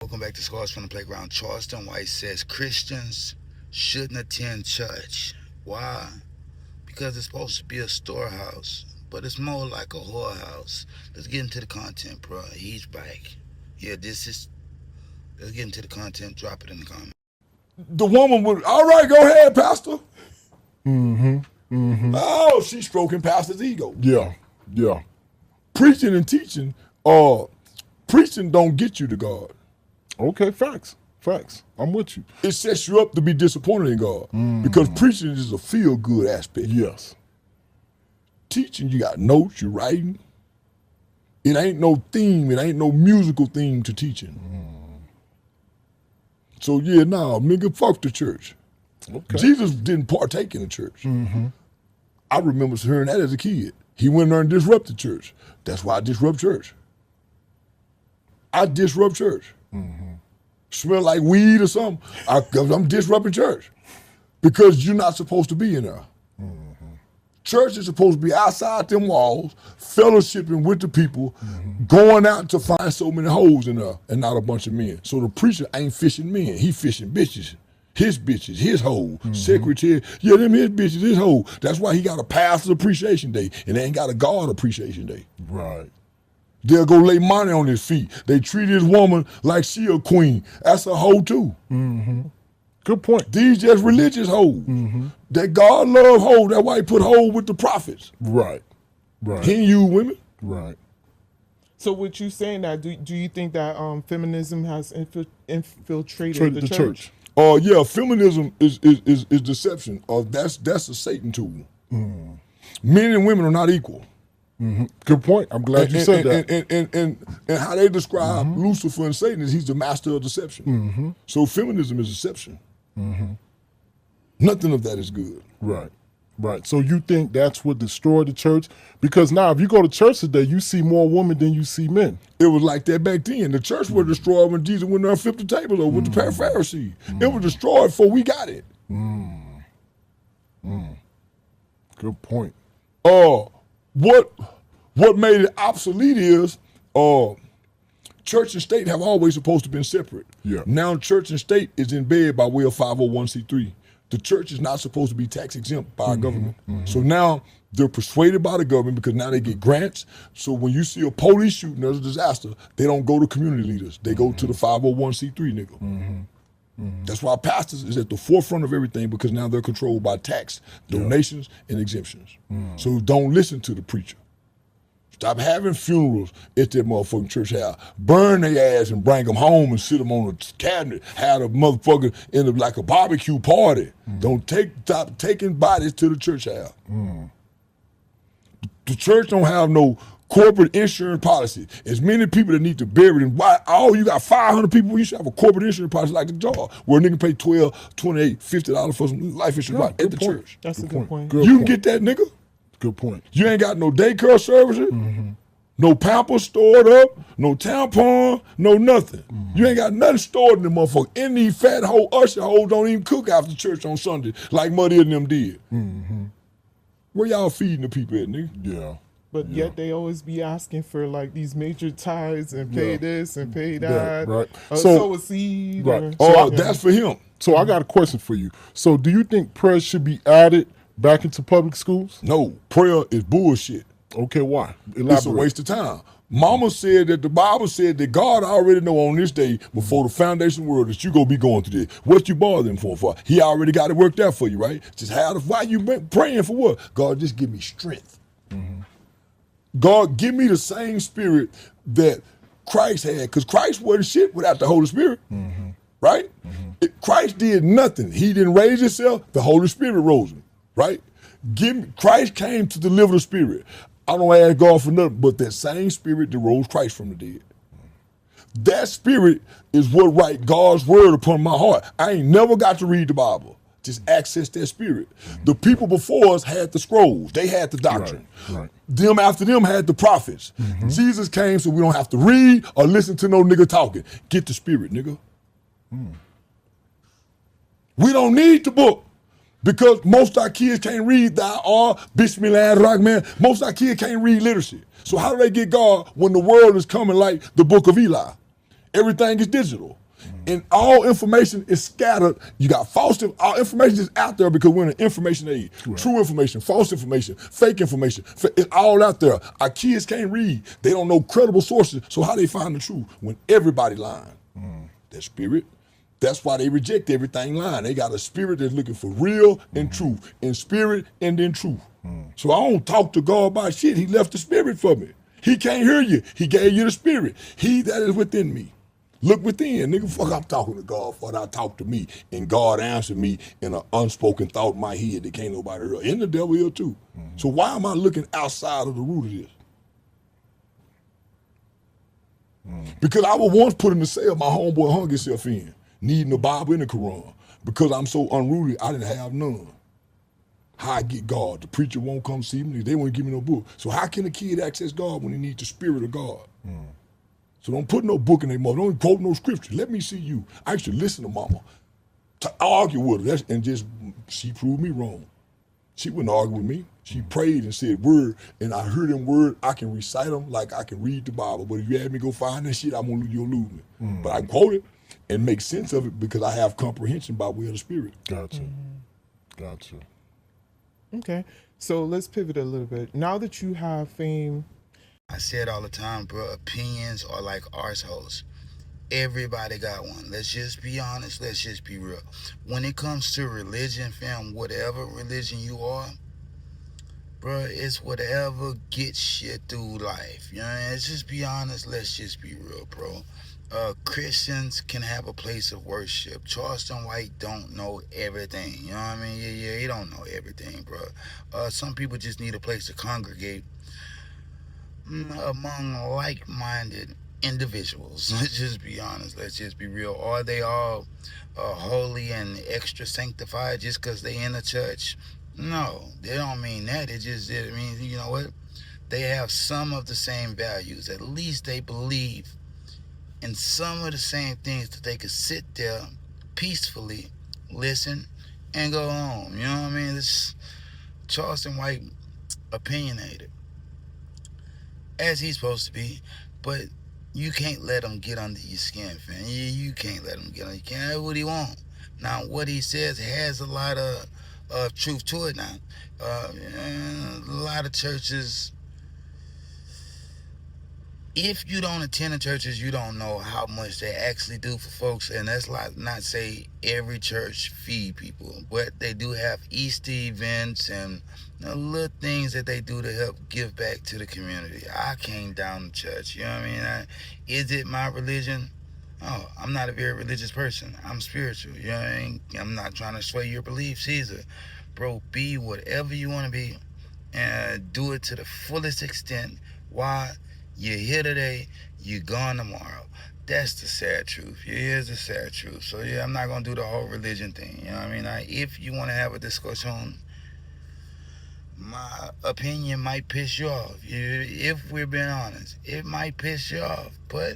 Welcome back to Scars from the Playground. Charleston White says Christians shouldn't attend church. Why? Because it's supposed to be a storehouse, but it's more like a whorehouse. Let's get into the content, bro. He's back. Yeah, let's get into the content. Drop it in the comments. The woman would, all right, go ahead, Pastor. Oh, she's stroking Pastor's ego. Yeah. Preaching and teaching, preaching don't get you to God. Okay, facts. I'm with you. It sets you up to be disappointed in God because preaching is a feel-good aspect. Yes. Teaching, you got notes, you're writing. It ain't no theme, it ain't no musical theme to teaching. So yeah, nigga, fuck the church. Okay. Jesus didn't partake in the church. I remember hearing that as a kid. He went there and disrupted church. That's why I disrupt church. I disrupt church. Smell like weed or something, I'm disrupting church because you're not supposed to be in there. Church is supposed to be outside them walls, fellowshipping with the people, going out to find so many holes in there and not a bunch of men. So the preacher ain't fishing men, he fishing bitches. His bitches, his hoe, secretary, yeah, them his bitches, his hoe. That's why he got a pastor's appreciation day and they ain't got a God appreciation day. Right. They'll go lay money on his feet. They treat his woman like she a queen. That's a hoe too. Good point. These just religious hoes. That God love hoe. That's why he put hoe with the prophets. Right. He ain't use women. Right. So what you saying that, do you think that feminism has infiltrated the church? Yeah, feminism is deception. That's a Satan tool. Men and women are not equal. Good point. I'm glad you said that. And how they describe Lucifer and Satan is he's the master of deception. So feminism is deception. Nothing of that is good. Right. So you think that's what destroyed the church? Because now if you go to church today, you see more women than you see men. It was like that back then. The church was destroyed when Jesus went there and flipped the table over with the Pharisees. It was destroyed before we got it. Good point. What made it obsolete is church and state have always supposed to been separate. Yeah. Now church and state is in bed by way of 501c3. The church is not supposed to be tax exempt by our government. So now they're persuaded by the government because now they get grants. So when you see a police shooting, there's a disaster, they don't go to community leaders. They go to the 501c3 nigga. That's why pastors is at the forefront of everything because now they're controlled by tax, donations, and exemptions. So don't listen to the preacher. Stop having funerals at that motherfucking church house. Burn their ass and bring them home and sit them on a cabinet. Have a motherfucker in like a barbecue party. Stop taking bodies to the church house. The church don't have no corporate insurance policy. As many people that need to bury them. Why? You got 500 people. You should have a corporate insurance policy like the job where a nigga pay $12, $28, $50 for some life insurance at the church. That's a good point. You can get that, nigga. Good point. You ain't got no daycare services, no Pampers stored up, no tampon, no nothing. You ain't got nothing stored in the motherfucker. And these fat hoe usher hoes don't even cook after church on Sunday like Muddy and them did. Where y'all feeding the people at, nigga? Yeah. But yet they always be asking for like these major tithes and pay this and pay that. Right. Sow a seed. Right. That's for him. So I got a question for you. So do you think prayer should be added back into public schools? No, prayer is bullshit. Okay, why? Elaborate. It's a waste of time. Mama said that the Bible said that God already know on this day before the foundation of the world that you gonna be going through this. What you bothering for? He already got it worked out for you, right? Just why you been praying for what? God, just give me strength. God, give me the same spirit that Christ had, because Christ wasn't shit without the Holy Spirit, right? Christ did nothing. He didn't raise himself. The Holy Spirit rose him, right? Christ came to deliver the spirit. I don't ask God for nothing but that same spirit that rose Christ from the dead. That spirit is what write God's word upon my heart. I ain't never got to read the Bible. Just access that spirit. The people before us had the scrolls. They had the doctrine. Right. Them after them had the prophets. Jesus came so we don't have to read or listen to no nigga talking. Get the spirit, nigga. We don't need the book. Because most of our kids can't read thou art, Bismillah, Rahman. Most of our kids can't read literacy. So how do they get God when the world is coming like the book of Eli? Everything is digital. And all information is scattered. You got false, all information is out there because we're in an information age. Right. True information, false information, fake information. It's all out there. Our kids can't read. They don't know credible sources. So how they find the truth when everybody lying? That spirit. That's why they reject everything lying. They got a spirit that's looking for real and truth, and spirit and then truth. So I don't talk to God about shit. He left the spirit for me. He can't hear you. He gave you the spirit. He that is within me. Look within, nigga. Fuck, I'm talking to God for I talk to me, and God answered me in an unspoken thought in my head that can't nobody hear. And the devil here too. So why am I looking outside of the root of this? Because I was once put in the cell my homeboy hung himself in, needing the Bible and the Quran. Because I'm so unruly, I didn't have none. How I get God? The preacher won't come see me. They won't give me no book. So how can a kid access God when he needs the spirit of God? So don't put no book in their mouth. Don't quote no scripture. Let me see you. I used to listen to mama, to argue with her, and just, she proved me wrong. She wouldn't argue with me. She prayed and said word, and I heard them word. I can recite them like I can read the Bible. But if you had me go find that shit, you'll lose me. But I quote it and make sense of it because I have comprehension by way of the spirit. Gotcha. Gotcha. Okay, so let's pivot a little bit. Now that you have fame, I say it all the time, bro. Opinions are like arseholes. Everybody got one. Let's just be honest. Let's just be real. When it comes to religion, fam, whatever religion you are, bro, it's whatever gets you through life. You know what I mean? Let's just be honest. Let's just be real, bro. Christians can have a place of worship. Charleston White don't know everything. You know what I mean? Yeah, he don't know everything, bro. Some people just need a place to congregate among like-minded individuals. Let's just be honest. Let's just be real. Are they all holy and extra sanctified just because they in a church? No, they don't mean that. It means, you know what? They have some of the same values. At least they believe in some of the same things that they could sit there peacefully, listen, and go home. You know what I mean? This Charleston White opinionated, as he's supposed to be, but you can't let him get under your skin, fam. You can't let him get under your skin. That's what he wants. Now, what he says has a lot of truth to it now. A lot of churches, if you don't attend the churches, you don't know how much they actually do for folks. And that's like not say every church feed people, but they do have Easter events and little things that they do to help give back to the community. I came down to church, you know what I mean? Is it my religion? Oh, I'm not a very religious person. I'm spiritual, you know what I mean? I'm not trying to sway your beliefs either. Bro, be whatever you want to be and do it to the fullest extent. Why? You're here today, you're gone tomorrow. That's the sad truth. Here's the sad truth. So yeah, I'm not gonna do the whole religion thing. You know what I mean? If you wanna have a discussion, my opinion might piss you off. If we're being honest, it might piss you off. But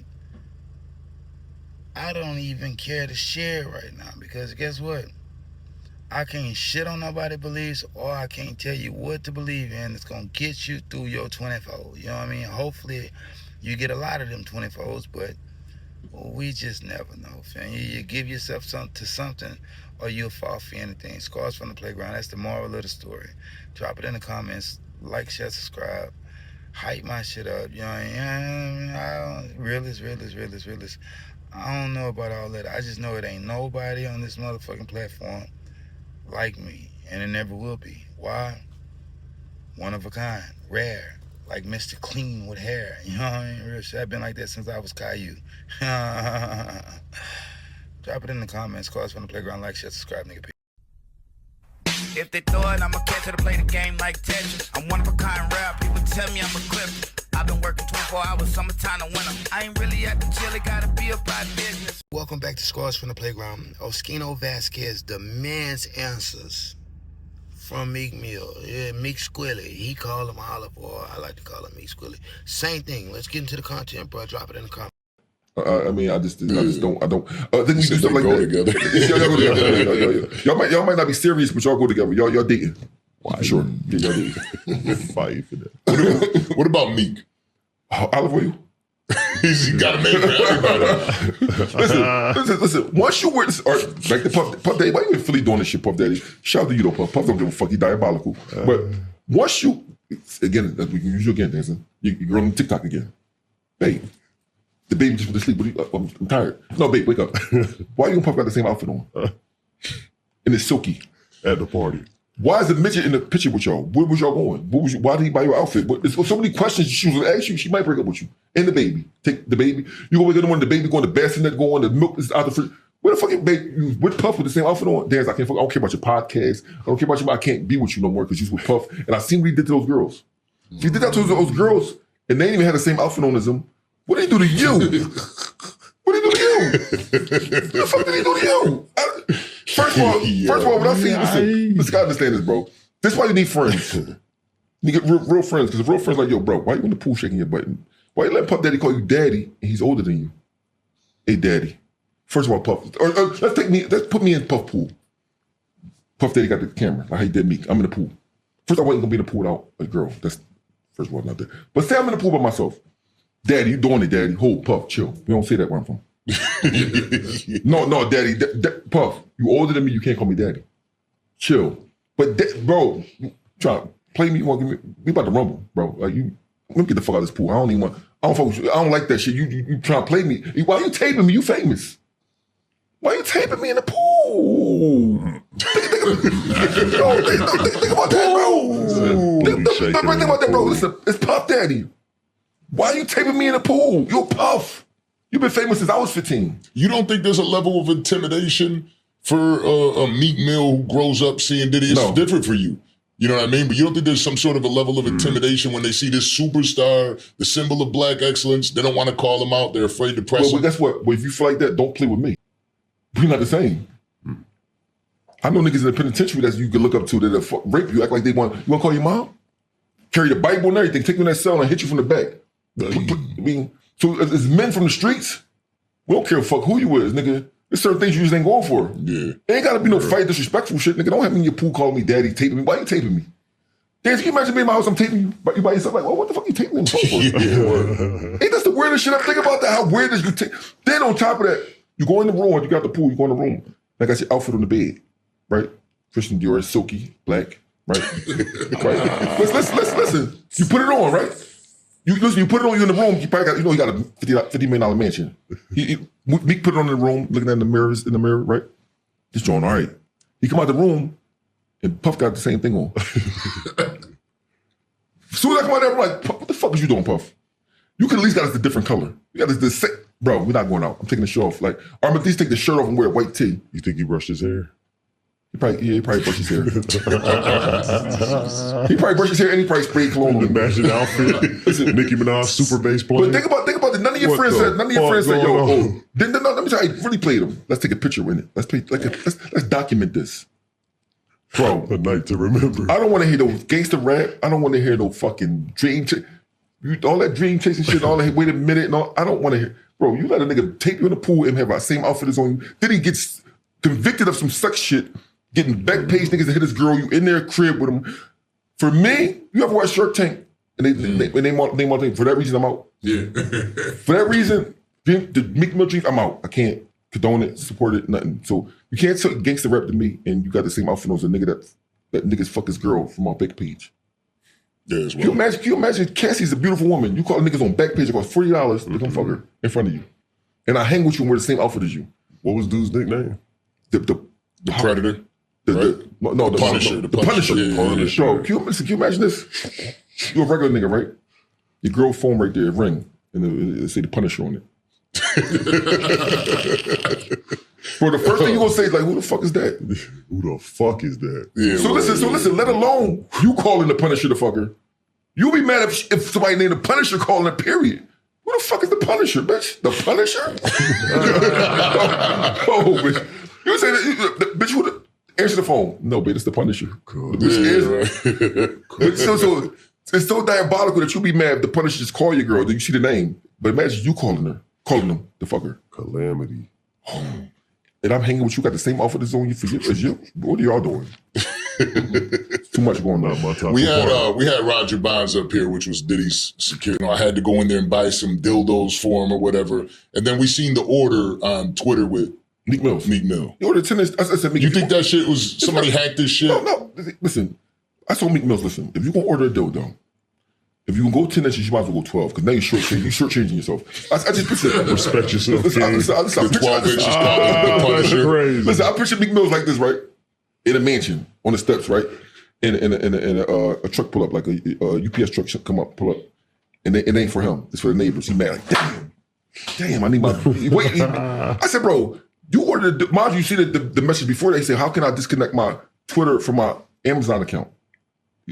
I don't even care to share right now because guess what? I can't shit on nobody's beliefs, or I can't tell you what to believe in. It's going to get you through your 24. You know what I mean? Hopefully, you get a lot of them 24s, but we just never know, fam. You give yourself to something, or you'll fall for anything. Scars from the playground, that's the moral of the story. Drop it in the comments. Like, share, subscribe. Hype my shit up. You know what I mean? Realist. I don't know about all that. I just know it ain't nobody on this motherfucking platform like me, and it never will be. Why? One of a kind, rare, like Mr. Clean with hair. You know what I mean? Real shit. I've been like that since I was Caillou. Drop it in the comments. Calls from the playground. Like, share, subscribe, nigga. If they throw it, I'ma catch it to play the game like Tetris. I'm one of a kind rare. People tell me I'm a clip. I've been working 24 hours, summertime to winter. I ain't really at the jail, it gotta be about business. Welcome back to Scars from the Playground. Oschino Vazquez demands answers from Meek Mill. Yeah, Meek Squilly. He called him Olive Oil. I like to call him Meek Squilly. Same thing. Let's get into the content, bro. Drop it in the comments. I mean, I just don't. Then we do stuff like go that. together. Y'all go together. Y'all might not be serious, but y'all go together. Y'all dating. Why? Sure. Yeah, y'all dating. Fight for that. What about Meek? Olive oil? He's got a name for everybody. listen. Once you wear this, or like the Puff Daddy, why you in Philly doing this shit, Puff Daddy? Shout out to you though, Puff. Puff don't give a fuck. He diabolical. But once you, again, we can use you again, dancing. You're on TikTok again. Babe, the baby just went to sleep. I'm tired. No, babe, wake up. Why you and Puff got the same outfit on? And it's silky. At the party. Why is the midget in the picture with y'all? Where was y'all going? Why did he buy your outfit? There's so many questions she was going to ask you. She might break up with you. And the baby. Take the baby. You go wake up the baby going, the bassinet going, the milk is out the fridge. Where the fucking baby? You with Puff with the same outfit on? Dance, I don't care about your podcast. I don't care about you. I can't be with you no more because you with Puff. And I seen what he did to those girls. He did that to those girls and they didn't even have the same outfit on as him. What did he do to you? What did he do to you? What the fuck did he do to you? First of all, when I see you, listen, gotta understand this, bro. This is why you need friends. You get real friends, because real friends like, yo, bro, why you in the pool shaking your button? Why you letting Puff Daddy call you daddy and he's older than you? Hey, daddy. First of all, Puff, let's put me in Puff pool. Puff Daddy got the camera, like how he did Meek. I'm in the pool. First, I wasn't gonna be in the pool without a girl. That's, first of all, not there. But say I'm in the pool by myself. Daddy, you doing it, daddy. Hold, Puff, chill. You don't say that where I'm from. No, daddy. Puff, you older than me, you can't call me daddy. Chill. But, bro, try to play me, we about to rumble, bro. Like, let me get the fuck out of this pool. I don't fuck with you. I don't like that shit. You trying to play me. Why you taping me? You famous. Why you taping me in the pool? Think about that, bro. Think about that, bro. Listen, it's Puff Daddy. Why are you taping me in the pool? You're Puff. You've been famous since I was 15. You don't think there's a level of intimidation for a Meek Mill who grows up seeing Diddy? It's different for you. You know what I mean? But you don't think there's some sort of a level of intimidation when they see this superstar, the symbol of black excellence, they don't want to call him out, they're afraid to press him? Well, guess what? Well, if you feel like that, don't play with me. We're not the same. I know niggas in the penitentiary that you can look up to that rape you, act like they want, you want to call your mom? Carry the Bible and everything, take you in that cell and hit you from the back. I mean, so as men from the streets, we don't care a fuck who you is, nigga. There's certain things you just ain't going for. Yeah. There ain't gotta be no fight, disrespectful shit, nigga. Don't have me in your pool calling me daddy, taping me. Why you taping me? Dan, can you imagine me in my house, I'm taping you, but you by yourself, like, well, what the fuck you taping me in for? Ain't that the weirdest shit? I'm thinking about that, how weird is you take. Then on top of that, you go in the room, you got the pool, you go in the room, I got your outfit on the bed, right? Christian Dior, silky, black, right? Right? Listen, you put it on, right? You put it on, you in the room, you probably got, he got a $50 million mansion. Meek put it on in the room, looking at the mirrors in the mirror, right? Just joint, all right. He come out the room, and Puff got the same thing on. As soon as I come out there, I'm like, Puff, what the fuck is you doing, Puff? You could at least got us a different color. You got us the same. Bro, we're not going out. I'm taking the shirt off. Like, or at least take the shirt off and wear a white tee. You think he brushed his hair? He probably brushed his hair. He probably brushed his hair and he probably sprayed cologne on him. Matching outfit. Nicki Minaj super bass playing. But think about it. None of your friends said, yo, then let me tell you, I really played him. Let's take a picture with it. Let's document this. Bro. A night to remember. I don't want to hear no gangster rap. I don't want to hear no fucking dream all that dream chasing shit, all that wait a minute, and all. I don't want to hear. Bro, you let a nigga tape you in the pool and have our same outfit as on you. Then he gets convicted of some sex shit, getting back page niggas that hit his girl, you in their crib with him. For me, you ever watch Shark Tank? And they want for that reason, I'm out. Yeah. For that reason, the Meek Mill dreams, I'm out. I can't condone it, support it, nothing. So you can't say gangster rap to me and you got the same outfit as a nigga that niggas fuck his girl from our back page. Yeah, as well. Can you imagine Cassie's a beautiful woman. You call niggas on back page, it costs $40 to come fuck her in front of you. And I hang with you and wear the same outfit as you. What was dude's nickname? The Predator. The Punisher. The Punisher. Yeah, Punisher. Bro, can you imagine this? You a regular nigga, right? Your girl phone right there, ring, and it say the Punisher on it. Bro, the first thing you gonna say is like, who the fuck is that? Who the fuck is that? Yeah, so listen, let alone you calling the Punisher the fucker. You'll be mad if somebody named the Punisher calling it, period. Who the fuck is the Punisher, bitch? The Punisher? Bitch. You say that, bitch, who the... Answer the phone. No, bitch, it's the Punisher. Cool. The bitch is. So it's so diabolical that you be mad if the Punisher just call your girl, then you see the name. But imagine you calling them the fucker. Calamity. And I'm hanging with you, got the same outfit as on you as you. What are y'all doing? Too much going on. Not my top We of part. had Roger Bonds up here, which was Diddy's security. I had to go in there and buy some dildos for him or whatever. And then we seen the order on Twitter with Meek Mills. Meek Mill. You ordered tennis. I said, Meek, You think that shit was somebody hacked this shit? No. Listen, I told Meek Mills, listen, if you're gonna order a dildo, if you can go 10 inches, you might as well go 12, because now you're shortchanging yourself. I just picture that. Respect yourself, Listen, King. The 12 inches called the Punisher. Crazy. Listen, I picture Meek Mills like this, right? In a mansion, on the steps, right? In a truck pull up, like a UPS truck should come up, pull up. And it ain't for him. It's for the neighbors. He mad, like, damn, I need my... Wait, I said, bro, you ordered... Mind you see the message before they say, how can I disconnect my Twitter from my Amazon account?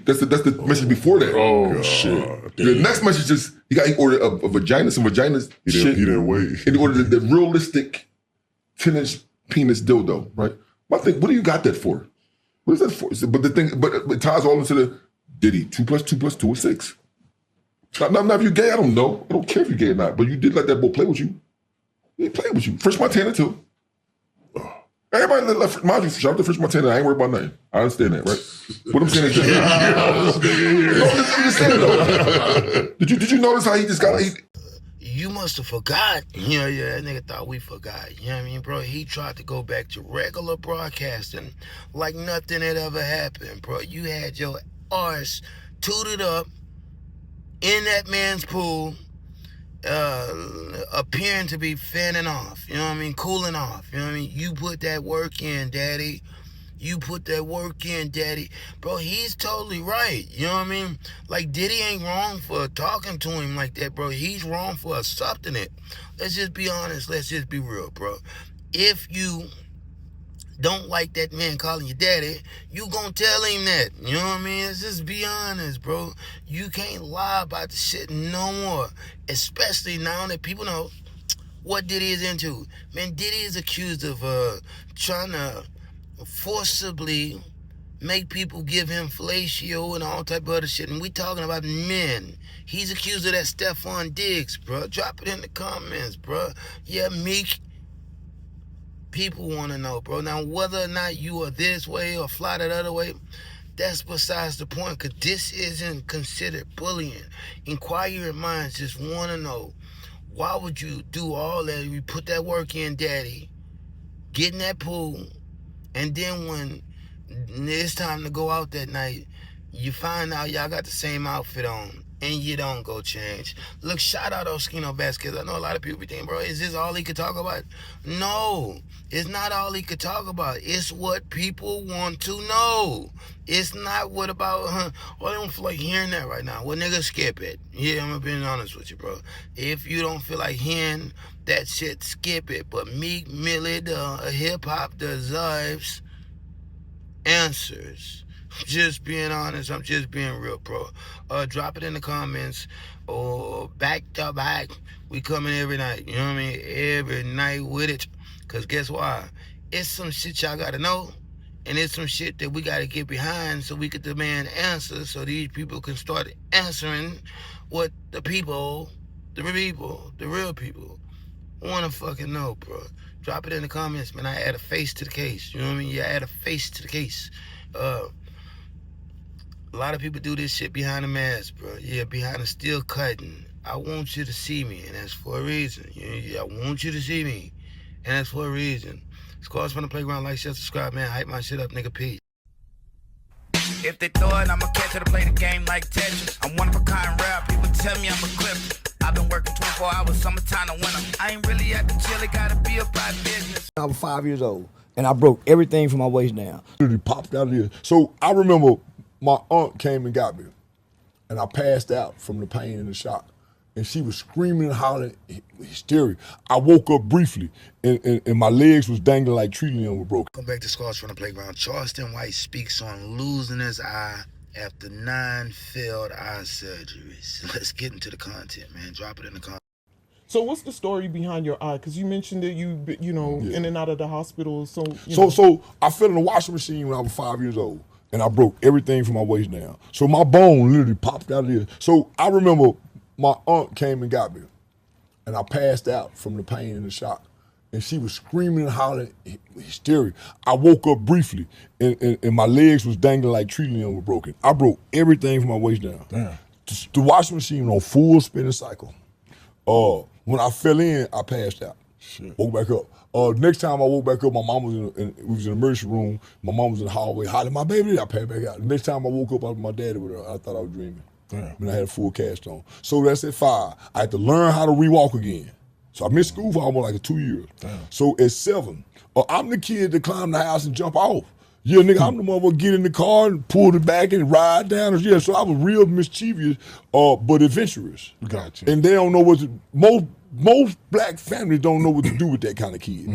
That's the message before that. Oh, shit. The next message is he ordered a vagina, some vaginas. He didn't wait. And he ordered the realistic 10-inch penis dildo, right? I think, what do you got that for? What is that for? But it ties all into the Diddy. 2 + 2 + 2 is 6. Now, if you're gay, I don't know. I don't care if you're gay or not. But you did let that boy play with you. He played with you. Fresh Montana too. Everybody mind you, shout out to Fresh Montana. I ain't worried about nothing. I understand that, right? What I'm saying is Did you notice how he just got... You must have forgot. Yeah, that nigga thought we forgot. You know what I mean, bro? He tried to go back to regular broadcasting like nothing had ever happened, bro. You had your arse tooted up in that man's pool, appearing to be fanning off. You know what I mean? Cooling off. You know what I mean? You put that work in, daddy. You put that work in, daddy. Bro, he's totally right. You know what I mean? Like, Diddy ain't wrong for talking to him like that, bro. He's wrong for accepting it. Let's just be honest. Let's just be real, bro. If you don't like that man calling you daddy, you gonna tell him that. You know what I mean? Let's just be honest, bro. You can't lie about the shit no more. Especially now that people know what Diddy is into. Man, Diddy is accused of trying to forcibly make people give him fellatio and all type of other shit. And we talking about men. He's accused of that Stephon Diggs, bro. Drop it in the comments, bro. Yeah, Meek. People want to know, bro. Now, whether or not you are this way or fly that other way, that's besides the point, because this isn't considered bullying. Inquiring minds just want to know, why would you do all that? You put that work in, daddy, get in that pool, and then when it's time to go out that night, you find out y'all got the same outfit on, and you don't go change. Look, shout out Oschino Vazquez. I know a lot of people be thinking, bro, is this all he could talk about? No, it's not all he could talk about. It's what people want to know. It's not what about, oh, I don't feel like hearing that right now. Well, nigga, skip it. Yeah, I'm being honest with you, bro. If you don't feel like hearing that shit, skip it. But Meek Millie, the hip-hop deserves answers. Just being honest, I'm just being real, bro. Drop it in the comments, or back to back. We coming every night, you know what I mean? Every night with it. Because guess why? It's some shit y'all got to know, and it's some shit that we got to get behind so we could demand answers, so these people can start answering what the real people want to fucking know, bro. Drop it in the comments, man. I add a face to the case, you know what I mean? You add a face to the case. A lot of people do this shit behind the mask, bro. Yeah, behind the steel curtain. I want you to see me, and that's for a reason. I want you to see me, and that's for a reason. Scores from the playground. Like, share, subscribe, man. Hype my shit up, nigga. Peace. If they throw it, I'ma catch it to play the game like Tetris. I'm one of a kind rap. People tell me I'm a clip. I've been working 24 hours, summertime to winter. I ain't really at the jail. It gotta be about business. I was 5 years old, and I broke everything from my waist down. Literally popped out of here. So I remember my aunt came and got me, and I passed out from the pain and the shock. And she was screaming and hollering, hysteria. I woke up briefly, and my legs was dangling like tree limbs were broken. Come back to Scars from the Playground. Charleston White speaks on losing his eye after 9 failed eye surgeries. Let's get into the content, man. Drop it in the comments. So what's the story behind your eye? Because you mentioned that you know, in and out of the hospital. So I fell in the washing machine when I was 5 years old, and I broke everything from my waist down. So my bone literally popped out of there. So I remember my aunt came and got me, and I passed out from the pain and the shock. and she was screaming and hollering, hysteria. I woke up briefly, and my legs was dangling like tree limbs were broken. I broke everything from my waist down. Damn. The washing machine on full spinning cycle. When I fell in, I passed out. Shit. Woke back up. Next time I woke back up, my mom was we was in the emergency room. My mom was in the hallway hollering, "My baby!" I passed back out. The next time I woke up, my daddy with her. I thought I was dreaming. Damn. When I had a full cast on. So that's at 5. I had to learn how to rewalk again. So I missed school for almost like 2 years. Damn. So at 7, I'm the kid that climbed the house and jump off. Yeah, nigga, I'm the motherfucker get in the car and pull it back and ride down. Yeah, so I was real mischievous, but adventurous. Gotcha. And they don't know what to, most black families don't know what to do with that kind of kid.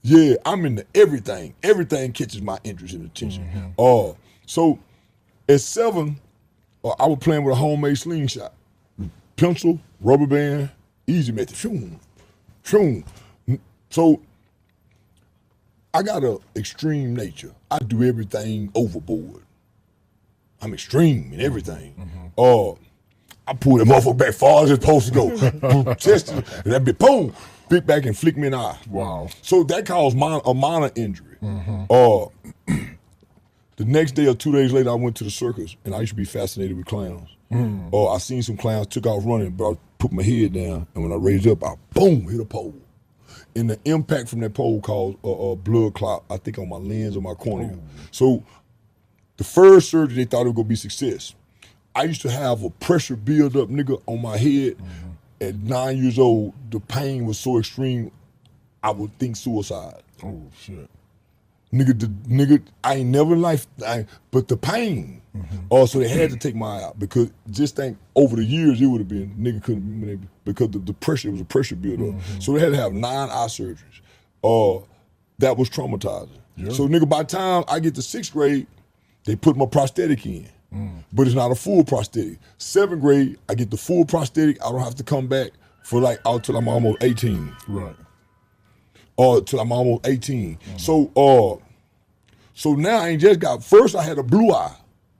Yeah, I'm into everything. Everything catches my interest and attention. So at 7, I was playing with a homemade slingshot. Pencil, rubber band, easy method. Shoom, shoom. So I got an extreme nature. I do everything overboard. I'm extreme in everything. I pull that motherfucker back far as it's supposed to go. Chest, and that bitch, boom, bit back and flick me in the eye. Wow. So that caused a minor injury. The next day or 2 days later, I went to the circus, and I used to be fascinated with clowns. I seen some clowns, took off running, but I put my head down, and when I raised up, I boom, hit a pole. And the impact from that pole caused a blood clot, I think on my lens or my cornea. So the first surgery, they thought it was gonna be success. I used to have a pressure build-up, nigga, on my head. At 9 years old, the pain was so extreme, I would think suicide. Oh, shit. Nigga, I ain't never in life, but the pain. So they had to take my eye out because just think over the years it would have been, nigga couldn't, because the pressure, it was a pressure build-up. So they had to have 9 eye surgeries. That was traumatizing. Yeah. So nigga, by the time I get to 6th grade, they put my prosthetic in. But it's not a full prosthetic. 7th grade, I get the full prosthetic. I don't have to come back for like out till I'm almost 18. Right. Till I'm almost 18. So now I ain't just got, first I had a blue eye.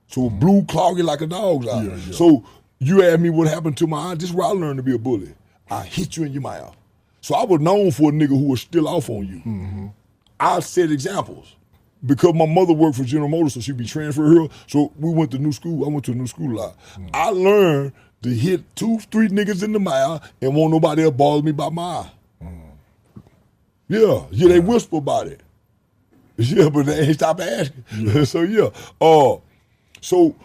So blue cloggy like a dog's eye. Yeah. So you asked me what happened to my eye. This is where I learned to be a bully. I hit you in your mouth. So I was known for a nigga who was still off on you. I set examples. Because my mother worked for General Motors, so she'd be transferred here. So we went to new school. I went to a new school a lot. I learned to hit 2, 3 niggas in the mouth and won't nobody else bother me about my eye. Yeah, they whisper about it. Yeah, but they ain't stop asking. So yeah. So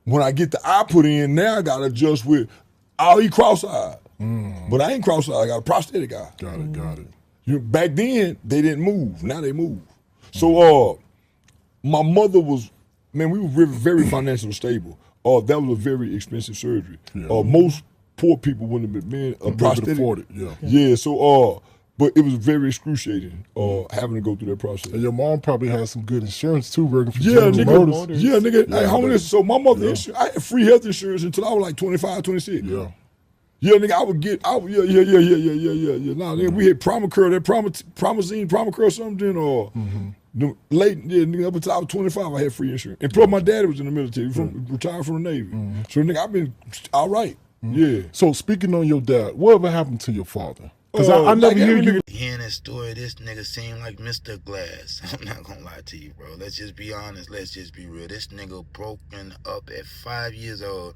when I get the eye put in, now I gotta adjust with, he cross-eyed. But I ain't cross-eyed, I got a prosthetic eye. Got it. Back then, they didn't move. Now they move. So my mother was, man, we were very financially stable. That was a very expensive surgery. Yeah. Most poor people wouldn't have been a prosthetic. Afford it, yeah. Yeah, so but it was very excruciating having to go through that process. And your mom probably had some good insurance too, working for Yeah, General nigga. Motors. Yeah, nigga. Yeah, Hey, how many? So my mother, Yeah. I had free health insurance until I was like 25, 26. Yeah. Yeah, nigga, I would get, yeah. Nah, nigga, we had Promacur, that Promacur something, or late, yeah, nigga, up until I was 25, I had free insurance. And plus my daddy was in the military, retired from the Navy. So nigga, I've been all right. Yeah. So speaking on your dad, whatever happened to your father? Because I never like hear every you. Hearing this story, this nigga seemed like Mr. Glass. I'm not gonna lie to you, bro. Let's just be honest. Let's just be real. This nigga broken up at 5 years old.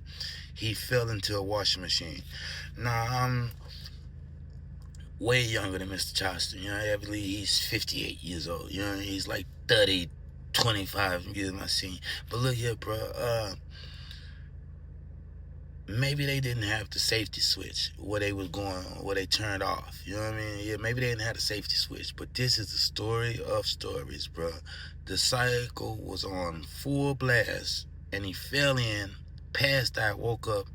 He fell into a washing machine. Now, I'm way younger than Mr. Charleston. You know, I believe he's 58 years old. You know, he's like 30, 25 years my senior. But look here, bro. Maybe they didn't have the safety switch where they was going, where they turned off. You know what I mean? Yeah, maybe they didn't have the safety switch. But this is the story of stories, bro. The cycle was on full blast, and he fell in, passed out, woke up.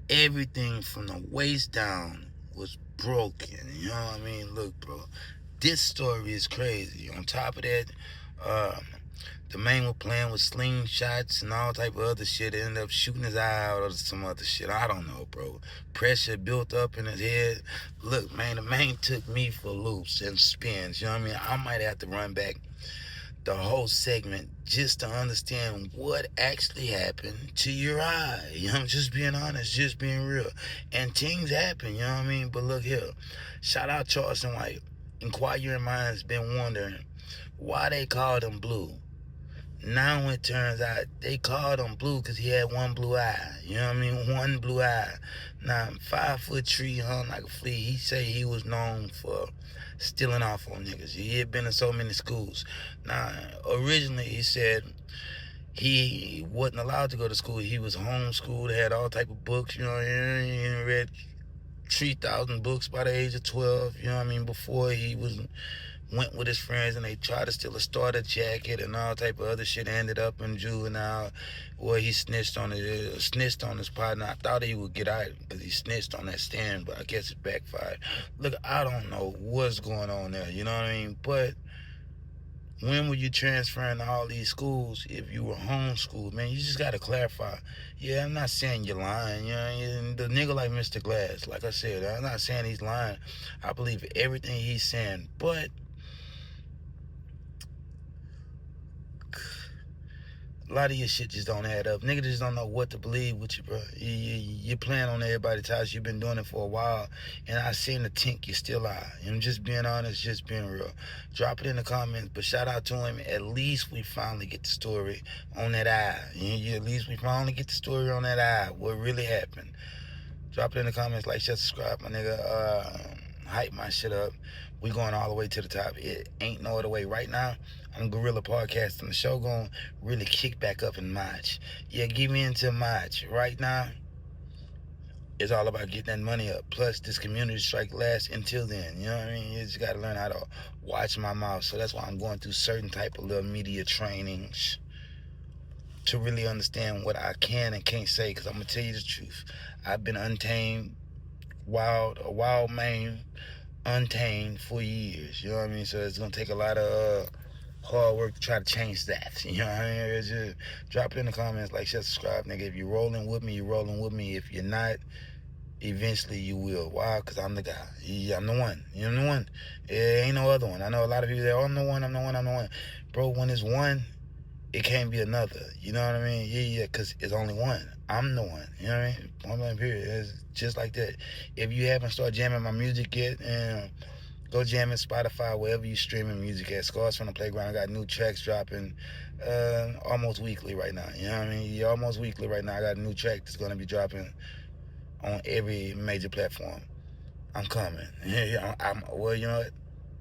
Everything from the waist down was broken. You know what I mean? Look, bro, this story is crazy. On top of that, the man was playing with slingshots and all type of other shit. Ended up shooting his eye out or some other shit. I don't know, bro. Pressure built up in his head. Look, man, the man took me for loops and spins. You know what I mean? I might have to run back the whole segment just to understand what actually happened to your eye. You know, I'm just being honest, just being real. And things happen, you know what I mean? But look here, shout out Charleston White. inquiring minds been wondering why they called him Blue. Now it turns out they called him Blue because he had one blue eye. You know what I mean? One blue eye. Now, 5 foot tree hung like a flea. He say he was known for stealing off on niggas. He had been in so many schools. Now, originally he said he wasn't allowed to go to school. He was homeschooled, had all type of books, you know, he read 3,000 books by the age of 12, you know what I mean, before he went with his friends and they tried to steal a starter jacket and all type of other shit. Ended up in juvenile where he snitched on his partner. I thought he would get out because he snitched on that stand, but I guess it backfired. Look, I don't know what's going on there, you know what I mean? But when were you transferring to all these schools if you were homeschooled? Man, you just got to clarify. Yeah, I'm not saying you're lying. You know, the nigga like Mr. Glass, like I said, I'm not saying he's lying. I believe everything he's saying, but a lot of your shit just don't add up. Niggas just don't know what to believe with you, bro. You're playing on everybody's house. You've been doing it for a while, and I seen the tink you still are. I'm just being honest, just being real. Drop it in the comments, but shout out to him. At least we finally get the story on that eye. At least we finally get the story on that eye. What really happened? Drop it in the comments, like, share, subscribe, my nigga. Hype my shit up. We going all the way to the top. It ain't no other way. Right now, I'm Gorilla Podcasting. The show gonna really kick back up in March. Yeah, give me into March. Right now, it's all about getting that money up. Plus, this community strike lasts until then. You know what I mean? You just gotta learn how to watch my mouth. So that's why I'm going through certain type of little media trainings to really understand what I can and can't say. Because I'm gonna tell you the truth. I've been untamed, a wild man, untamed for years. You know what I mean? So it's gonna take a lot of hard work to try to change that. You know what I mean? It's just drop it in the comments, like, share, subscribe, nigga. If you're rolling with me, you're rolling with me. If you're not, eventually you will. Why? Because I'm the guy. I'm the one. I'm the one. There ain't no other one. I know a lot of people say, oh, I'm the one, I'm the one, I'm the one. Bro, when it's one, it can't be another. You know what I mean? Yeah, because it's only one. I'm the one. You know what I mean? Point blank period. It's just like that. If you haven't started jamming my music yet, go jam it, Spotify, wherever you streaming music at. Scars from the Playground. I got new tracks dropping almost weekly right now. You know what I mean? Yeah, almost weekly right now. I got a new track that's going to be dropping on every major platform. I'm coming. Well, you know what?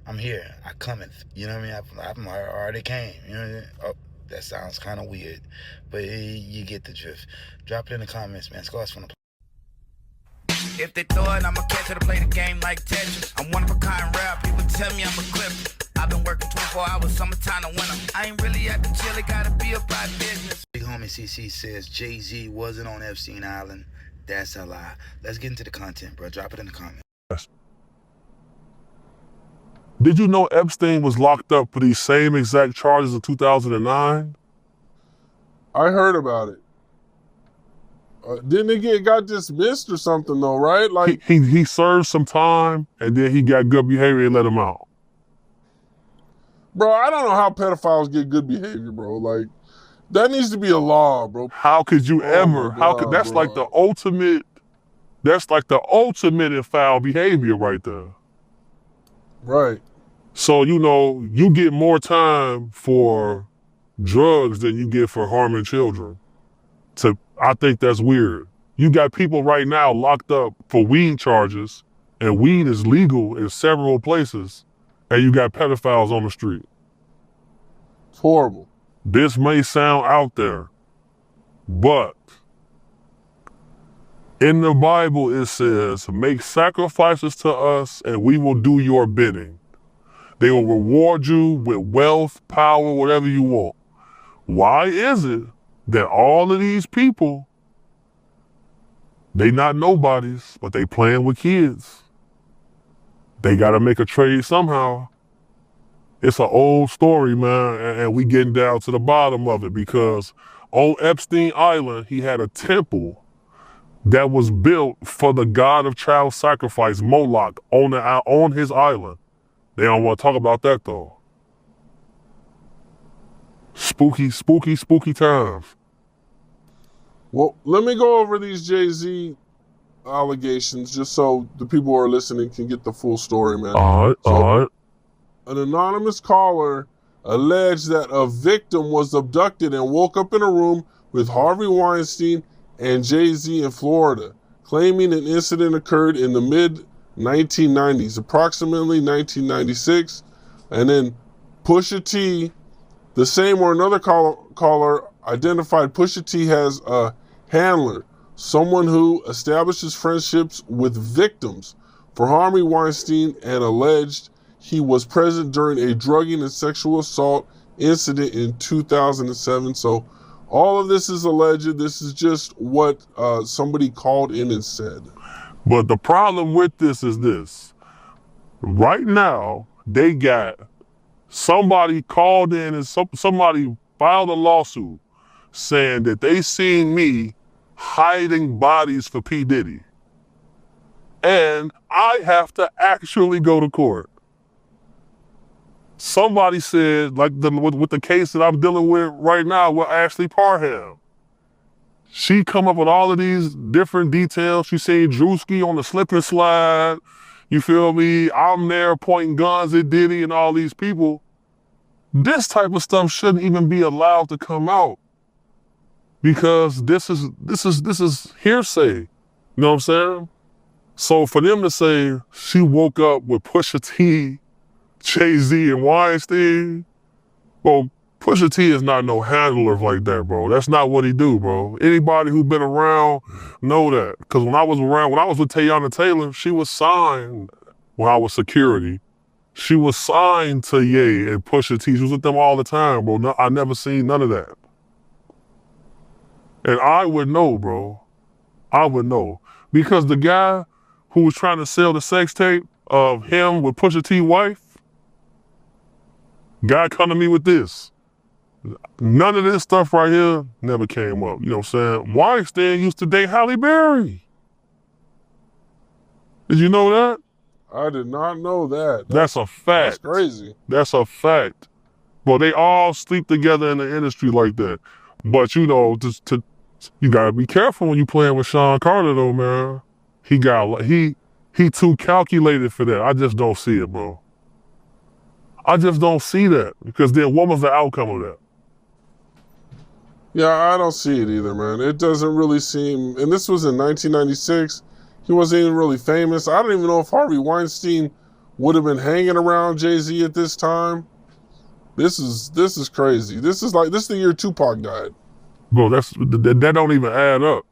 I'm here. I coming. You know what I mean? I already came. You know what I mean? Oh, that sounds kind of weird, but you get the drift. Drop it in the comments, man. Scars from the If they throw it, I'ma catch it to play the game like Tetris. I'm one of a kind rap, people tell me I'm a clip. I've been working 24 hours, summertime to winter. I ain't really at the chill, it gotta be about business. Big homie CC says Jay-Z wasn't on Epstein Island. That's a lie. Let's get into the content, bro. Drop it in the comments. Did you know Epstein was locked up for these same exact charges in 2009? I heard about it. Didn't he got dismissed or something though, right? Like he served some time and then he got good behavior and let him out. Bro, I don't know how pedophiles get good behavior, bro. Like that needs to be a law, bro. How could you ever? That's bro. like the ultimate. That's like the ultimate in foul behavior right there. Right. So you get more time for drugs than you get for harming children. I think that's weird. You got people right now locked up for weed charges, and weed is legal in several places, and you got pedophiles on the street. It's horrible. This may sound out there, but in the Bible it says, make sacrifices to us and we will do your bidding. They will reward you with wealth, power, whatever you want. Why is it that all of these people, they not nobodies, but they playing with kids? They gotta make a trade somehow. It's an old story, man, and we getting down to the bottom of it because on Epstein Island, he had a temple that was built for the god of child sacrifice, Moloch, on his island. They don't want to talk about that though. Spooky, spooky, spooky times. Well, let me go over these Jay-Z allegations just so the people who are listening can get the full story, man. All right. an anonymous caller alleged that a victim was abducted and woke up in a room with Harvey Weinstein and Jay-Z in Florida, claiming an incident occurred in the mid-1990s, approximately 1996. And then Pusha T, the same or another caller identified Pusha T as a handler, someone who establishes friendships with victims for Harvey Weinstein, and alleged he was present during a drugging and sexual assault incident in 2007. So all of this is alleged. This is just what somebody called in and said. But the problem with this is this. Right now, they got somebody called in and somebody filed a lawsuit saying that they seen me hiding bodies for P. Diddy. And I have to actually go to court. Somebody said, like with the case that I'm dealing with right now with Ashley Parham, she come up with all of these different details. She seen Drewski on the slip and slide. You feel me? I'm there pointing guns at Diddy and all these people. This type of stuff shouldn't even be allowed to come out because this is hearsay. You know what I'm saying? So for them to say she woke up with Pusha T, Jay-Z, and Weinstein, well, Pusha T is not no handler like that, bro. That's not what he do, bro. Anybody who's been around know that. Because when I was with Teyana Taylor, she was signed when I was security. She was signed to Ye and Pusha T. She was with them all the time, bro. No, I never seen none of that. And I would know, bro. I would know. Because the guy who was trying to sell the sex tape of him with Pusha T's wife, guy come to me with this. None of this stuff right here never came up. You know what I'm saying? Weinstein used to date Halle Berry. Did you know that? I did not know that. That's a fact. That's crazy. That's a fact. Well, they all sleep together in the industry like that. But you know, you gotta be careful when you playing with Sean Carter though, man. He too calculated for that. I just don't see it, bro. I just don't see that because then what was the outcome of that? Yeah, I don't see it either, man. It doesn't really seem, and this was in 1996. He wasn't even really famous. I don't even know if Harvey Weinstein would have been hanging around Jay-Z at this time. This is crazy. This is the year Tupac died. Bro, that don't even add up.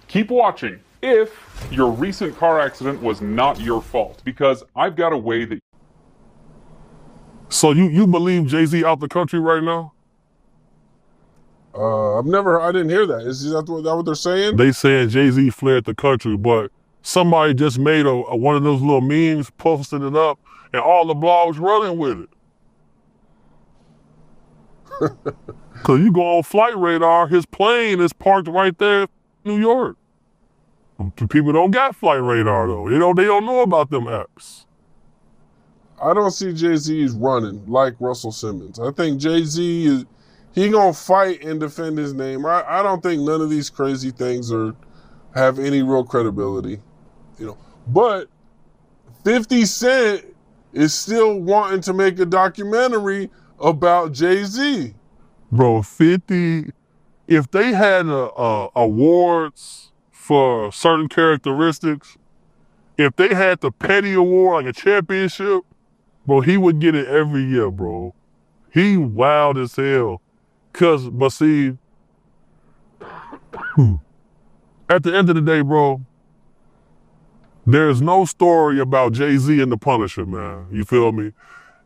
Keep watching if your recent car accident was not your fault, because I've got a way that... So you believe Jay-Z out the country right now? I didn't hear that. Is that what they're saying? They saying Jay-Z fled the country, but somebody just made one of those little memes, posted it up, and all the blogs running with it. Cause you go on Flight Radar, his plane is parked right there in New York. People don't got Flight Radar though. They don't know about them apps. I don't see Jay-Z running like Russell Simmons. I think Jay-Z he gonna fight and defend his name. I don't think none of these crazy things have any real credibility, you know. But 50 Cent is still wanting to make a documentary about Jay-Z. Bro, 50, if they had awards for certain characteristics, if they had the petty award, like a championship, bro, he would get it every year, bro. He wild as hell. But see, at the end of the day, bro, there's no story about Jay-Z and the Punisher, man. You feel me?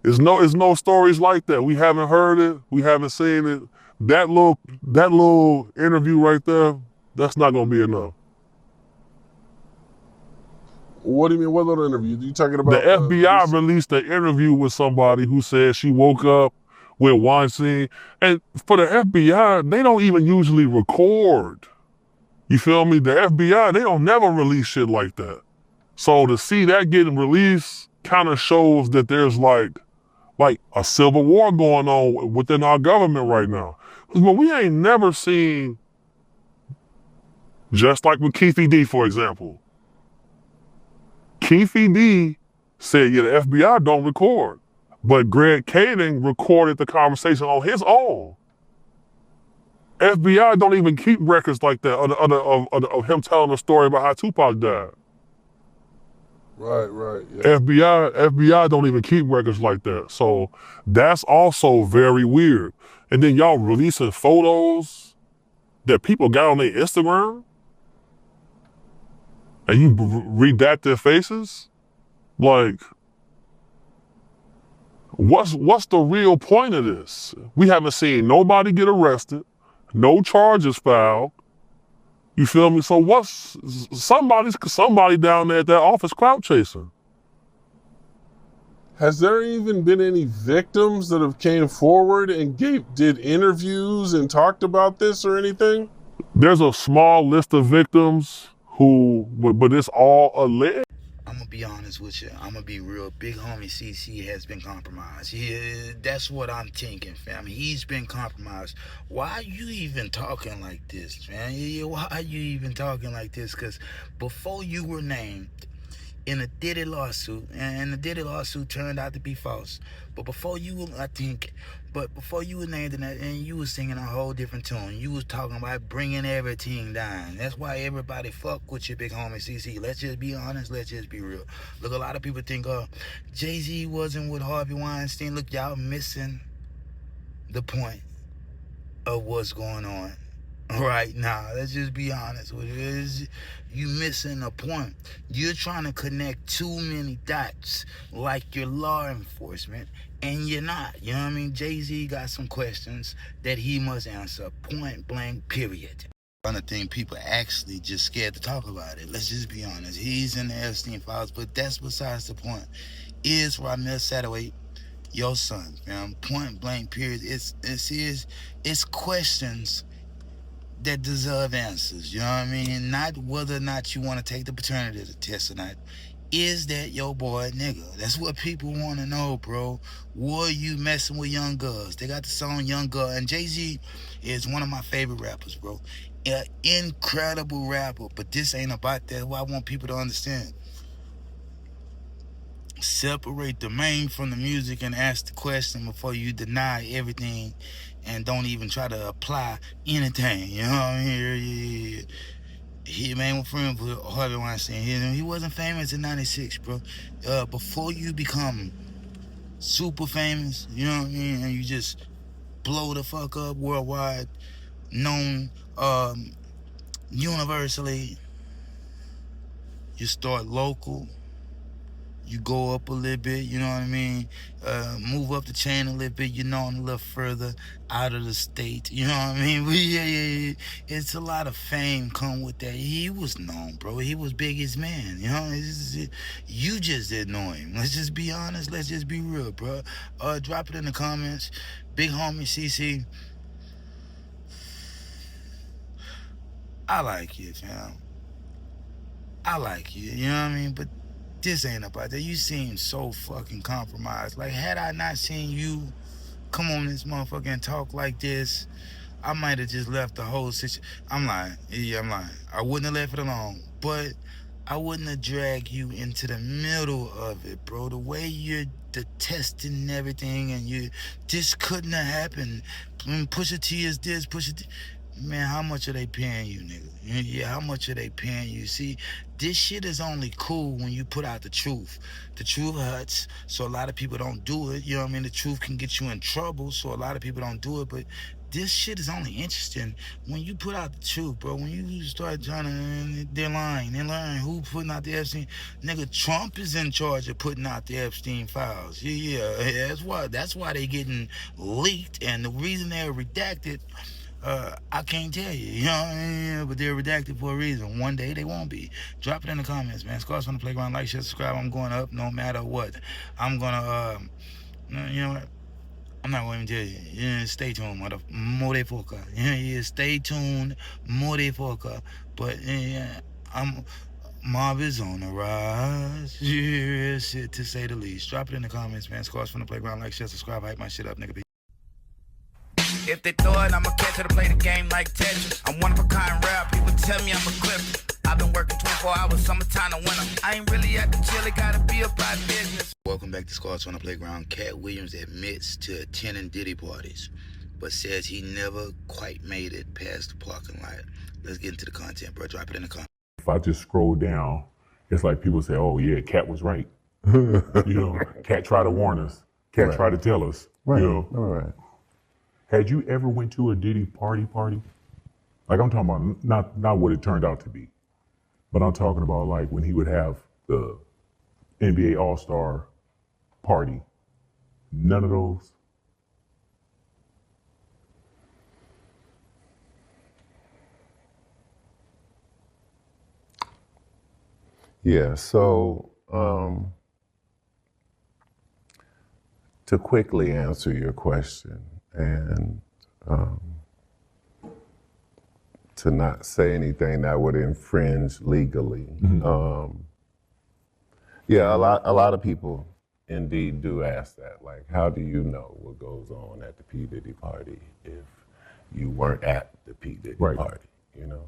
It's no stories like that. We haven't heard it. We haven't seen it. That little interview right there, that's not gonna be enough. What do you mean, what little interview? You talking about? The FBI released an interview with somebody who said she woke up with Weinstein. And for the FBI, they don't even usually record. You feel me? The FBI, they don't never release shit like that. So to see that getting released kind of shows that there's like a civil war going on within our government right now. But we ain't never seen, just like with Keefe D, for example. Keefe D said, yeah, the FBI don't record. But Greg Kading recorded the conversation on his own. FBI don't even keep records like that of him telling a story about how Tupac died. Right. Yeah. FBI don't even keep records like that. So that's also very weird. And then y'all releasing photos that people got on their Instagram? And you redact their faces? Like, what's the real point of this? We haven't seen nobody get arrested, no charges filed. You feel me? So what's somebody down there at that office clout chasing? Has there even been any victims that have came forward and did interviews and talked about this or anything? There's a small list of victims but it's all alleged. I'm gonna be honest with you. I'm gonna be real. Big homie CC has been compromised. That's what I'm thinking, fam. He's been compromised. Why are you even talking like this, man? Why are you even talking like this? Because before you were named in a Diddy lawsuit, and the Diddy lawsuit turned out to be false, but before you were named in that, and you was singing a whole different tune. You was talking about bringing everything down. That's why everybody fuck with your big homie CC. Let's just be honest. Let's just be real. Look, a lot of people think, Jay-Z wasn't with Harvey Weinstein. Look, y'all missing the point of what's going on right now. Let's just be honest with you. You missing a point. You're trying to connect too many dots like you're law enforcement, and you're not. You know what I mean? Jay-Z got some questions that he must answer, point blank, period. I don't think people actually just scared to talk about it. Let's just be honest. He's in the Epstein files, but that's besides the point. Is Ramel Satterwhite your son, fam? Point blank, period. It's questions that deserve answers, you know what I mean? Not whether or not you want to take the paternity test or not. Is that your boy, nigga? That's what people want to know, bro. Were you messing with young girls? They got the song Young Girl, and Jay-Z is one of my favorite rappers, bro. An incredible rapper, but this ain't about that. What I want people to understand. Separate the main from the music and ask the question before you deny everything and don't even try to apply anything. You know what I mean? He made a friend with Harvey Weinstein. He wasn't famous in '96, bro. Before you become super famous, you know what I mean, and you just blow the fuck up worldwide, known universally, you start local. You go up a little bit, you know what I mean? Move up the chain a little bit, you're known a little further out of the state, you know what I mean? But yeah, it's a lot of fame come with that. He was known, bro. He was biggest man, you know? You just didn't know him. Let's just be honest. Let's just be real, bro. Drop it in the comments. Big homie CC. I like you, fam. I like you, you know what I mean? But this ain't about that. You seem so fucking compromised. Like, had I not seen you come on this motherfucker and talk like this, I might have just left the whole situation. I'm lying. Yeah, I'm lying. I wouldn't have left it alone. But I wouldn't have dragged you into the middle of it, bro. The way you're detesting everything and this couldn't have happened. Pusha T is this, Pusha T. Man, how much are they paying you, nigga? Yeah, how much are they paying you? See, this shit is only cool when you put out the truth. The truth hurts, so a lot of people don't do it. You know what I mean? The truth can get you in trouble, so a lot of people don't do it. But this shit is only interesting when you put out the truth, bro. When you start trying to, they're lying. They're lying. Who putting out the Epstein? Nigga, Trump is in charge of putting out the Epstein files. Yeah, that's why they getting leaked, and the reason they're redacted, I can't tell you, you know what I mean? But they're redacted for a reason. One day they won't be. Drop it in the comments, man. Scars from the Playground. Like, share, subscribe. I'm going up no matter what. I'm gonna, you know what? I'm not going to tell you. Yeah, stay tuned, motherfucker. Yeah, stay tuned, motherfucker. But, yeah, Mob is on the rise. Yeah, shit, to say the least. Drop it in the comments, man. Scars from the Playground. Like, share, subscribe. Hype my shit up, nigga. If they throw it, I'ma catch it to play the game like Tetris. I'm one of a kind rap, people tell me I'm a clip. I've been working 24 hours, summertime to winter. I ain't really at the chill, it gotta be about business. Welcome back to Squads on the Playground. Katt Williams admits to attending Diddy parties, but says he never quite made it past the parking lot. Let's get into the content, bro. Drop it in the comments. If I just scroll down, it's like people say, oh yeah, Katt was right. You know, Katt tried to warn us. Katt tried to tell us. Right. You know, All right. had you ever went to a Diddy party? Like I'm talking about not what it turned out to be, but I'm talking about like when he would have the NBA All-Star party. None of those. Yeah, so to quickly answer your question and to not say anything that would infringe legally. Yeah, a lot of people indeed do ask that. Like, how do you know what goes on at the P. Diddy party if you weren't at the P. Diddy party, you know?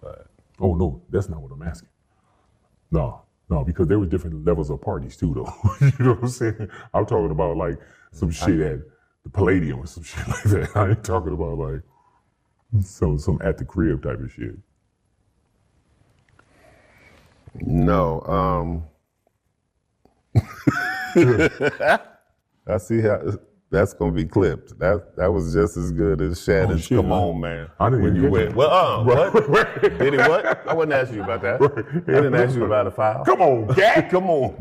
But oh no, that's not what I'm asking. No, because there were different levels of parties too, though. You know what I'm saying? I'm talking about like some shit at the Palladium or some shit like that. I ain't talking about like some at the crib type of shit. No, I see how that's gonna be clipped. That was just as good as Shannon's "Come on, man." I didn't when even you get went. that. What? Did he what? I wasn't asking you about that. I didn't ask you about a file. Come on, Katt. Come on.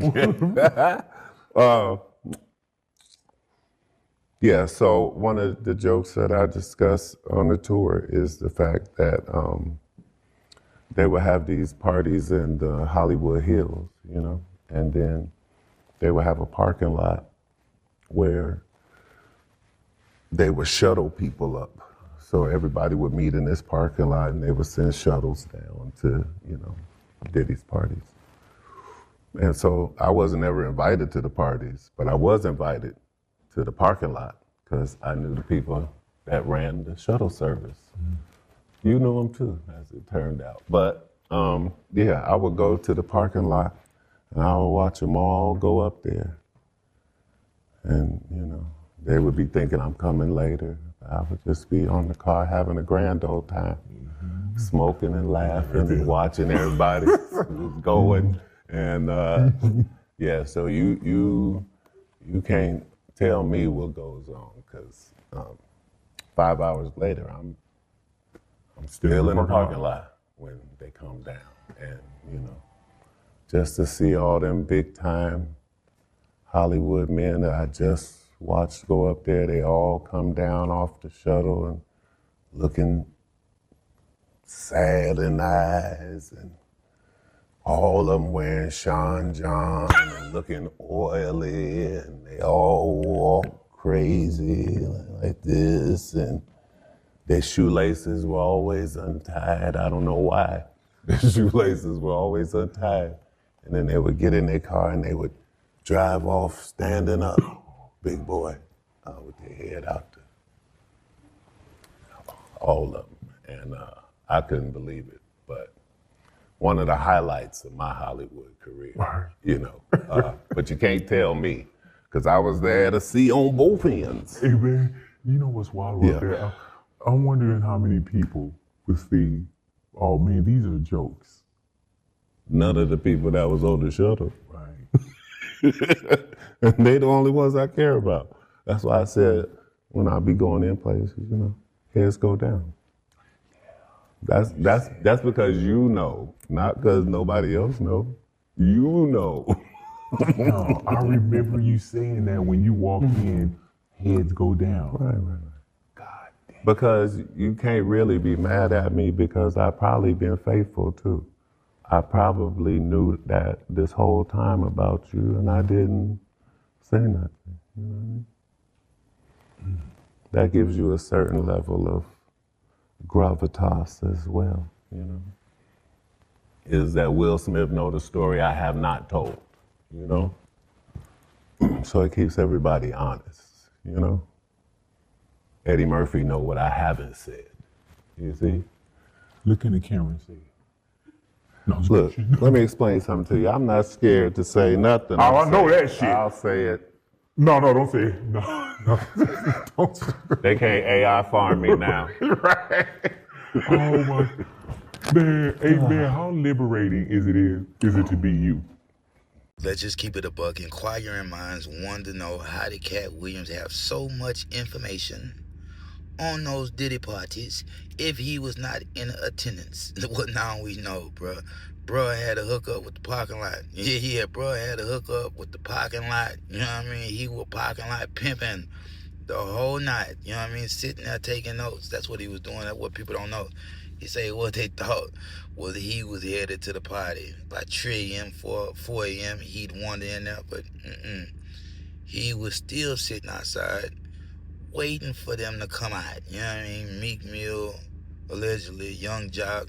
Yeah. So one of the jokes that I discuss on the tour is the fact that they would have these parties in the Hollywood Hills, you know, and then they would have a parking lot where they would shuttle people up. So everybody would meet in this parking lot and they would send shuttles down to, you know, Diddy's parties. And so I wasn't ever invited to the parties, but I was invited to the parking lot because I knew the people that ran the shuttle service. You knew them too, as it turned out. But yeah, I would go to the parking lot and I would watch them all go up there. And, you know, they would be thinking I'm coming later. I would just be on the car having a grand old time, smoking and laughing and watching everybody who's going. And yeah, so you can't tell me what goes on because 5 hours later, I'm still in the parking lot when they come down. And, you know, just to see all them big time Hollywood men that I just watched go up there, they all come down off the shuttle and looking sad in the eyes, and all of them wearing Sean John and looking oily, and they all walk crazy like this, and their shoelaces were always untied. I don't know why. Their shoelaces were always untied. And then they would get in their car and they would drive off standing up, big boy, with their head out there. All of them. And I couldn't believe it, but one of the highlights of my Hollywood career, you know. But you can't tell me, because I was there to see on both ends. Hey man, you know what's wild up there? I'm wondering how many people would see, oh man, these are jokes. None of the people that was on the shuttle. Right. And they the only ones I care about. That's why I said when I be going in places, you know, heads go down. That's because you know, not because nobody else know. You know. No, I remember you saying that when you walked in, heads go down. Right. God damn. Because you can't really be mad at me because I probably been faithful too. I probably knew that this whole time about you and I didn't say nothing. You know what I mean? That gives you a certain level of gravitas as well, you know? Is that Will Smith know the story I have not told, you know? So it keeps everybody honest, you know? Eddie Murphy know what I haven't said, you see? Look in the camera and say it. Look, let me explain something to you. I'm not scared to say nothing. Oh, I know that shit. I'll say it. No, don't say it. No. Don't say it. They can't AI farm me now. Right. Oh my man. Hey man, how liberating is it to be you? Let's just keep it a buck. Inquiring minds want to know how did Katt Williams have so much information on those Diddy parties if he was not in attendance? Well, now we know, bruh. Bruh had a hookup with the parking lot. Yeah, bruh had a hookup with the parking lot. You know what I mean? He was parking lot pimping the whole night. You know what I mean? Sitting there taking notes. That's what he was doing. That's what people don't know. He say what they thought was he was headed to the party by 3 a.m., 4 a.m. He'd wander in there, but he was still sitting outside waiting for them to come out. You know what I mean? Meek Mill, allegedly, Young Jock,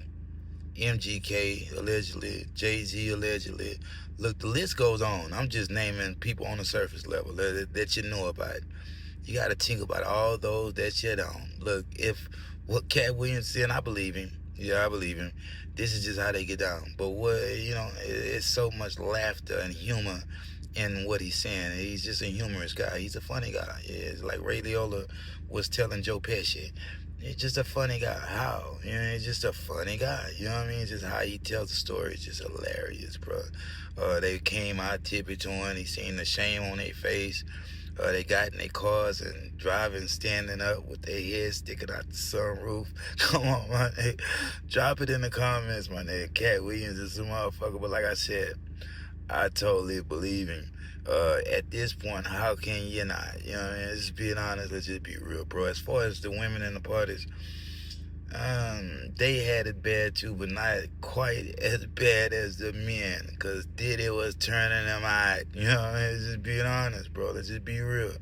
MGK, allegedly, Jay-Z, allegedly. Look, the list goes on. I'm just naming people on the surface level that you know about. You got to think about all those that you don't. Look, if what Katt Williams said, and I believe him. Yeah, I believe him. This is just how they get down. But it's so much laughter and humor in what he's saying. He's just a humorous guy. He's a funny guy. Yeah, it's like Ray Liotta was telling Joe Pesci. He's just a funny guy. How? He's just a funny guy. You know what I mean? Just how he tells the story is just hilarious, bro. They came out tippy-toeing. He seen the shame on their face. They got in their cars and driving, standing up with their heads sticking out the sunroof. Come on, man. Hey, drop it in the comments, my nigga. Katt Williams is a motherfucker, but like I said, I totally believe him. At this point, how can you not? You know what I mean? Just being honest, let's just be real, bro. As far as the women in the parties, they had it bad too, but not quite as bad as the men, because Diddy was turning them out. You know what I mean? Just being honest, bro. Let's just be real.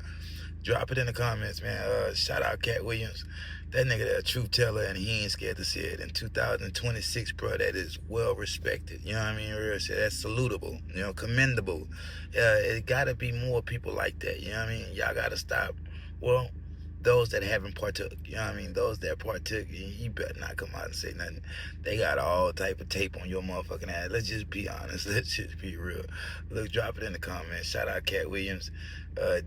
Drop it in the comments, man. Shout out Katt Williams. That nigga that a truth teller, and he ain't scared to say it. In 2026, bro, that is well respected. You know what I mean? Real shit. That's salutable. Commendable. It gotta be more people like that. You know what I mean? Y'all gotta stop. Well, those that haven't partook, you know what I mean? Those that partook, you better not come out and say nothing. They got all type of tape on your motherfucking ass. Let's just be honest. Let's just be real. Look, drop it in the comments. Shout out Katt Williams.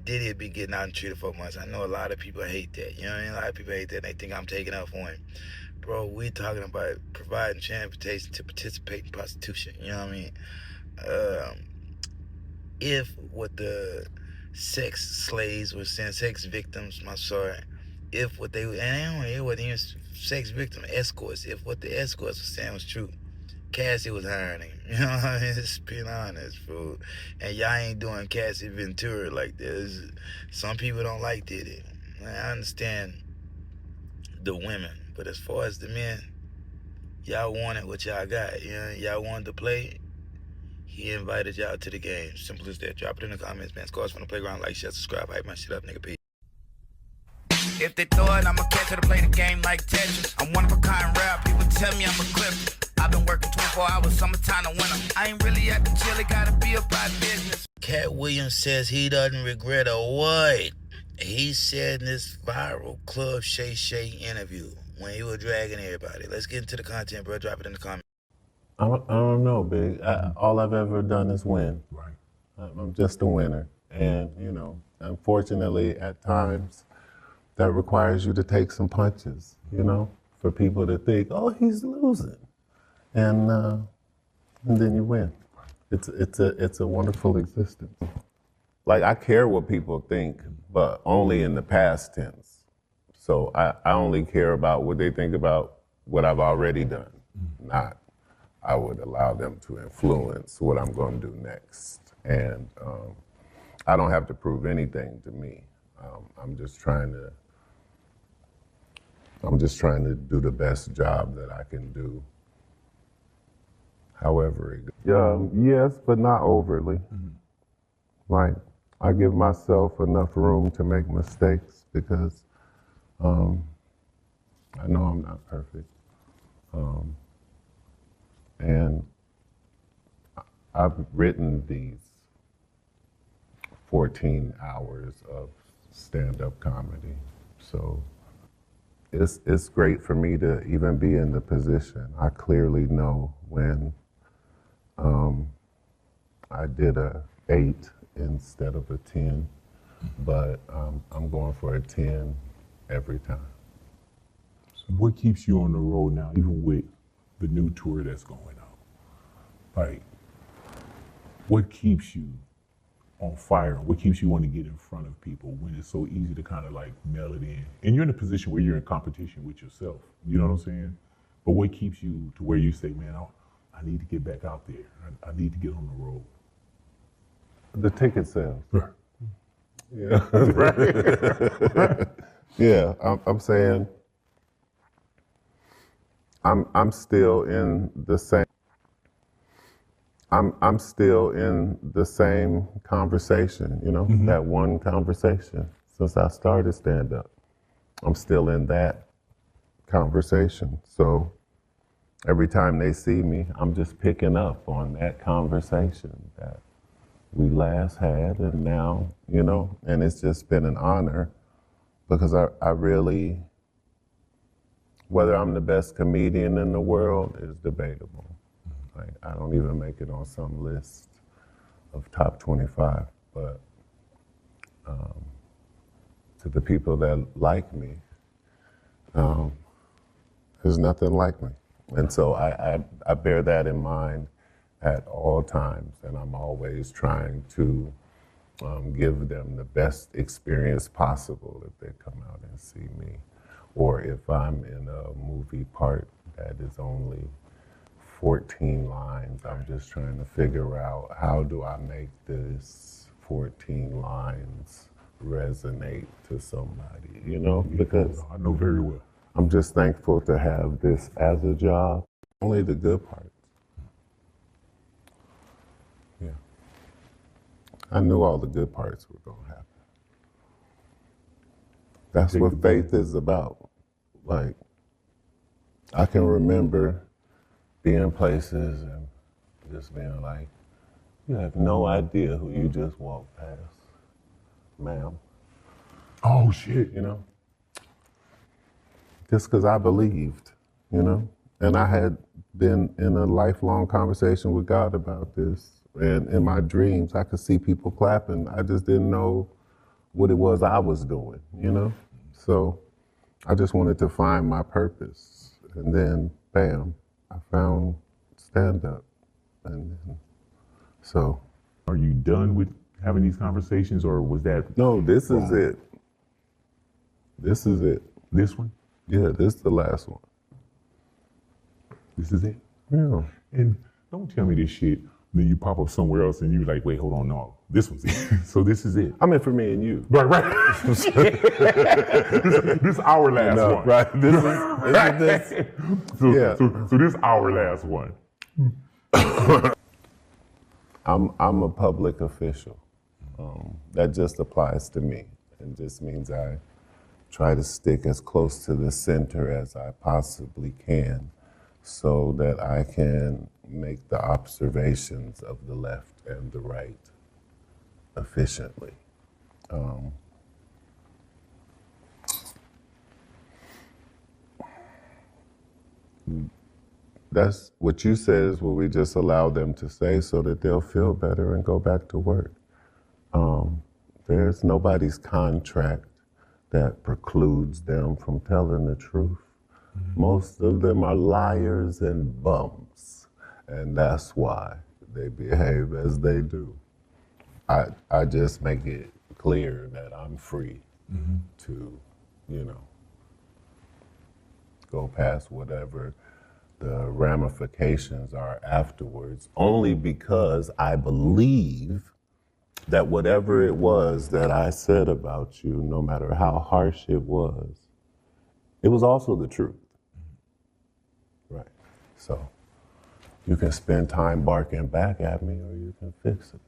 Diddy be getting out and treated for months. I know a lot of people hate that. You know what I mean? A lot of people hate that. And they think I'm taking up for him. Bro, we talking about providing transportation to participate in prostitution. You know what I mean? If what the sex slaves were saying, sex victims, I'm sorry, if what they, and it wasn't even sex victim, escorts, if what the escorts were saying was true, Cassie was hiring him. You know what I mean? Just being honest, fool. And y'all ain't doing Cassie Ventura like this. Some people don't like Diddy. I understand the women, but as far as the men, y'all wanted what y'all got. You know, y'all wanted to play. He invited y'all to the game. Simple as that. Drop it in the comments, man. Scores from the playground. Like, share, subscribe, hype my shit up, nigga. Peace. If they throw it, I'ma catch it to play the game like Tetris. I'm one of a kind rap. People tell me I'm a clip. I've been working 24 hours, summertime to winter. I ain't really at the chill, it gotta be about business. Katt Williams says he doesn't regret a what he said in this viral Club Shay interview when he was dragging everybody. Let's get into the content, bro. Drop it in the comments. I don't know, Big. All I've ever done is win. Right. I'm just a winner. And, unfortunately, at times, that requires you to take some punches, for people to think, oh, he's losing. And then you win. It's a wonderful existence. Like, I care what people think, but only in the past tense. So I only care about what they think about what I've already done, not I would allow them to influence what I'm going to do next. And I don't have to prove anything to me. I'm just trying to do the best job that I can do. However it goes. Yes, but not overly. Like, I give myself enough room to make mistakes because I know I'm not perfect. And I've written these 14 hours of stand-up comedy. So it's great for me to even be in the position. I clearly know when I did a 8 instead of a 10, but I'm going for a 10 every time. So what keeps you on the road now, even with the new tour that's going on? Like, what keeps you on fire? What keeps you wanting to get in front of people when it's so easy to kind of like mail it in? And you're in a position where you're in competition with yourself. You know what I'm saying? But what keeps you to where you say, man, I need to get back out there. I need to get on the road. The ticket sales. Right. Yeah. Right. Yeah, I'm saying I'm still in the same. I'm still in the same conversation, you know, that one conversation since I started stand up. I'm still in that conversation. So every time they see me, I'm just picking up on that conversation that we last had, and now, you know, and it's just been an honor because I really, whether I'm the best comedian in the world is debatable. Like, I don't even make it on some list of top 25, but to the people that like me, there's nothing like me. And so I bear that in mind at all times, and I'm always trying to give them the best experience possible if they come out and see me. Or if I'm in a movie part that is only 14 lines, I'm just trying to figure out how do I make this 14 lines resonate to somebody, you know? Because I know very well. I'm just thankful to have this as a job. Only the good parts. Yeah. I knew all the good parts were gonna happen. That's what faith is about. Like, I can remember being places and just being like, you have no idea who you just walked past, ma'am. Oh, shit. You know? Just because I believed, you know? And I had been in a lifelong conversation with God about this. And in my dreams, I could see people clapping. I just didn't know what it was I was doing, you know? So I just wanted to find my purpose. And then, bam, I found stand-up. And then, so. Are you done with having these conversations, or was that? No, this is it. This is it. This one? Yeah, this is the last one. This is it? Yeah. And don't tell me this shit, then you pop up somewhere else and you're like, wait, hold on, no, this one's it. So this is it. I meant for me and you. Right. this is our last one. Right. This is so, yeah. So this is our last one. I'm a public official. That just applies to me. It just means I try to stick as close to the center as I possibly can so that I can make the observations of the left and the right efficiently. That's what you said is what we just allow them to say so that they'll feel better and go back to work. There's nobody's contract that precludes them from telling the truth. Most of them are liars and bums, and that's why they behave as they do. I just make it clear that I'm free to, you know, go past whatever the ramifications are afterwards, only because I believe that whatever it was that I said about you, no matter how harsh it was also the truth. Right. So you can spend time barking back at me or you can fix it.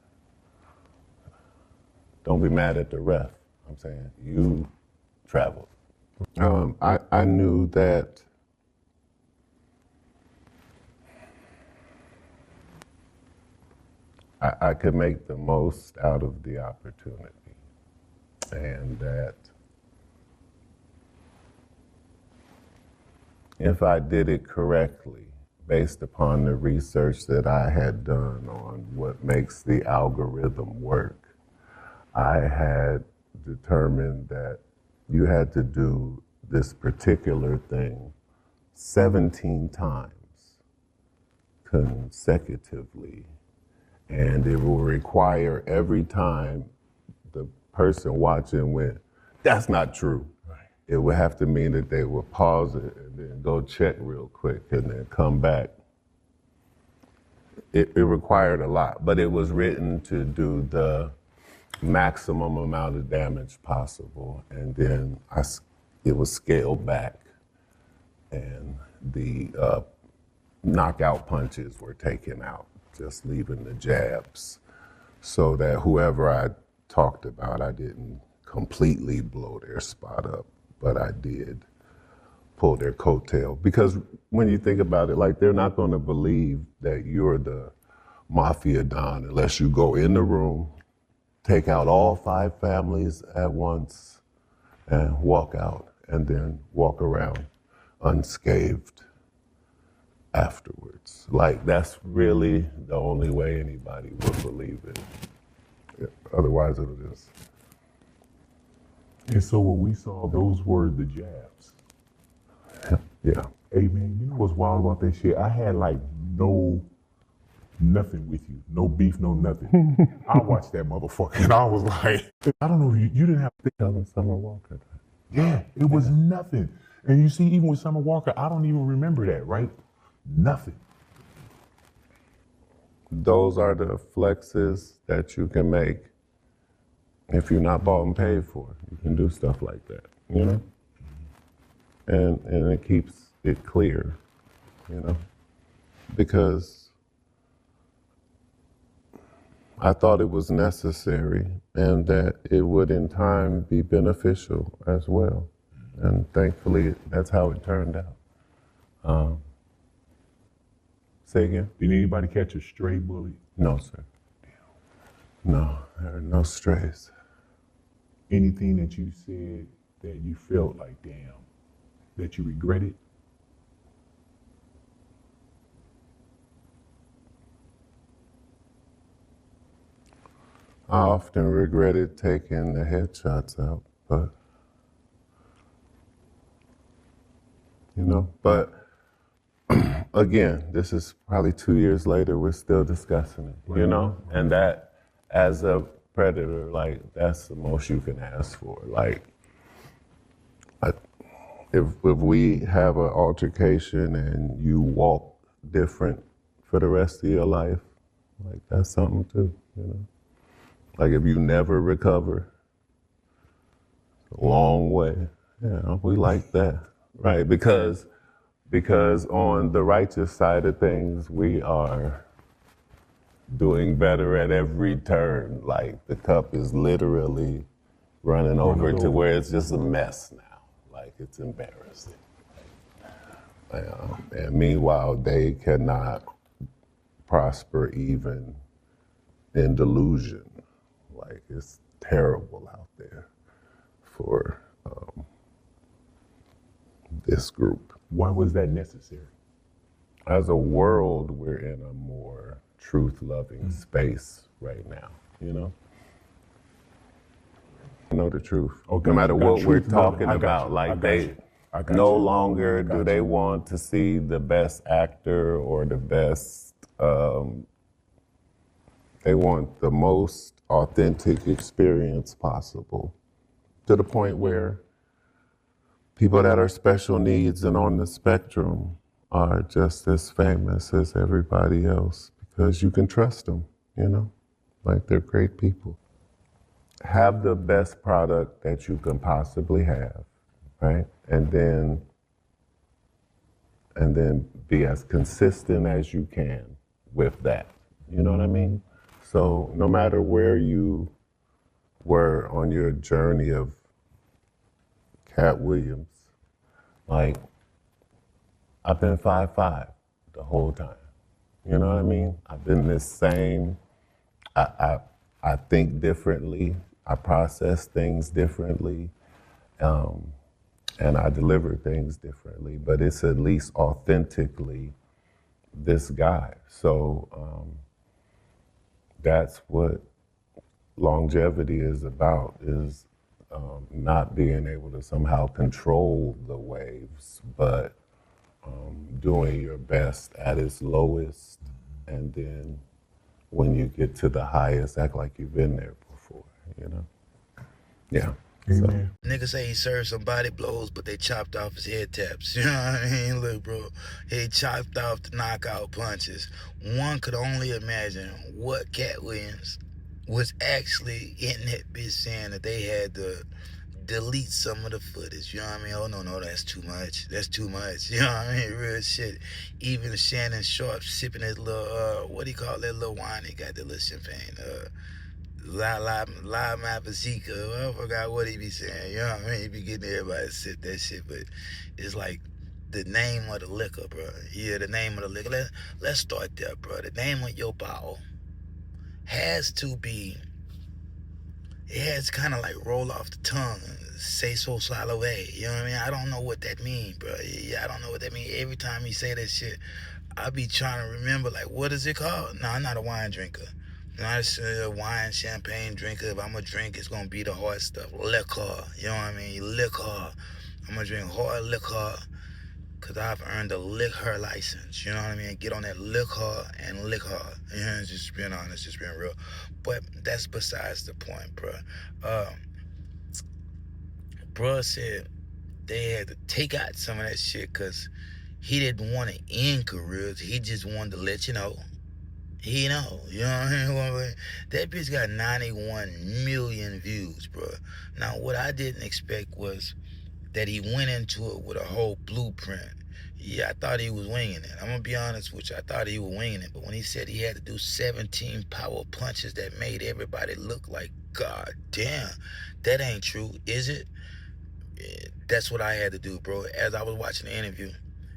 Don't be mad at the ref. I'm saying you traveled. I knew that I could make the most out of the opportunity, and that if I did it correctly, based upon the research that I had done on what makes the algorithm work, I had determined that you had to do this particular thing 17 times consecutively, and it will require every time the person watching went, "That's not true." Right. It would have to mean that they would pause it and then go check real quick and then come back. It required a lot, but it was written to do the maximum amount of damage possible, and then it was scaled back, and the knockout punches were taken out, just leaving the jabs, so that whoever I talked about, I didn't completely blow their spot up, but I did pull their coattail. Because when you think about it, like, they're not gonna believe that you're the mafia don unless you go in the room, take out all 5 families at once, and walk out, and then walk around unscathed afterwards. Like, that's really the only way anybody would believe it. Yeah, otherwise, it'll just. And so when we saw those were the jabs. Yeah. Hey man, you know what's wild about that shit? I had like nothing with you. No beef, no nothing. I watched that motherfucker and I was like, I don't know, you didn't have to tell Summer Walker that. Yeah, it was nothing. And you see, even with Summer Walker, I don't even remember that, right? Nothing. Those are the flexes that you can make if you're not bought and paid for. You can do stuff like that, you know? And it keeps it clear, you know? Because I thought it was necessary and that it would in time be beneficial as well. And thankfully, that's how it turned out. Say again? Did anybody catch a stray bully? No, sir. No, there are no strays. Anything that you said that you felt like, damn, that you regretted? I often regretted taking the headshots out, but, you know, but again, this is probably 2 years later, we're still discussing it, you know? And that, as a predator, like, that's the most you can ask for. Like, if we have an altercation and you walk different for the rest of your life, like, that's something too, you know? Like, if you never recover, a long way. Yeah, we like that, right? Because on the righteous side of things, we are doing better at every turn. Like, the cup is literally running over to where it's just a mess now. Like, it's embarrassing. And meanwhile, they cannot prosper even in delusion. Like, it's terrible out there for this group. Why was that necessary? As a world, we're in a more truth-loving space right now, you know? I know the truth. Okay. No matter what we're talking about, like, they no longer do they want to see the best actor or the best, they want the most authentic experience possible, to the point where people that are special needs and on the spectrum are just as famous as everybody else because you can trust them, you know? Like, they're great people. Have the best product that you can possibly have, right? And then be as consistent as you can with that. You know what I mean? So no matter where you were on your journey of Katt Williams, like, I've been 5'5" the whole time. You know what I mean? I've been the same. I think differently. I process things differently. And I deliver things differently, but it's at least authentically this guy. So that's what longevity is about, is not being able to somehow control the waves, but doing your best at its lowest, and then when you get to the highest, act like you've been there before, you know? Yeah. Amen. Nigga say he served some body blows, but they chopped off his head taps. You know what I mean? Look, bro, he chopped off the knockout punches. One could only imagine what Katt Williams was actually in that bitch saying that they had to delete some of the footage. You know what I mean? Oh, no, that's too much. That's too much. You know what I mean? Real shit. Even Shannon Sharp sipping his little, what do you call that little wine? He got that little champagne. La Vazquez. I forgot what he be saying. You know what I mean? He be getting everybody to sip that shit, but it's like the name of the liquor, bro. Yeah, the name of the liquor. Let's start there, bro. The name of your bottle has to be, it has to kind of like roll off the tongue. Say so salve. You know what I mean? I don't know what that means, bro. Yeah, I don't know what that means. Every time he say that shit, I be trying to remember, like, what is it called? No, I'm not a wine drinker. Not a wine, champagne drinker. If I'm going to drink, it's going to be the hard stuff. Liquor. You know what I mean? Liquor. I'm going to drink hard liquor because I've earned a liquor license. You know what I mean? Get on that liquor and liquor. You know, just being honest, just being real. But that's besides the point, bro. Bro said they had to take out some of that shit because he didn't want to end careers. He just wanted to let you know. He know, you know what I mean? That bitch got 91 million views, bro. Now, what I didn't expect was that he went into it with a whole blueprint. Yeah, I thought he was winging it. I'm gonna be honest with you. I thought he was winging it. But when he said he had to do 17 power punches that made everybody look like, God damn, that ain't true, is it? That's what I had to do, bro. As I was watching the interview,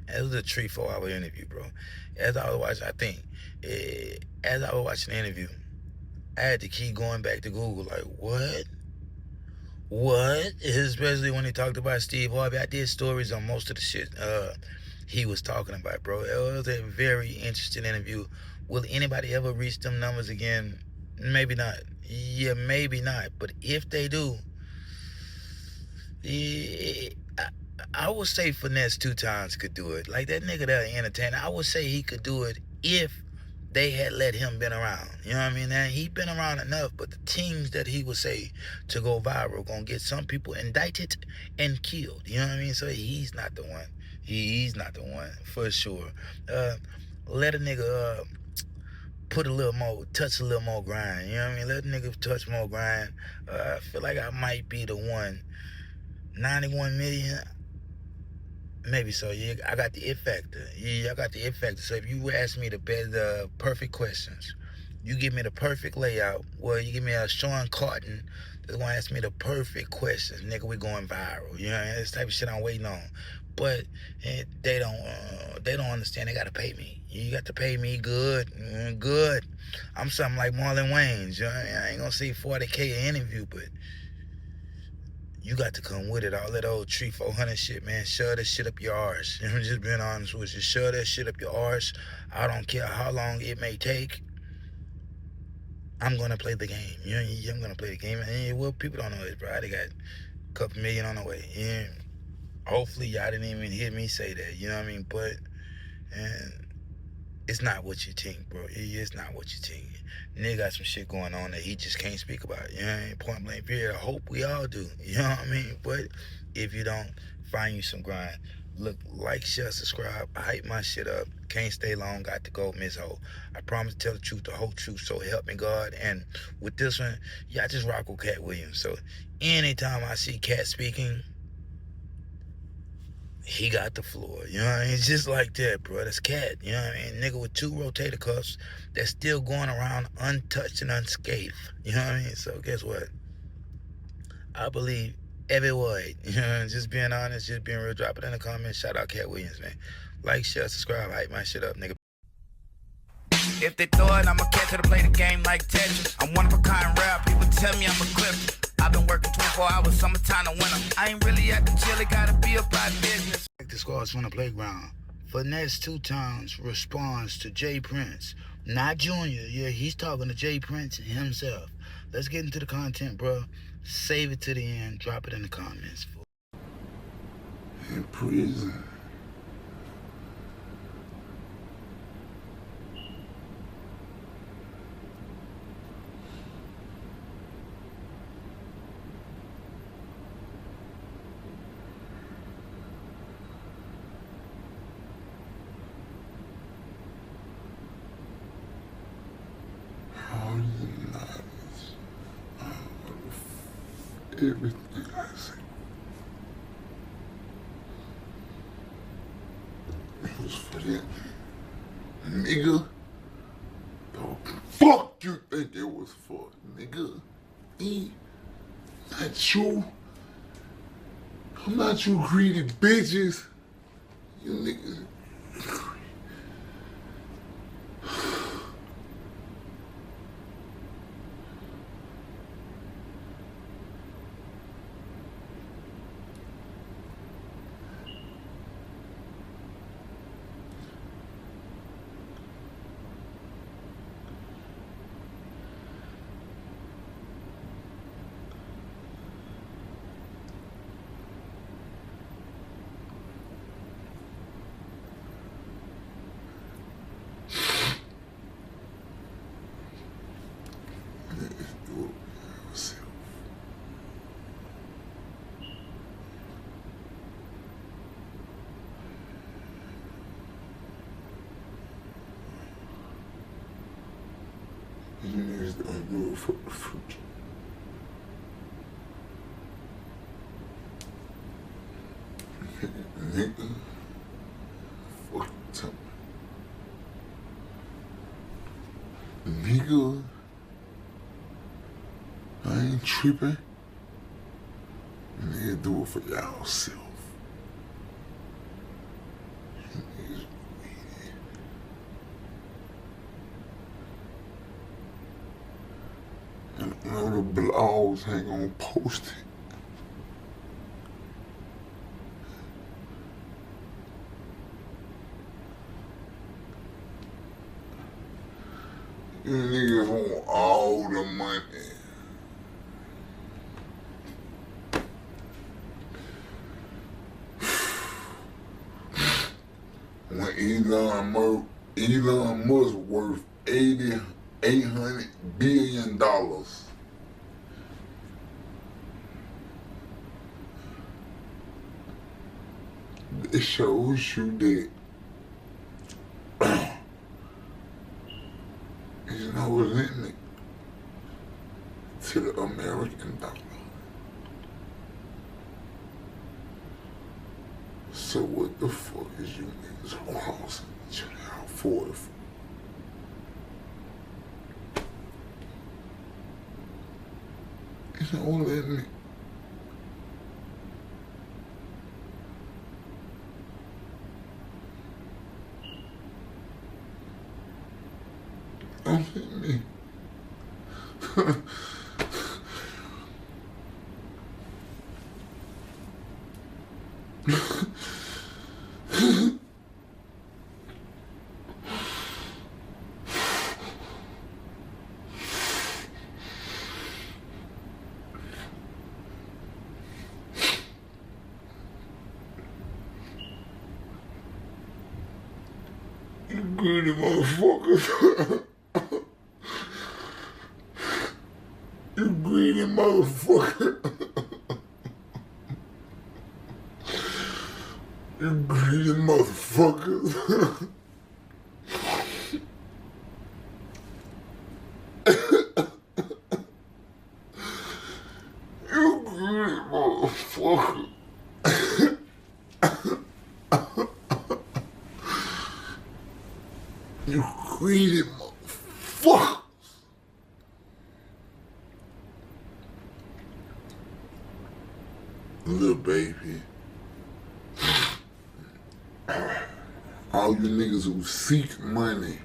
it was a 3-4 hour interview, bro. As I was watching, as I was watching the interview, I had to keep going back to Google, like, what? Especially when he talked about Steve Harvey. I did stories on most of the shit he was talking about, bro. It was a very interesting interview. Will anybody ever reach them numbers again? Maybe not. Yeah, maybe not. But if they do, I would say Finesse 2 Times could do it. Like, that nigga there, entertainer, I would say he could do it if they had let him been around. You know what I mean? Now, he been around enough, but the things that he would say to go viral gonna get some people indicted and killed. You know what I mean? So he's not the one. He's not the one, for sure. Let a nigga put a little more, touch a little more grind. You know what I mean? Let a nigga touch more grind. I feel like I might be the one. 91 million, maybe so. Yeah, I got the it factor. Yeah, I got the it factor. So if you ask me the perfect questions, you give me the perfect layout. Well, you give me a Sean Carton that's gonna ask me the perfect questions. Nigga, we going viral. You know, this type of shit I'm waiting on. But they don't understand. They gotta pay me. You got to pay me good. I'm something like Marlon Wayans. You know, I ain't gonna say 40K an interview, but you got to come with it. All that old 300-400 shit, man. Shove that shit up your arse. I'm just being honest with you. Shove that shit up your arse. I don't care how long it may take. I'm gonna play the game. You know, I'm gonna play the game. And well, people don't know this, bro. They got a couple million on the way. Yeah. Hopefully, y'all didn't even hear me say that. You know what I mean? But it's not what you think, bro. It's not what you think. Nigga got some shit going on that he just can't speak about. You know what I mean? Point blank period. I hope we all do. You know what I mean? But if you don't, find you some grind. Look, like, share, subscribe. I hype my shit up. Can't stay long. Got to go, Miss Ho. I promise to tell the truth, the whole truth. So help me God. And with this one, yeah, I just rock with Katt Williams. So anytime I see Katt speaking, he got the floor. You know what I mean? It's just like that, bro. That's Katt. You know what I mean? Nigga with 2 rotator cuffs that's still going around untouched and unscathed. You know what I mean? So guess what? I believe every word. You know, just being honest, just being real. Drop it in the comments. Shout out Katt Williams, man. Like, share, subscribe. Hype my shit up, nigga. If they throw it, I'ma catch it to play the game like Tetris. I'm one of a kind rap. People tell me I'm a clip. I've been working 24 hours, summertime to winter. I ain't really at the chill, it gotta be about business. Like the squads from the playground. Finesse 2 times responds to Jay Prince. Not Junior. Yeah, he's talking to Jay Prince himself. Let's get into the content, bro. Save it to the end. Drop it in the comments. In prison. Everything I say. It was for that nigga. The fuck you think it was for, nigga? Me? Not you. I'm not you greedy bitches. You niggas. You niggas don't do it for the future. Nigga, fuck time. Nigga, I ain't tripping. Nigga, do it for y'all self. And I know the blogs ain't gonna post it. You niggas want all the money. When Elon Musk worth $800 billion. It shows you that there's no limit to the American dollar. So what the fuck is you niggas crossing each other out for? There's no limit. Don't hit me. You greedy motherfuckers. You greedy motherfucker. You greedy motherfuckers. You greedy motherfucker. You greedy motherfucker. Little baby. All you niggas who seek money.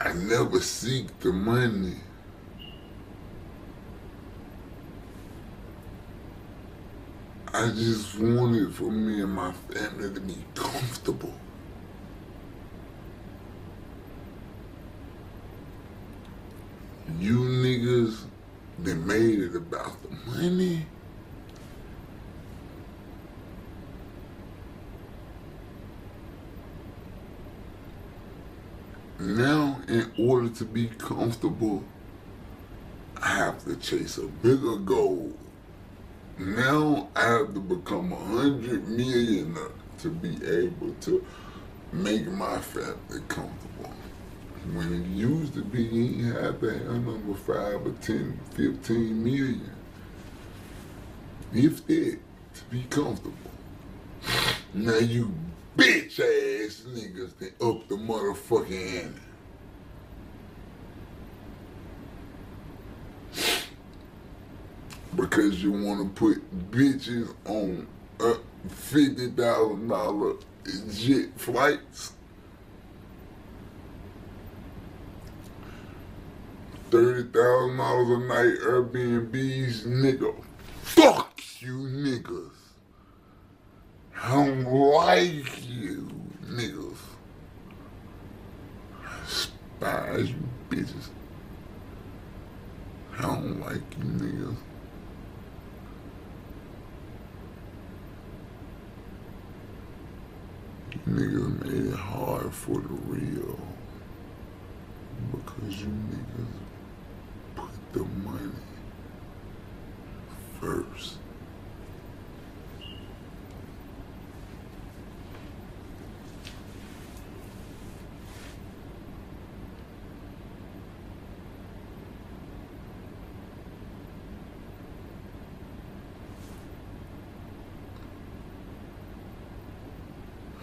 I never seek the money. I just wanted for me and my family to be comfortable. You niggas that made it about the money. Now, in order to be comfortable, I have to chase a bigger goal. Now I have to become 100 millionaire to be able to make my family comfortable. When it used to be, you ain't had to have number 5 or 10, 15 million. If that, to be comfortable. Now you bitch ass niggas that up the motherfucking ante. Because you want to put bitches on $50,000 jet flights, $30,000 a night Airbnbs, nigga. Fuck you niggas. I don't like you niggas. I despise you bitches. I don't like you niggas. Niggas made it hard for the real because you niggas put the money first.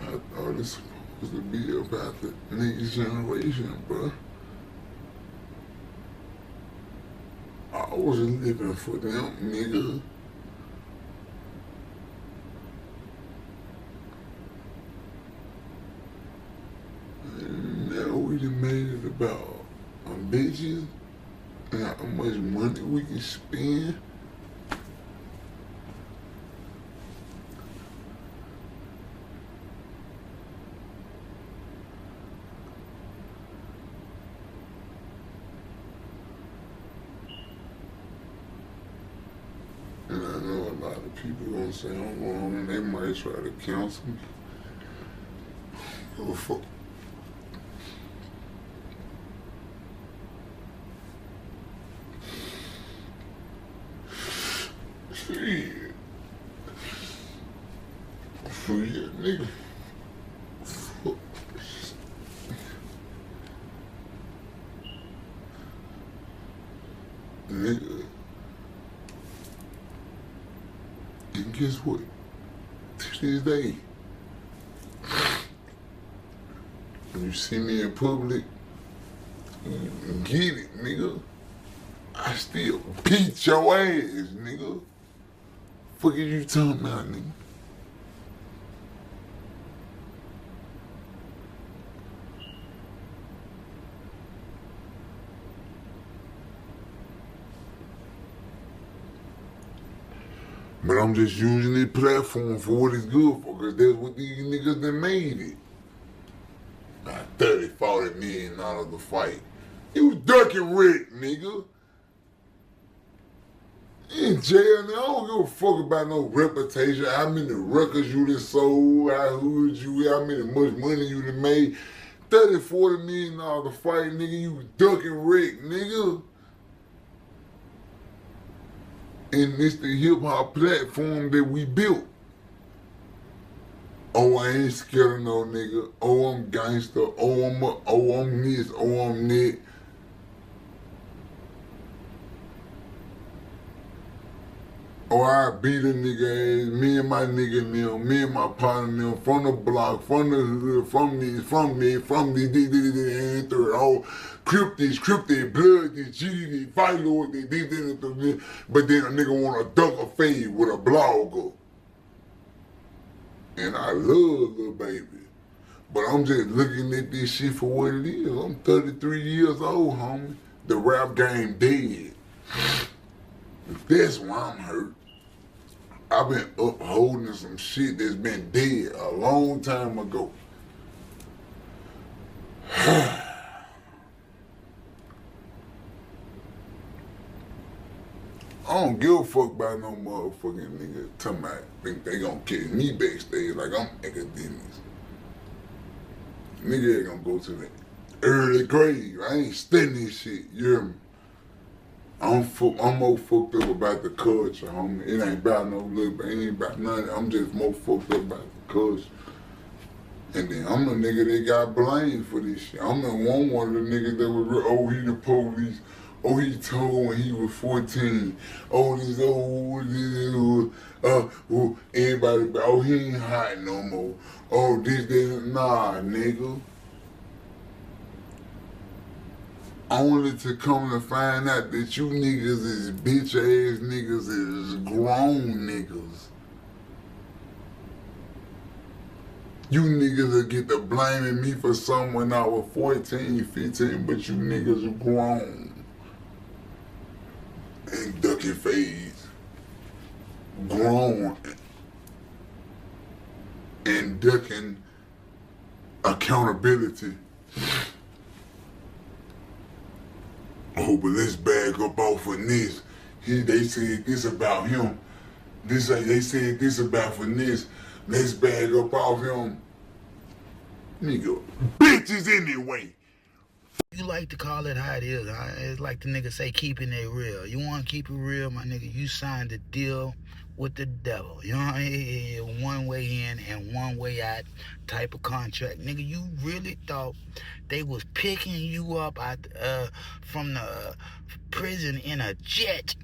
I thought it's supposed to be about the next generation, bro. I was living for them, nigga. And now we done made it about bitches and how much money we can spend. And I know a lot of people gonna say I'm wrong and they might try to counsel me. Give a fuck. Shit. Shit, nigga. Fuck. Nigga. And guess what? To this day, when you see me in public, you get it, nigga. I still beat your ass, nigga. Fuck are you talking about, nigga? But I'm just using this platform for what it's good for, because that's what these niggas that made it. Not 30, 40 million out of the fight. You was ducking Rick, nigga. In jail now, I don't give a fuck about no reputation, how many records you done sold, how hood you, how much money you done made. 30, 40 million out of the fight, nigga, you was ducking Rick, nigga. And it's the hip-hop platform that we built. Oh, I ain't scared of no nigga. Oh, I'm gangster. Oh, I'm this. Oh, I'm that. Oh, I beat a nigga ass. Me and my nigga and them. Me and my partner and them. From the block. From the hood. From the third. Oh, cryptic, blood, this, GDD, fight lord, this, but then a nigga wanna duck a fade with a blogger. And I love little baby. But I'm just looking at this shit for what it is. I'm 33 years old, homie. The rap game dead. That's why I'm hurt. I've been upholding some shit that's been dead a long time ago. I don't give a fuck about no motherfucking nigga talking about think they gonna catch me backstage like I'm academics. Nigga ain't gonna go to the early grave. I ain't studying this shit, you hear me? I'm more fucked up about the culture, homie. It ain't about no look, it ain't about nothing. I'm just more fucked up about the culture. And then I'm the nigga that got blamed for this shit. I'm the one of the niggas that was, oh, he the police. Oh, he told when he was 14. Oh, this everybody, oh, he ain't hot no more. Oh, this, nah, nigga. Only to come to find out that you niggas is bitch ass niggas is grown niggas. You niggas will get to blaming me for something when I was 14, 15, but you niggas are grown. And ducking phase. Grown. And ducking accountability. Oh, but let's bag up off of this. They said this about him. They said this about Finesse. Let's bag up off him. Nigga, bitches anyway. You like to call it how it is, huh? It's like the nigga say, keeping it real. You want to keep it real, my nigga? You signed a deal with the devil. You know what I mean? One way in and one way out type of contract. Nigga, you really thought they was picking you up from the prison in a jet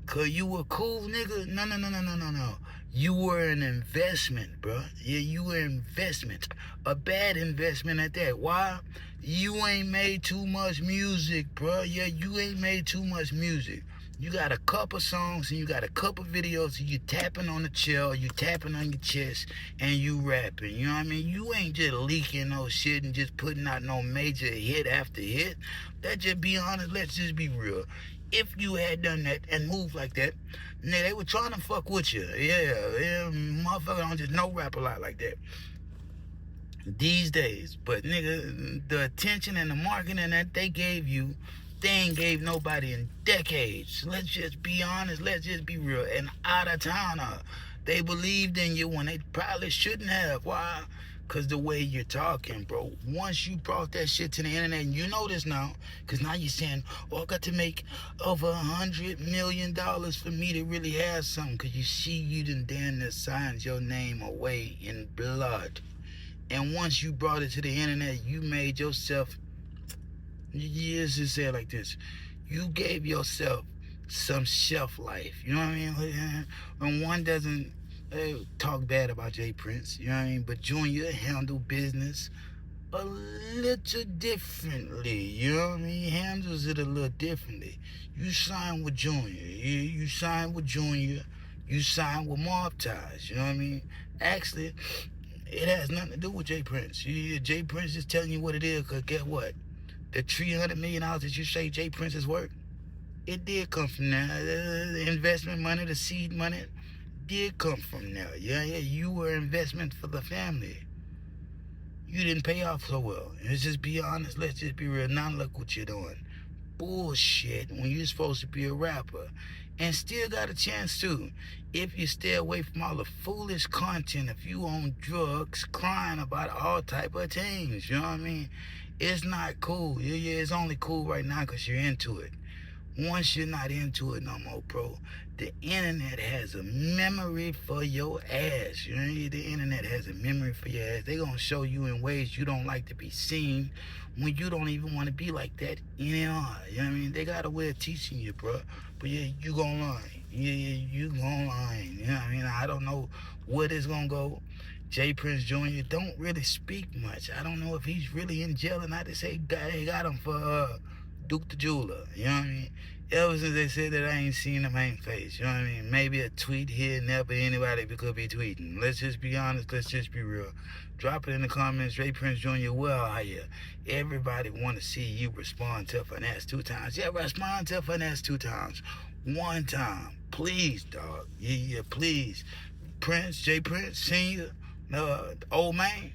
cause you were cool, nigga? No. You were an investment, bro. Yeah, you were an investment. A bad investment at that. Why? You ain't made too much music, bro. Yeah, you ain't made too much music. You got a couple songs and you got a couple videos and you tapping on the chair, you tapping on your chest and you rapping. You know what I mean? You ain't just leaking no shit and just putting out no major hit after hit. Let's just be honest. Let's just be real. If you had done that and moved like that, nigga, they were trying to fuck with you. Yeah, motherfucker don't just no rap a lot like that these days. But nigga, the attention and the marketing that they gave you, they ain't gave nobody in decades. Let's just be honest. Let's just be real. And out of towner, they believed in you when they probably shouldn't have. Why? Because the way you're talking, bro. Once you brought that shit to the internet, and you know this now, because now you're saying, oh, I got to make over $100 million for me to really have something. Because you see, you done damn near signed your name away in blood. And once you brought it to the internet, you made yourself, let's just say it like this, you gave yourself some shelf life. You know what I mean? When one doesn't talk bad about Jay Prince, you know what I mean? But Junior handled business a little differently. You know what I mean? He handles it a little differently. You signed with Junior. You signed with Junior. You signed with Mob Ties. You know what I mean? Actually, it has nothing to do with Jay Prince. Jay Prince is telling you what it is, because guess what? The $300 million that you say Jay Prince is worth, it did come from there. The investment money, the seed money, did come from there. Yeah, you were investment for the family. You didn't pay off so well. Let's just be honest. Let's just be real. Now look what you're doing. Bullshit when you're supposed to be a rapper. And still got a chance to. If you stay away from all the foolish content, if you on drugs, crying about all type of things, you know what I mean? It's not cool. Yeah, it's only cool right now because you're into it. Once you're not into it no more, bro, the internet has a memory for your ass. You know, the internet has a memory for your ass. They gonna show you in ways you don't like to be seen when you don't even want to be like that anymore. You know what I mean? They got a way of teaching you, bro. But yeah, you gonna learn. Yeah, you gonna learn. You know what I mean? I don't know where this gonna go. Jay Prince Jr. don't really speak much. I don't know if he's really in jail or not. They say they got him for Duke the Jeweler. You know what I mean? Ever since they said that, I ain't seen him ain't face. You know what I mean? Maybe a tweet here and there, but anybody could be tweeting. Let's just be honest. Let's just be real. Drop it in the comments. Jay Prince Jr., where are you? Everybody want to see you respond to Finesse 2 times. Yeah, respond to Finesse 2 times. One time. Please, dog. Yeah, please. Prince, J. Prince, Senior, old man.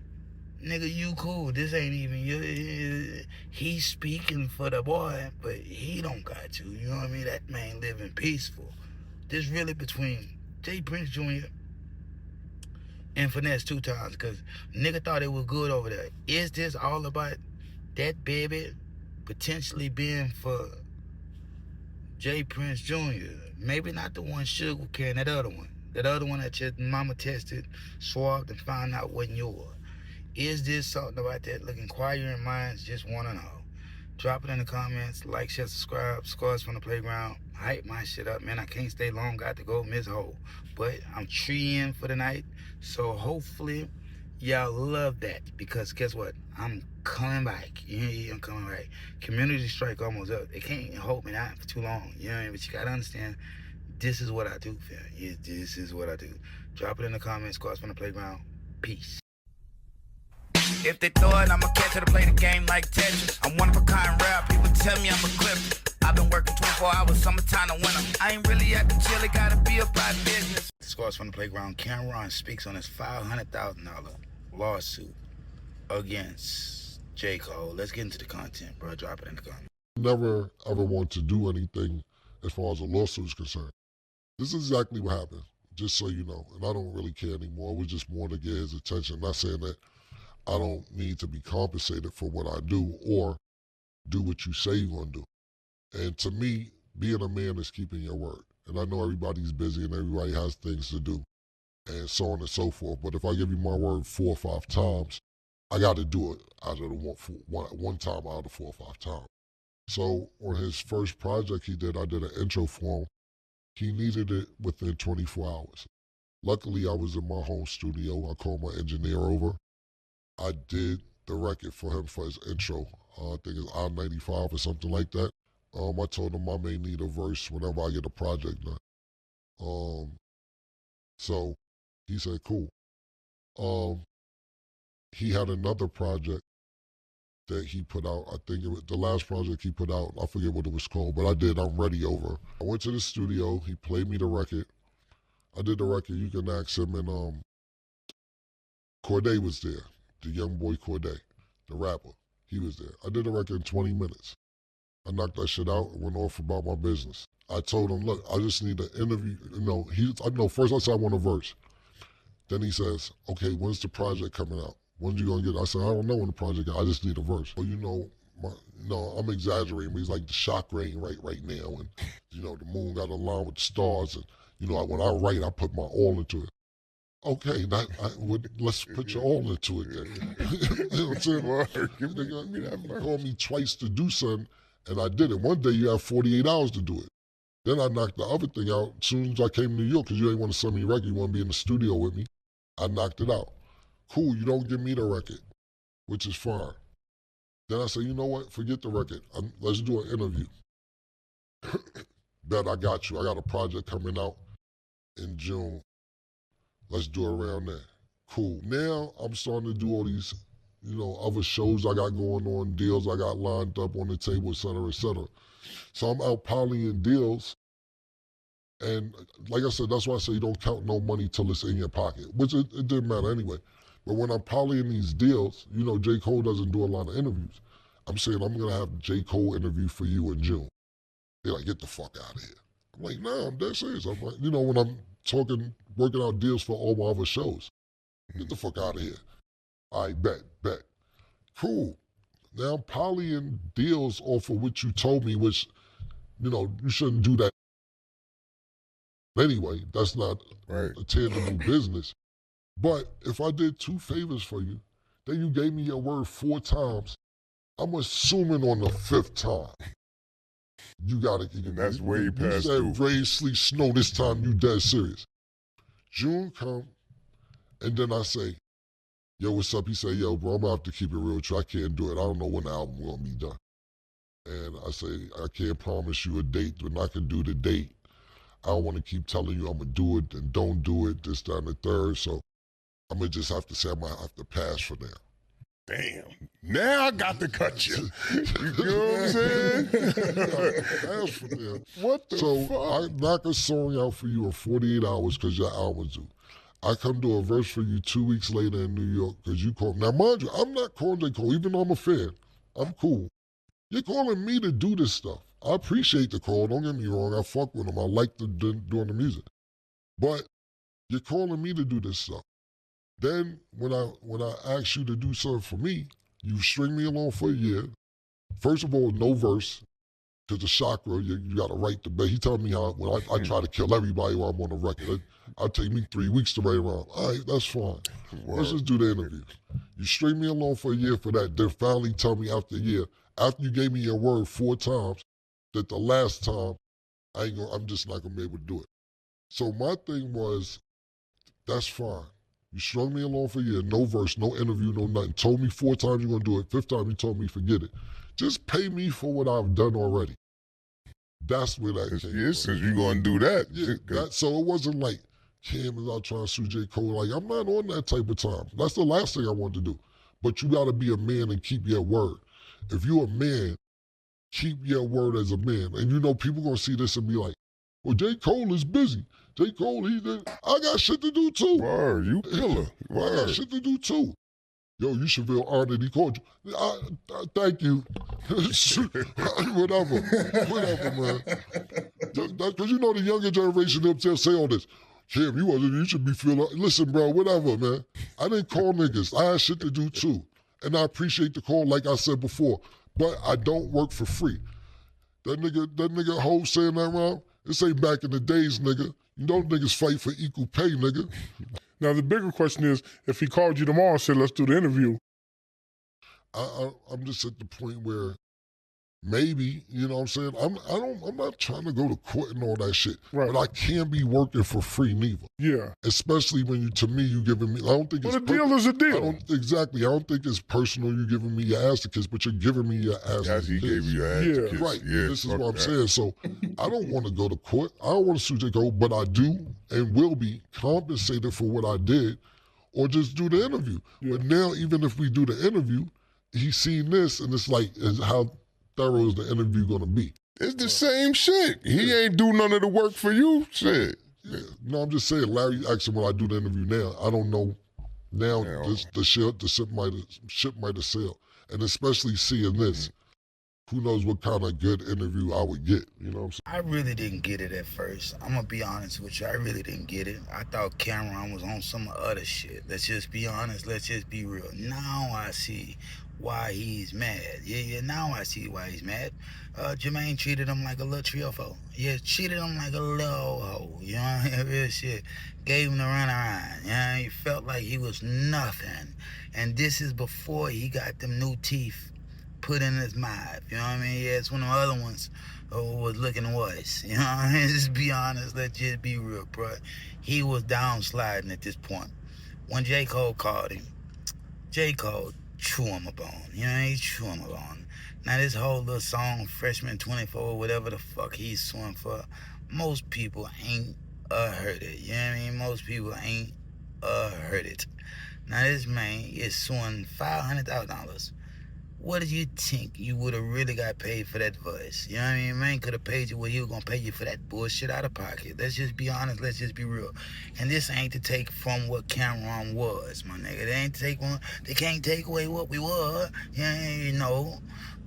Nigga, you cool. This ain't even you. He's speaking for the boy, but he don't got to. You know what I mean? That man living peaceful. This really between J. Prince Jr. and Finesse 2 Times, because nigga thought it was good over there. Is this all about that baby potentially being for J. Prince Jr.? Maybe not the one Sugar carrying, that other one. That other one that your mama tested, swabbed, and found out wasn't yours. Is this something about that? Look, inquire your minds, just want to know. Drop it in the comments, like, share, subscribe. Scores from the Playground. Hype my shit up, man. I can't stay long, got to go miss hole. But I'm treeing for the night, so hopefully y'all love that, because guess what? I'm coming back. Yeah, I'm coming back. Community strike almost up. They can't hold me out for too long. You know what I mean? But you gotta understand, this is what I do, fam. Yeah, this is what I do. Drop it in the comments. Scores from the Playground. Peace. If they throw it, I'ma catch it to play the game like Tetris. I'm one of a kind rap, people tell me I'm a clip. I've been working 24 hours, summertime to winter. I ain't really at the jail, it gotta be about business. Scores from the Playground. Cameron speaks on his $500,000 lawsuit against J. Cole. Let's get into the content, bro. Drop it in the comments. Never ever want to do anything as far as a lawsuit is concerned. This is exactly what happened, just so you know. And I don't really care anymore. It was just more to get his attention. Not saying that I don't need to be compensated for what I do or do what you say you're going to do. And to me, being a man is keeping your word. And I know everybody's busy and everybody has things to do and so on and so forth. But if I give you my word 4 or 5 times, I got to do it out of the one time out of 4 or 5 times. So on his first project he did, I did an intro for him. He needed it within 24 hours. Luckily, I was in my home studio. I called my engineer over. I did the record for him for his intro. I think it's I-95 or something like that. I told him I may need a verse whenever I get a project done. So he said, cool. He had another project that he put out. I think it was the last project he put out. I forget what it was called, but I did I'm Ready Over. I went to the studio. He played me the record. I did the record. You can ask him, and Corday was there. The young boy Corday, the rapper, he was there. I did the record in 20 minutes. I knocked that shit out and went off about my business. I told him, look, I just need an interview. First I said I want a verse. Then he says, okay, when's the project coming out? When's you gonna get it? I said, I don't know when the project is. I just need a verse. Well, I'm exaggerating, but he's like the shock rain right now. And, the moon got aligned with the stars. And, when I write, I put my all into it. Okay, let's put your all into it then. You know what I'm saying? You called me twice to do something, and I did it. One day you have 48 hours to do it. Then I knocked the other thing out as soon as I came to New York, because you ain't want to send me a record. You want to be in the studio with me. I knocked it out. Cool, you don't give me the record, which is fine. Then I said, you know what? Forget the record. Let's do an interview. Bet I got you. I got a project coming out in June. Let's do it around there. Cool. Now I'm starting to do all these, other shows I got going on, deals I got lined up on the table, et cetera, et cetera. So I'm out polying deals. And like I said, that's why I say you don't count no money till it's in your pocket, which it didn't matter anyway. But when I'm polying these deals, J. Cole doesn't do a lot of interviews. I'm saying I'm going to have J. Cole interview for you in June. They're like, get the fuck out of here. I'm like, nah, I'm dead serious. I'm like, when I'm working out deals for all my other shows. Get the fuck out of here. All right, bet. Cool. Now I'm polying deals off of what you told me, which, you shouldn't do that. Anyway, that's not a tangible business. But if I did 2 favors for you, then you gave me your word 4 times, I'm assuming on the 5th time, you got to. That's way past due. You said rain, sleet, snow, this time you dead serious. June come, and then I say, yo, what's up? He said, yo, bro, I'm going to have to keep it real with you. I can't do it. I don't know when the album going to be done. And I say, I can't promise you a date, but I can do the date. I don't want to keep telling you I'm going to do it and don't do it, this, that, and the third. So I'm going to just have to say I might have to pass for now. damn, now I got to cut you. You know what I'm saying? That's for them. What the so fuck? I knock a song out for you in 48 hours because your album's due. I come do a verse for you 2 weeks later in New York because you called. Now, mind you, I'm not calling J. Cole, even though I'm a fan. I'm cool. You're calling me to do this stuff. I appreciate the call. Don't get me wrong. I fuck with him. I like doing the music. But you're calling me to do this stuff. Then when I ask you to do something for me, you string me along for a year. First of all, no verse. Because the chakra, you got to write the best. He told me how when I try to kill everybody while I'm on the record. It'll take me 3 weeks to write around. All right, that's fine. Let's just do the interview. You string me along for a year for that. Then finally tell me after a year, after you gave me your word 4 times, that the last time, I'm just not going to be able to do it. So my thing was, that's fine. You strung me along for a year, no verse, no interview, no nothing. Told me 4 times you're going to do it. 5th time you told me forget it. Just pay me for what I've done already. That's where that came from. Since you're going to do that. Yeah, so it wasn't like Cam is out trying to sue J. Cole. Like, I'm not on that type of time. That's the last thing I want to do. But you got to be a man and keep your word. If you're a man, keep your word as a man. And you know, people going to see this and be like, well, J. Cole is busy. J. Cole, I got shit to do too. Word, you killer. Word. I got shit to do too. Yo, you should feel honored he called you. Thank you. Whatever, man. Because you know the younger generation, they'll say all this. Cam, you should be feeling, listen, bro, whatever, man. I didn't call niggas. I had shit to do too. And I appreciate the call, like I said before. But I don't work for free. That nigga Ho saying that wrong, this ain't back in the days, nigga. You know niggas fight for equal pay, nigga. Now, the bigger question is, if he called you tomorrow and said, let's do the interview. I'm just at the point where maybe, you know what I'm saying? I'm not trying to go to court and all that shit. Right. But I can't be working for free neither. Yeah. Especially when you giving me, I don't think it's... Well, a deal is a deal. Exactly. I don't think it's personal you giving me your ass to kiss, but you're giving me your ass to kiss. He gave you your ass to kiss. Right. Yeah, this is what I'm saying. So I don't want to go to court. I don't want to sue J. Cole, but I do and will be compensated for what I did or just do the interview. Yeah. But now, even if we do the interview, he's seen this and it's like, how thorough is the interview going to be? It's the same shit. He ain't do none of the work for you. Shit. Yeah. No, I'm just saying, Larry asked him when I do the interview now. I don't know now the ship might have sailed. And especially seeing this, who knows what kind of good interview I would get, you know what I'm saying? I really didn't get it at first. I'm going to be honest with you. I really didn't get it. I thought Cameron was on some other shit. Let's just be honest. Let's just be real. Now I see why he's mad. Yeah, now I see why he's mad. Jermaine treated him like a little trio foe. Yeah, treated him like a little hoe. You know what I mean? Real shit. Gave him the runaround. You know, he felt like he was nothing. And this is before he got them new teeth put in his mouth. You know what I mean? Yeah, it's one of the other ones was looking worse. You know what I mean? Just be honest. Let's just be real, bro. He was downsliding at this point. When J. Cole called him, J. Cole chew him a bone. You know, he chew him a bone. Now this whole little song, Freshman 24, whatever the fuck he's suing for, most people ain't heard it. You know what I mean? Most people ain't heard it. Now this man is suing $500,000. What did you think you would have really got paid for that voice? You know what I mean? Man could have paid you what he was going to pay you for that bullshit out of pocket. Let's just be honest. Let's just be real. And this ain't to take from what Cameron was, my nigga. They ain't take one. They can't take away what we were. You know.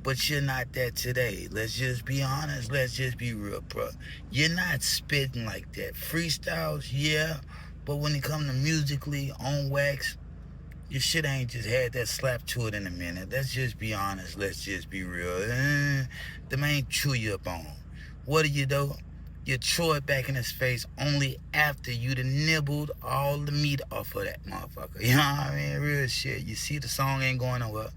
But you're not that today. Let's just be honest. Let's just be real, bro. You're not spitting like that. Freestyles, yeah. But when it comes to musically, on wax, your shit ain't just had that slap to it in a minute. Let's just be honest. Let's just be real. Them ain't chew your bone. What do? You throw it back in his face only after you done nibbled all the meat off of that motherfucker. You know what I mean? Real shit. You see the song ain't going nowhere.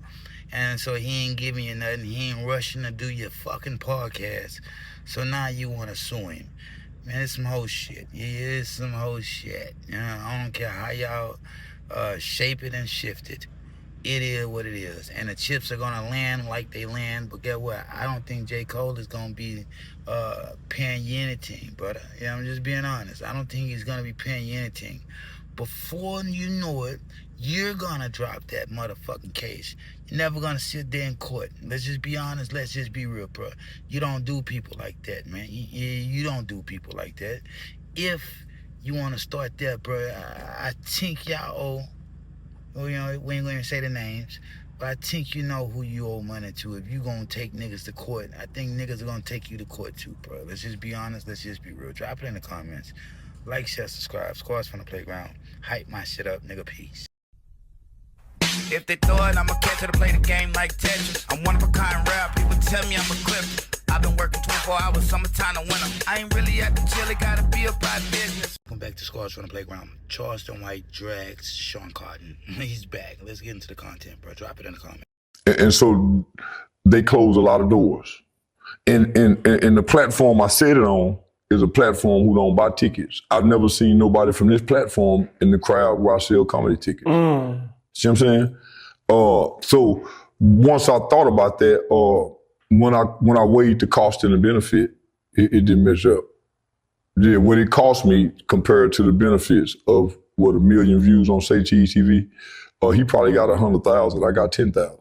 And so he ain't giving you nothing. He ain't rushing to do your fucking podcast. So now you want to sue him. Man, it's some whole shit. Yeah, it's some whole shit. You know, I don't care how y'all shape it and shift it. It is what it is. And the chips are going to land like they land. But guess what? I don't think J. Cole is going to be paying you anything, brother. Yeah, I'm just being honest. I don't think he's going to be paying you anything. before you know it, you're gonna drop that motherfucking case. You're never gonna sit there in court. Let's just be honest. Let's just be real, bro. You don't do people like that, man. You don't do people like that. If you want to start there, bro, I think y'all owe, well, you know, we ain't gonna say the names, but I think you know who you owe money to. If you gonna take niggas to court, I think niggas are gonna take you to court too, bro. Let's just be honest. Let's just be real. Drop it in the comments. Like, share, subscribe. Squads from the playground. Hype my shit up, nigga. Peace. If they throw it, I'ma catch it to play the game like Tetris. I'm one of a kind rare. People tell me I'm a clip. I've been working 24 hours, summertime to winter. I ain't really at the jail, it gotta be about business. Welcome back to Squads from the Playground. Charleston White drags Sean Cotton. He's back. Let's get into the content, bro. Drop it in the comments. And so they close a lot of doors. And the platform I said it on is a platform who don't buy tickets. I've never seen nobody from this platform in the crowd where I sell comedy tickets. See what I'm saying? So once I thought about that, when I weighed the cost and the benefit, it didn't measure up. Yeah, what it cost me compared to the benefits of what 1 million views on Shay TV, he probably got 100,000. I got 10,000.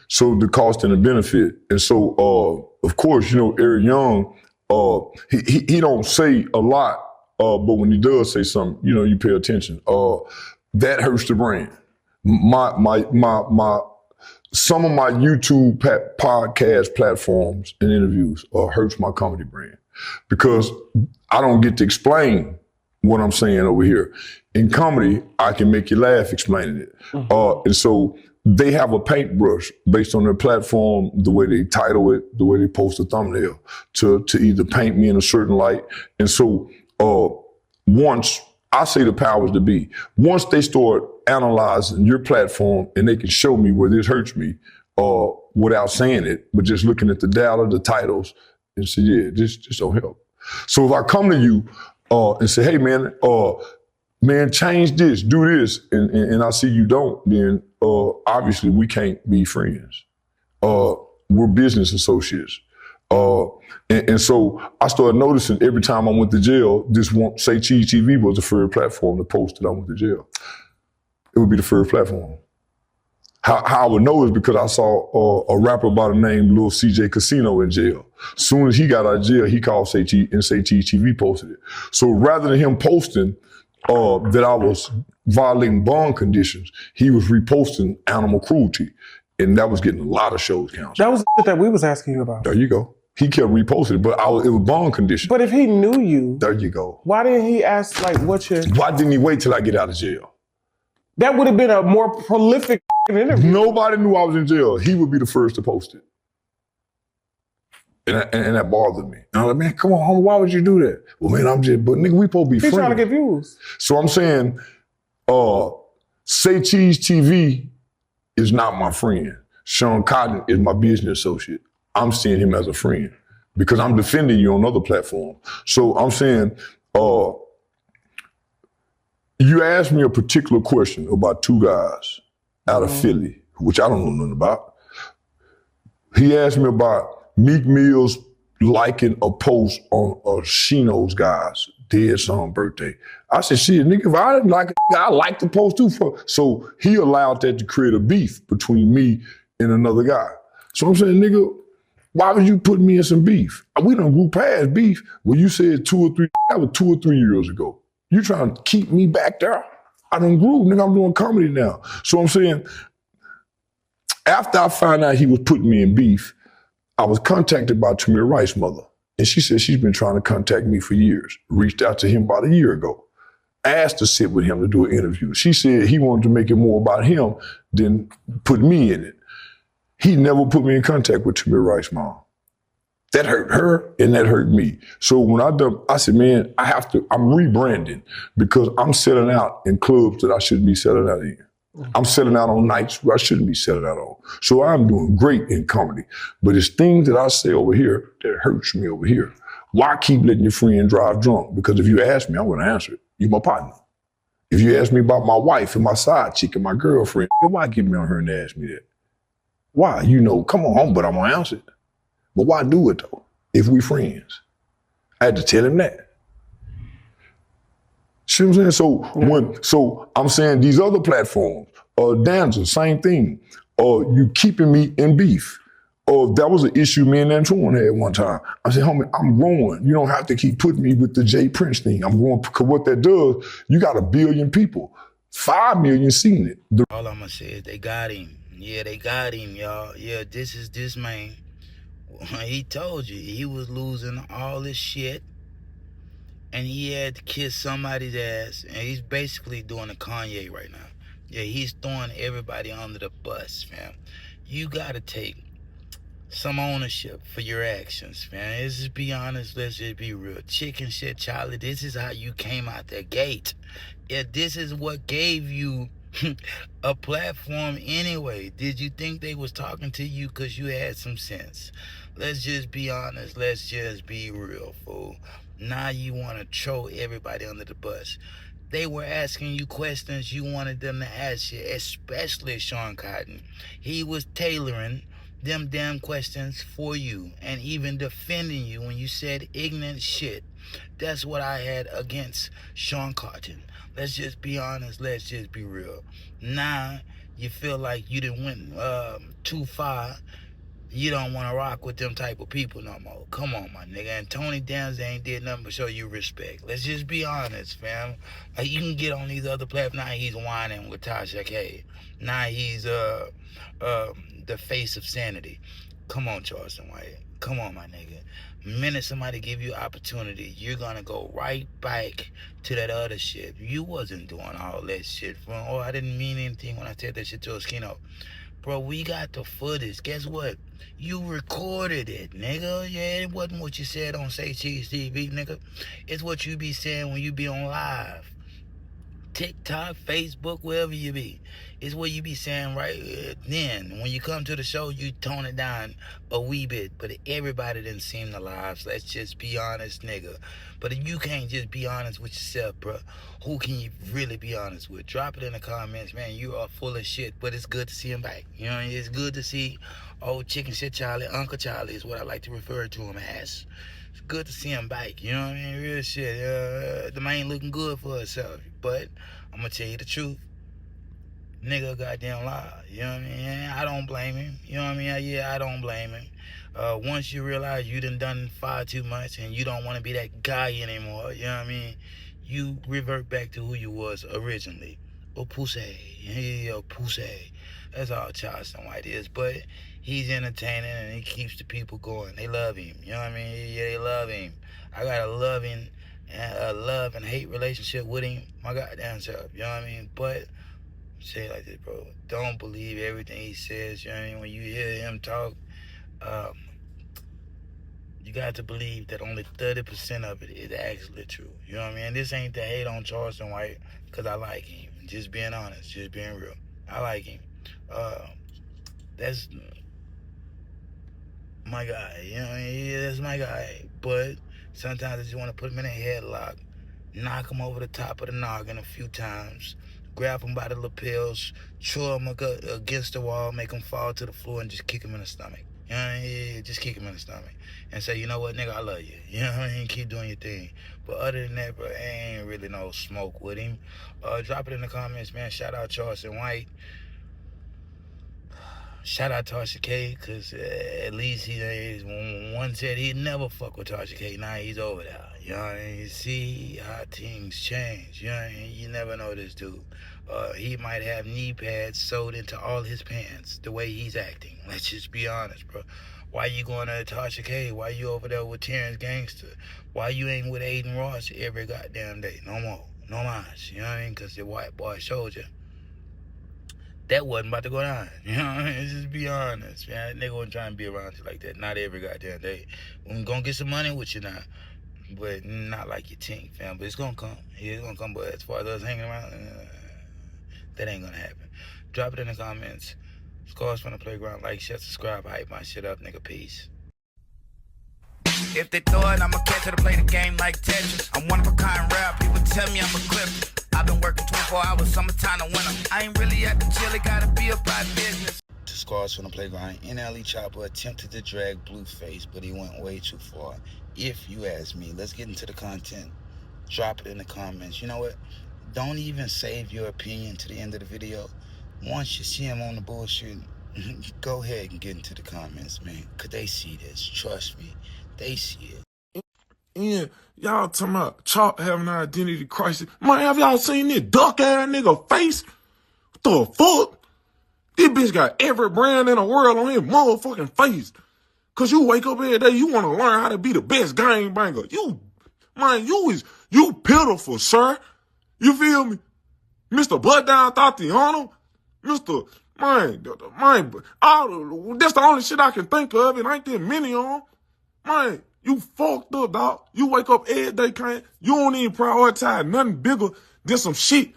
So the cost and the benefit, and so of course, you know, Eric Young, he don't say a lot, but when he does say something, you know, you pay attention. That hurts the brand. Some of my YouTube podcast platforms and interviews hurts my comedy brand because I don't get to explain what I'm saying over here. In comedy, I can make you laugh explaining it. And so they have a paintbrush based on their platform, the way they title it, the way they post a thumbnail to either paint me in a certain light. And so once I say the powers to be, once they start analyzing your platform and they can show me where this hurts me without saying it, but just looking at the data, the titles, and say, yeah, this don't help. So if I come to you and say, hey, man, change this, do this, and I see you don't, then obviously we can't be friends. We're business associates. And so I started noticing every time I went to jail, Shay TV was the first platform to post that I went to jail. It would be the first platform. How I would know is because I saw a rapper by the name Lil CJ Casino in jail. As soon as he got out of jail, he called Shay and Shay TV posted it. So rather than him posting that I was violating bond conditions, he was reposting animal cruelty. And that was getting a lot of shows canceled. That was the shit that we was asking you about. There you go. He kept reposting it, but it was bond conditions. But if he knew you, there you go. Why didn't he ask, like, what's your... Why didn't he wait till I get out of jail? That would have been a more prolific interview. Nobody knew I was in jail. He would be the first to post it. And that bothered me. And I'm like, man, come on, homie, why would you do that? Well, man, but nigga, we supposed to be friends. He's trying to get views. So I'm saying, Shay TV is not my friend. Sean Cotton is my business associate. I'm seeing him as a friend because I'm defending you on other platforms. So I'm saying, you asked me a particular question about two guys out of Philly, which I don't know nothing about. He asked me about Meek Mill's liking a post on Oschino's guy's dead son birthday. I said, shit, nigga, if I didn't like it, I like the post too. So he allowed that to create a beef between me and another guy. So I'm saying, nigga, why would you put me in some beef? We done grew past beef. Well, you said that was 2 or 3 years ago. You trying to keep me back there? I done grew, nigga, I'm doing comedy now. So I'm saying, after I found out he was putting me in beef, I was contacted by Tamir Rice's mother. And she said she's been trying to contact me for years. Reached out to him about a year ago. Asked to sit with him to do an interview. She said he wanted to make it more about him than put me in it. He never put me in contact with Tamir Rice's mom. That hurt her and that hurt me. So when I said, man, I'm rebranding because I'm selling out in clubs that I shouldn't be selling out in. I'm selling out on nights where I shouldn't be selling out on. So I'm doing great in comedy. But it's things that I say over here that hurts me over here. Why keep letting your friend drive drunk? Because if you ask me, I'm gonna answer it. You're my partner. If you ask me about my wife and my side chick and my girlfriend, why keep me on her and ask me that? Why? You know, come on home, but I'm gonna answer it. But why do it though, if we friends? I had to tell him that. See what I'm saying? So I'm saying these other platforms, Danza, same thing. You keeping me in beef. That was an issue me and Antoine had one time. I said, homie, I'm growing. You don't have to keep putting me with the Jay Prince thing. I'm growing, because what that does, you got 1 billion people. 5 million seen it. All I'm gonna say is they got him. Yeah, they got him, y'all. Yeah, this is this man. He told you he was losing all his shit, and he had to kiss somebody's ass, and he's basically doing a Kanye right now. Yeah, he's throwing everybody under the bus, fam. You gotta take some ownership for your actions, man. Let's just be honest, let's just be real. Chicken shit, Charlie, this is how you came out the gate. Yeah, this is what gave you a platform anyway. Did you think they was talking to you because you had some sense? Let's just be honest, let's just be real, fool. Now you want to throw everybody under the bus. They were asking you questions you wanted them to ask you, especially Sean Cotton. He was tailoring them damn questions for you and even defending you when you said ignorant shit. That's what I had against Sean Cotton. Let's just be honest, let's just be real. Now you feel like you done went too far. You don't want to rock with them type of people no more. Come on, my nigga. And Tony Danza ain't did nothing but show you respect. Let's just be honest, fam. Like, you can get on these other platforms. Now he's whining with Tasha K. Now he's the face of sanity. Come on, Charleston White. Come on, my nigga. The minute somebody give you opportunity, you're gonna go right back to that other shit. You wasn't doing all that shit. I didn't mean anything when I said that shit to Oschino. Bro, we got the footage. Guess what? You recorded it, nigga. Yeah, it wasn't what you said on Say Cheese TV, nigga. It's what you be saying when you be on live. TikTok, Facebook, wherever you be. It's what you be saying right then. When you come to the show, you tone it down a wee bit. But everybody didn't seem the lives. Let's just be honest, nigga. But if you can't just be honest with yourself, bro, who can you really be honest with? Drop it in the comments, man. You are full of shit, but it's good to see him back. You know, it's good to see old chicken shit Charlie. Uncle Charlie is what I like to refer to him as. It's good to see him back. You know what I mean? Real shit. The man looking good for herself. But I'm going to tell you the truth. Nigga goddamn lie. You know what I mean? I don't blame him. You know what I mean? Yeah, I don't blame him. Once you realize you done far too much and you don't want to be that guy anymore, you know what I mean? You revert back to who you was originally. Oh, pussy. Yeah, pussy. That's all Charleston White is. But he's entertaining and he keeps the people going. They love him. You know what I mean? Yeah, they love him. I got a love and hate relationship with him. My goddamn self. You know what I mean? But say it like this, bro. Don't believe everything he says. You know what I mean? When you hear him talk, you got to believe that only 30% of it is actually true. You know what I mean? This ain't the hate on Charleston White because I like him. Just being honest, just being real. I like him. That's my guy. You know what I mean? Yeah, that's my guy. But sometimes I just want to put him in a headlock, knock him over the top of the noggin a few times, grab him by the lapels, throw him against the wall, make him fall to the floor, and just kick him in the stomach. You know what I mean? Yeah, just kick him in the stomach. And say, you know what, nigga, I love you. You know what I mean? Keep doing your thing. But other than that, bro, ain't really no smoke with him. Drop it in the comments, man. Shout out Charleston White. Shout out Tasha K, because at least he one said he'd never fuck with Tasha K. Now he's over there. You know what I mean? You see how things change. You know what I mean? You never know this dude. He might have knee pads sewed into all his pants the way he's acting. Let's just be honest, bro. Why you going to Tasha K? Why you over there with Terrence Gangster? Why you ain't with Aiden Ross every goddamn day? No more. No mas. You know what I mean? Because the white boy showed you. That wasn't about to go down. You know what I mean? Just be honest, man. They gonna try and be around you like that. Not every goddamn day. We're gonna get some money with you now. But not like you think, fam. But it's gonna come. Yeah, it's gonna come. But as far as us hanging around, that ain't gonna happen. Drop it in the comments. Scores from the playground. Like, share, subscribe, hype my shit up, nigga. Peace. If they throw it, I'ma catch it to play the game like Tetris. I'm one of a kind rap. People tell me I'm a clip. I've been working 24 hours, summertime to winter. I ain't really at the jail, it gotta be about business. Scars from the playground. NLE Chopper attempted to drag Blueface, but he went way too far. If you ask me, let's get into the content. drop it in the comments. You know what? Don't even save your opinion to the end of the video. Once you see him on the bullshit, go ahead and get into the comments, man. Cause they see this. Trust me. They see it. And y'all talking about Chalk having an identity crisis. Man, have y'all seen this duck ass nigga face? What the fuck? This bitch got every brand in the world on his motherfucking face. Cause you wake up every day, you want to learn how to be the best game banger. You pitiful, sir. You feel me? Mr. Butt Down Tatiano? Mr. Man, that's the only shit I can think of. It ain't that many of them. Man, you fucked up, dog. You wake up every day, you don't even prioritize nothing bigger than some shit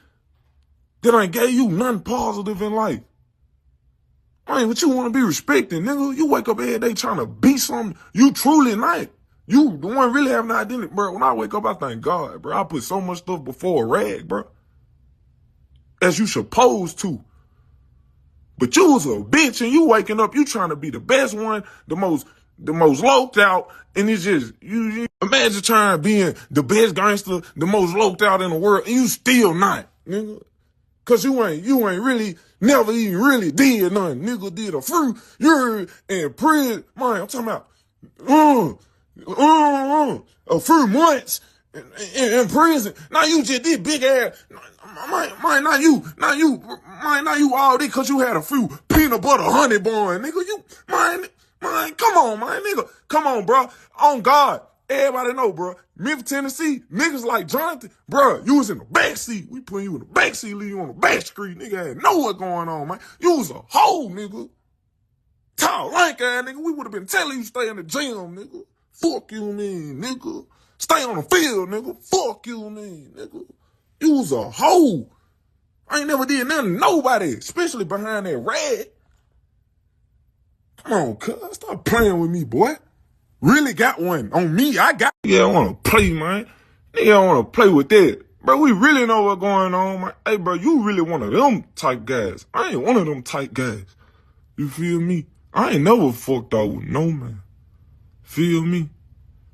that ain't gave you nothing positive in life. Man, but you want to be respected, nigga. You wake up every day trying to be something you truly not. You the one really having an identity, bro. When I wake up, I thank God, bro. I put so much stuff before a rag, bro. As you supposed to. But you was a bitch and you waking up, you trying to be the best one, the most loped out, and it's just, you imagine trying to be the best gangster, the most loped out in the world, and you still not, nigga. Cause you ain't really, never even really did nothing. Nigga did a few, you're in prison, man, I'm talking about, a few months in prison. Now you just did big ass, man, now you all this cause you had a few peanut butter honey bun, nigga. You, man, come on, man, nigga. Come on, bro. On God. Everybody know, bro. Memphis, Tennessee, niggas like Jonathan, bro, you was in the back seat. We putting you in the back seat, leave you on the back street. Nigga ain't know what going on, man. You was a hoe, nigga. Tall, lank ass, nigga. We would have been telling you stay in the gym, nigga. Fuck you, mean, nigga. Stay on the field, nigga. Fuck you, mean, nigga. You was a hoe. I ain't never did nothing to nobody, especially behind that rag. Come on, cuz. Stop playing with me, boy. Really got one on me. I want to play, man. Nigga, I want to play with that. Bro, we really know what's going on, man. Hey, bro, you really one of them type guys. I ain't one of them type guys. You feel me? I ain't never fucked out with no man. Feel me?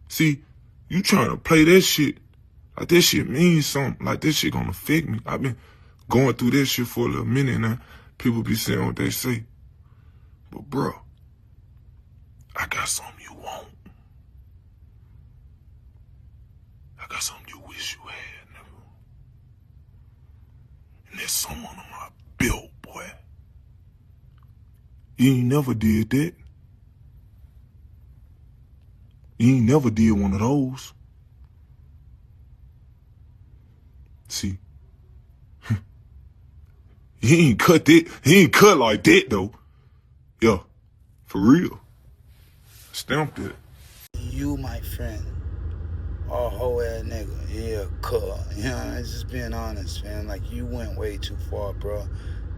See, you trying to play that shit. Like, that shit means something. Like, this shit gonna affect me. I've been going through that shit for a little minute now. People be saying what they say. But, bro, I got something you want. I got something you wish you had, nigga. And there's someone on my belt, boy. You ain't never did that. You ain't never did one of those. See, he ain't cut that. He ain't cut like that, though. Yeah, for real. Stamped it. You, my friend, are a whole ass nigga. Yeah, cool. You know, it's just being honest, man. Like, you went way too far, bro.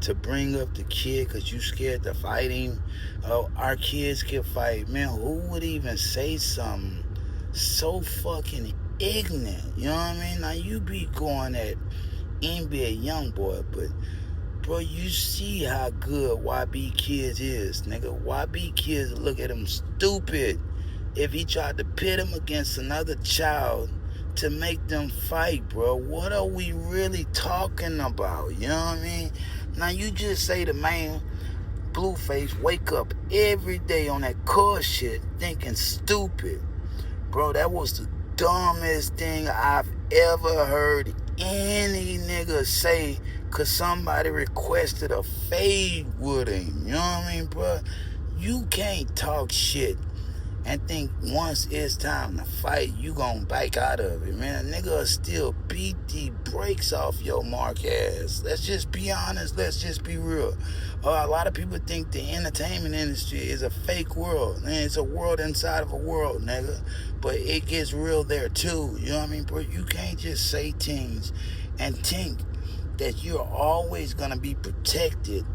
To bring up the kid because you scared to fight him. Oh, our kids can fight. Man, who would even say something so fucking ignorant? You know what I mean? Now, you be going at NBA young boy, but, bro, you see how good YB Kids is, nigga. YB Kids look at him stupid if he tried to pit him against another child to make them fight, bro. What are we really talking about? You know what I mean? Now, you just say the man, Blueface, wake up every day on that car shit thinking stupid. Bro, that was the dumbest thing I've ever heard any nigga say because somebody requested a fade with him. You know what I mean, bro? You can't talk shit and think once it's time to fight, you gonna back out of it, man. A nigga will still beat the brakes off your mark ass. Let's just be honest. Let's just be real. A lot of people think the entertainment industry is a fake world. And it's a world inside of a world, nigga. But it gets real there, too. You know what I mean, bro? You can't just say things and think that you're always gonna be protected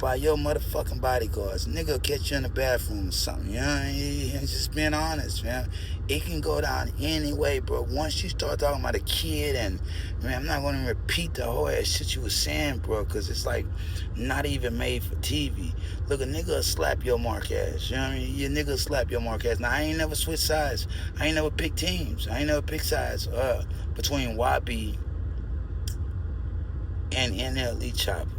by your motherfucking bodyguards. Nigga will catch you in the bathroom or something, you know what I mean? Just being honest, man. It can go down any way, bro. Once you start talking about a kid and, man, I'm not going to repeat the whole ass shit you was saying, bro, because it's like not even made for TV. Look, a nigga will slap your mark ass, you know what I mean? Your nigga will slap your mark ass. Now, I ain't never switched sides. I ain't never picked teams. I ain't never picked sides between YB and NLE Chopper.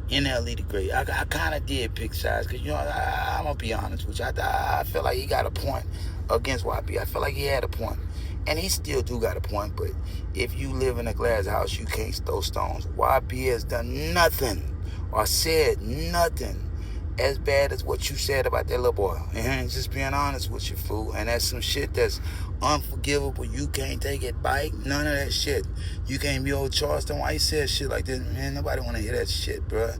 NLE the Great. I kind of did pick sides because, you know, I'm going to be honest with you. I feel like he got a point against YB. I feel like he had a point. And he still do got a point, but if you live in a glass house, you can't throw stones. YB has done nothing or said nothing as bad as what you said about that little boy. And just being honest with you, fool. And that's some shit that's unforgivable. You can't take it back. None of that shit. You can't be old Charleston. Why you said shit like this? Man, nobody want to hear that shit, bro.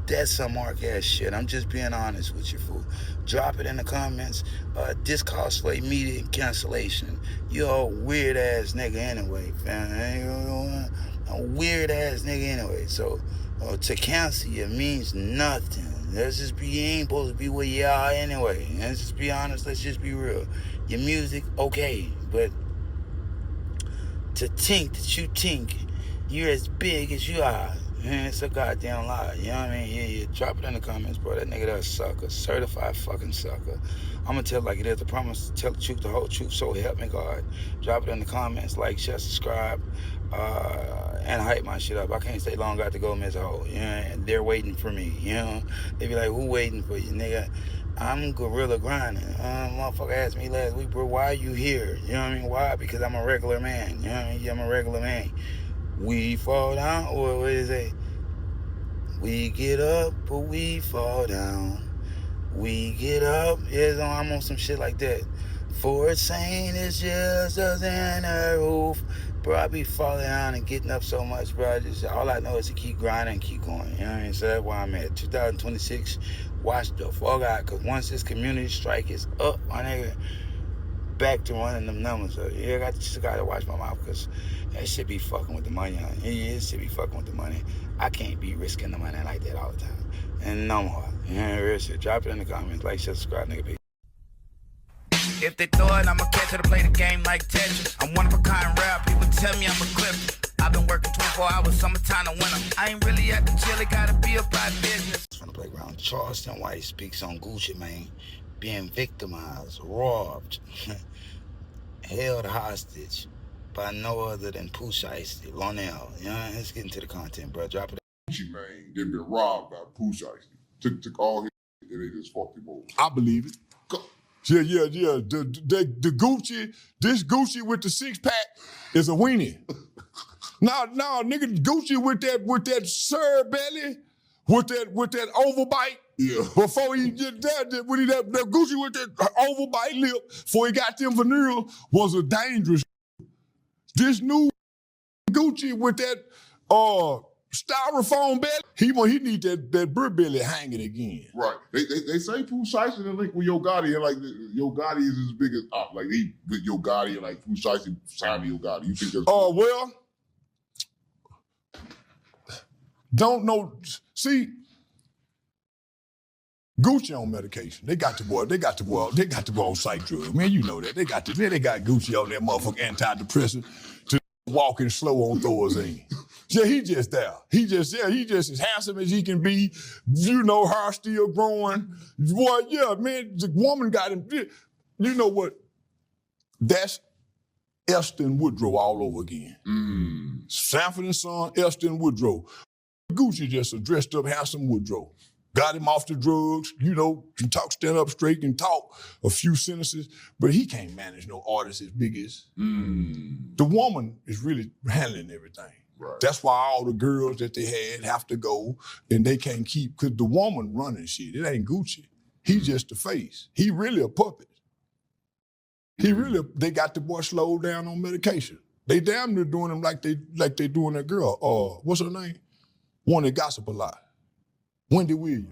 That's some mark-ass shit. I'm just being honest with you, fool. Drop it in the comments. This calls for immediate cancellation. You're a weird-ass nigga anyway, fam. A weird-ass nigga anyway. So, to cancel you means nothing. Let's just be, you ain't supposed to be where you are anyway. Let's just be honest. Let's just be real. Your music, okay. But to think that you think you're as big as you are, man, it's a goddamn lie. You know what I mean? Yeah. Drop it in the comments, bro. That nigga, that's a sucker. Certified fucking sucker. I'm gonna tell it like it is. I promise to tell the truth, the whole truth, so help me God. Drop it in the comments, like, share, subscribe, and hype my shit up. I can't stay long, got to go miss a hole. You know, and they're waiting for me, you know? They be like, who waiting for you, nigga? I'm gorilla grinding. Motherfucker asked me last week, bro, why are you here? You know what I mean? Why? Because I'm a regular man. You know what I mean? I'm a regular man. We fall down, or what is it? We get up, but we fall down. We get up, yeah, I'm on some shit like that. For a saint, it's just us and a roof. Bro, I be falling down and getting up so much, bro. All I know is to keep grinding and keep going. You know what I mean? So that's why I'm at 2026. Watch the fuck out, because once this community strike is up, my nigga, back to running them numbers. So, yeah, I just got to watch my mouth, because that shit be fucking with the money. Yeah, it should be fucking with the money. I can't be risking the money like that all the time. And no more. Yeah, real shit. Drop it in the comments. Like, share, subscribe, nigga. If they throw it, I'ma catch it to play the game like Tetris. I'm one of a kind rap, people tell me I'm a clip. I've been working 24 hours, summertime to winter. I ain't really at the jail, it gotta be about business. From the playground, Charleston White speaks on Gucci Mane being victimized, robbed, held hostage by no other than Pooh Shiesty, Lonell. You know, let's get into the content, bro. Drop it. Gucci Mane, they've been robbed by Pooh Shiesty. Took all his and they just fucked him over. I believe it. Yeah. The Gucci, this Gucci with the 6-pack is a weenie. Now, nigga, Gucci with that sir belly, with that overbite. Yeah. Before he did that Gucci with that overbite lip, before he got them veneers, was a dangerous. This new Gucci with that styrofoam belly, he need that bird belly hanging again. Right. They say Pooh Shiesty to link with Yo Gotti, and like Yo Gotti is his biggest op. Like he with Yo Gotti and like Pooh Shiesty signed to Yo Gotti. You think that's well, don't know. See, Gucci on medication. They got the boy on psych drug. Man, you know that. They got Gucci on that motherfucking antidepressant to walking slow on Thorazine. Yeah, he just there. He just as handsome as he can be. You know, hair still growing. Boy, yeah, man, the woman got him. You know what? That's Elston Woodrow all over again. Sanford & Son, Elston Woodrow. Gucci just a dressed up, handsome Woodrow. Got him off the drugs, you know, can talk, stand up straight, can talk a few sentences, but he can't manage no artist as big as. The woman is really handling everything. Right. That's why all the girls that they had have to go, and they can't keep, because the woman running shit. It ain't Gucci. He just the face. He really a puppet. They got the boy slowed down on medication. They damn near doing him like they doing that girl. What's her name? One that gossip a lot. Wendy Williams.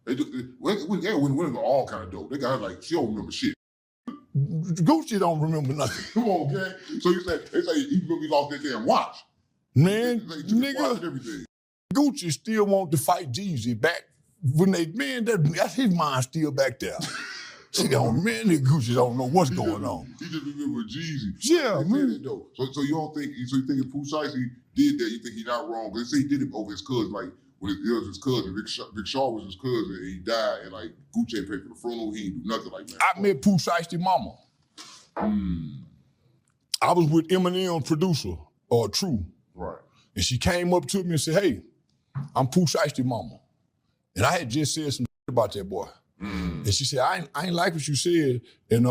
They do. Wendy all kind of dope. They got her like, she don't remember shit. Gucci don't remember nothing. Come on, gang. So they say he really lost that damn watch. Man, Watch and everything. Gucci still want to fight Jeezy back when that's his mind still back there. See, man, the Gucci don't know what's going on. He just remember Jeezy. Yeah, man. So you don't think, so you think if Pooh Shiesty did that, you think he's not wrong? Because they say he did it over his cousin, like, when it was his cousin, Rick Shaw was his cousin, and he died, and like, Gucci ain't paid for the funeral, he ain't do nothing like that. I met Pooh Shiesty mama. I was with Eminem's producer, True. Right. And she came up to me and said, hey, I'm Pooh Shiesty mama. And I had just said some about that boy. And she said, I ain't like what you said. And,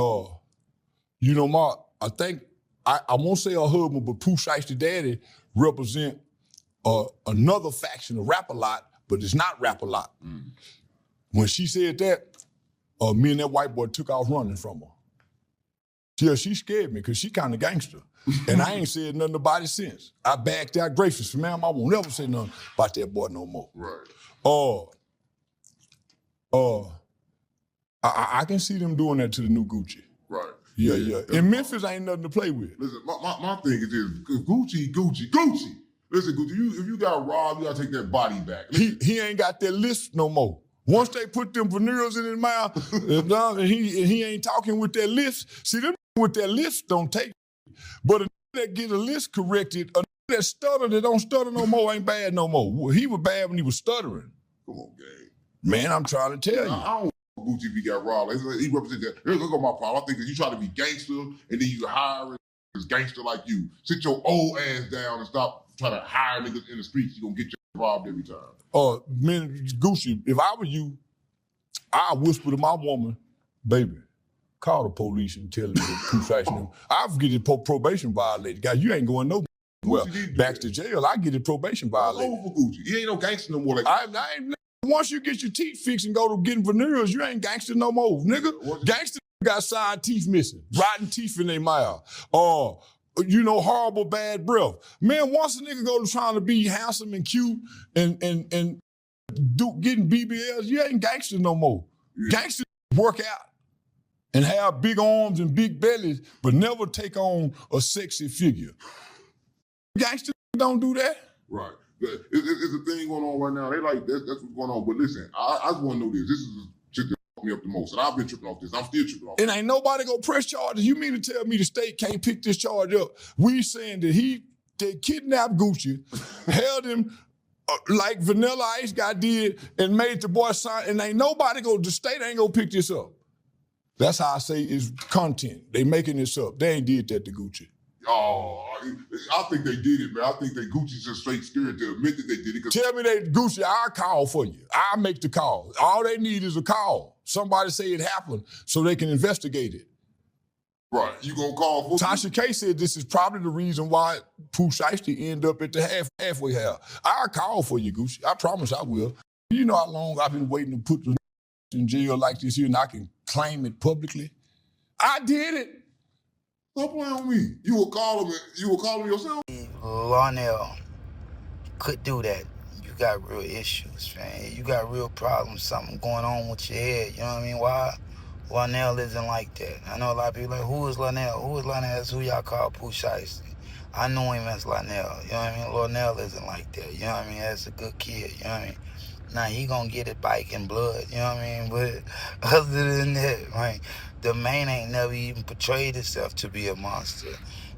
you know, Ma, I think, I won't say her husband, but Pooh Shiesty daddy represent another faction of Rap-A-Lot, but it's not Rap-A-Lot. When she said that, me and that white boy took off running from her. Yeah, she scared me because she kind of gangster. And I ain't said nothing about it since. I backed out gracious. Ma'am, I won't never say nothing about that boy no more. Right. I can see them doing that to the new Gucci. Right. Yeah. In Memphis, ain't nothing to play with. Listen, my thing is this, Gucci. Listen, Gucci, if you got robbed, you gotta take that body back. He ain't got that lisp no more. Once they put them veneers in his mouth, and he ain't talking with that lisp. See, them with that lisp don't take it. But a that get a lisp corrected, a that stutter that don't stutter no more ain't bad no more. He was bad when he was stuttering. Come on, gang. Man, I'm trying to tell you. I don't know Gucci if he got robbed. He represents that. Here's my problem. I think that you try to be gangster and then you hire a gangster like you. Sit your old ass down and stop trying to hire niggas in the streets. You're gonna get you robbed every time. Man, Gucci, if I were you, I'd whisper to my woman, baby, call the police and tell them that Pooh Shiesty. I'll get it probation violated. Guys, you ain't going nowhere. Well, back to jail, I get it probation violated. Over for Gucci. He ain't no gangster no more. Like I ain't. Once you get your teeth fixed and go to getting veneers, you ain't gangster no more, nigga. Gangster got side teeth missing, rotten teeth in their mouth, you know, horrible bad breath. Man, once a nigga go to trying to be handsome and cute and getting BBLs, you ain't gangster no more. Gangsters work out and have big arms and big bellies, but never take on a sexy figure. Gangsters don't do that. Right. It's a thing going on right now. They like, that's what's going on. But listen, I just want to know this. This is the shit that fucked me up the most. And I've been tripping off this. I'm still tripping off this. And ain't nobody gonna press charges. You mean to tell me the state can't pick this charge up? We saying that they kidnapped Gucci, held him like Vanilla Ice guy did, and made the boy sign, and ain't nobody the state ain't gonna pick this up. That's how I say it's content. They making this up. They ain't did that to Gucci. Oh, I think they did it, man. I think that Gucci's just straight scared to admit that they did it. Tell me that Gucci, I'll call for you. I'll make the call. All they need is a call. Somebody say it happened so they can investigate it. Right, you gonna call for Tasha K said this is probably the reason why Pooh Shiesty end up at the halfway house. I'll call for you, Gucci. I promise I will. You know how long I've been waiting to put the in jail like this here and I can claim it publicly? I did it. Stop playing with me. You will call him yourself? Larnell could do that. You got real issues, man. You got real problems, something going on with your head. You know what I mean? Why? Larnell isn't like that. I know a lot of people like, who is Larnell? Who is Larnell? That's who y'all call Pooh Shiesty. I know him as Larnell. You know what I mean? Larnell isn't like that. You know what I mean? That's a good kid. You know what I mean? Now he gonna get it bike and blood, you know what I mean? But other than that, right, the man ain't never even portrayed himself to be a monster.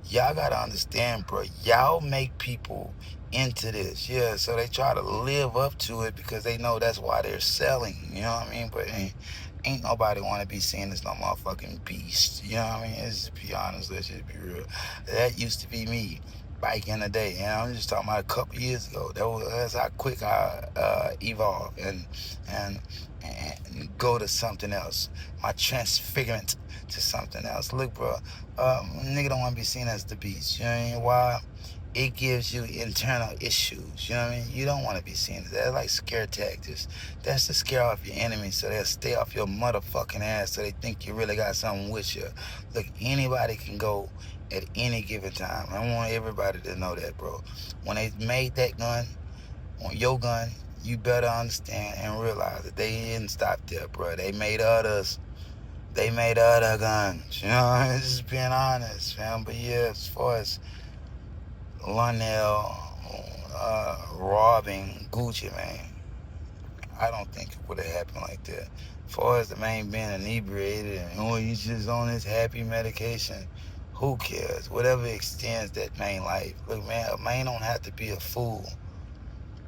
Y'all gotta understand, bro. Y'all make people into this, yeah. So they try to live up to it because they know that's why they're selling. You know what I mean? But ain't nobody want to be seen as no motherfucking beast. You know what I mean? Let's just be honest. Let's just be real. That used to be me. Back in the day, you know, I'm just talking about a couple years ago. That's how quick I evolved and go to something else. My transfigurement to something else. Look, bro, nigga don't want to be seen as the beast. You know what I mean? Why? It gives you internal issues. You know what I mean? You don't want to be seen as that. Like scare tactics. That's to scare off your enemies so they'll stay off your motherfucking ass so they think you really got something with you. Look, anybody can go at any given time. I want everybody to know that, bro. When they made that gun, on your gun, you better understand and realize that they didn't stop there, bro. They made others. They made other guns. You know, just being honest, man. But yeah, as far as Larnell, robbing Gucci, man. I don't think it would have happened like that. As far as the man being inebriated and he's just on his happy medication, who cares? Whatever extends that man life. Look, man, a man don't have to be a fool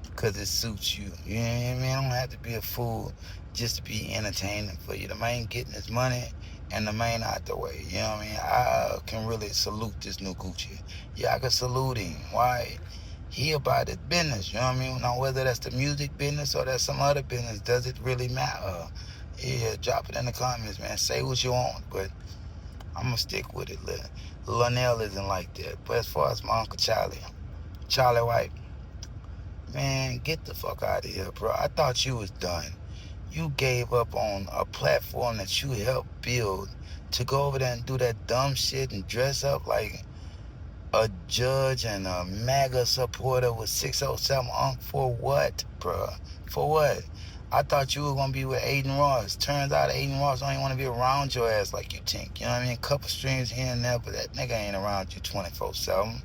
because it suits you. You know what I mean? Don't have to be a fool just to be entertaining for you. The man getting his money and the man out the way. You know what I mean? I can really salute this new Gucci. Yeah, I can salute him. Why? He about his business, you know what I mean? Now, whether that's the music business or that's some other business, does it really matter? Yeah, drop it in the comments, man. Say what you want, but I'm going to stick with it. Linnell isn't like that. But as far as my Uncle Charlie White, man, get the fuck out of here, bro. I thought you was done. You gave up on a platform that you helped build to go over there and do that dumb shit and dress up like a judge and a MAGA supporter with 607 for what, bruh? For what? I thought you were going to be with Aiden Ross. Turns out Aiden Ross don't even want to be around your ass like you think. You know what I mean? A couple streams here and there, but that nigga ain't around you 24/7.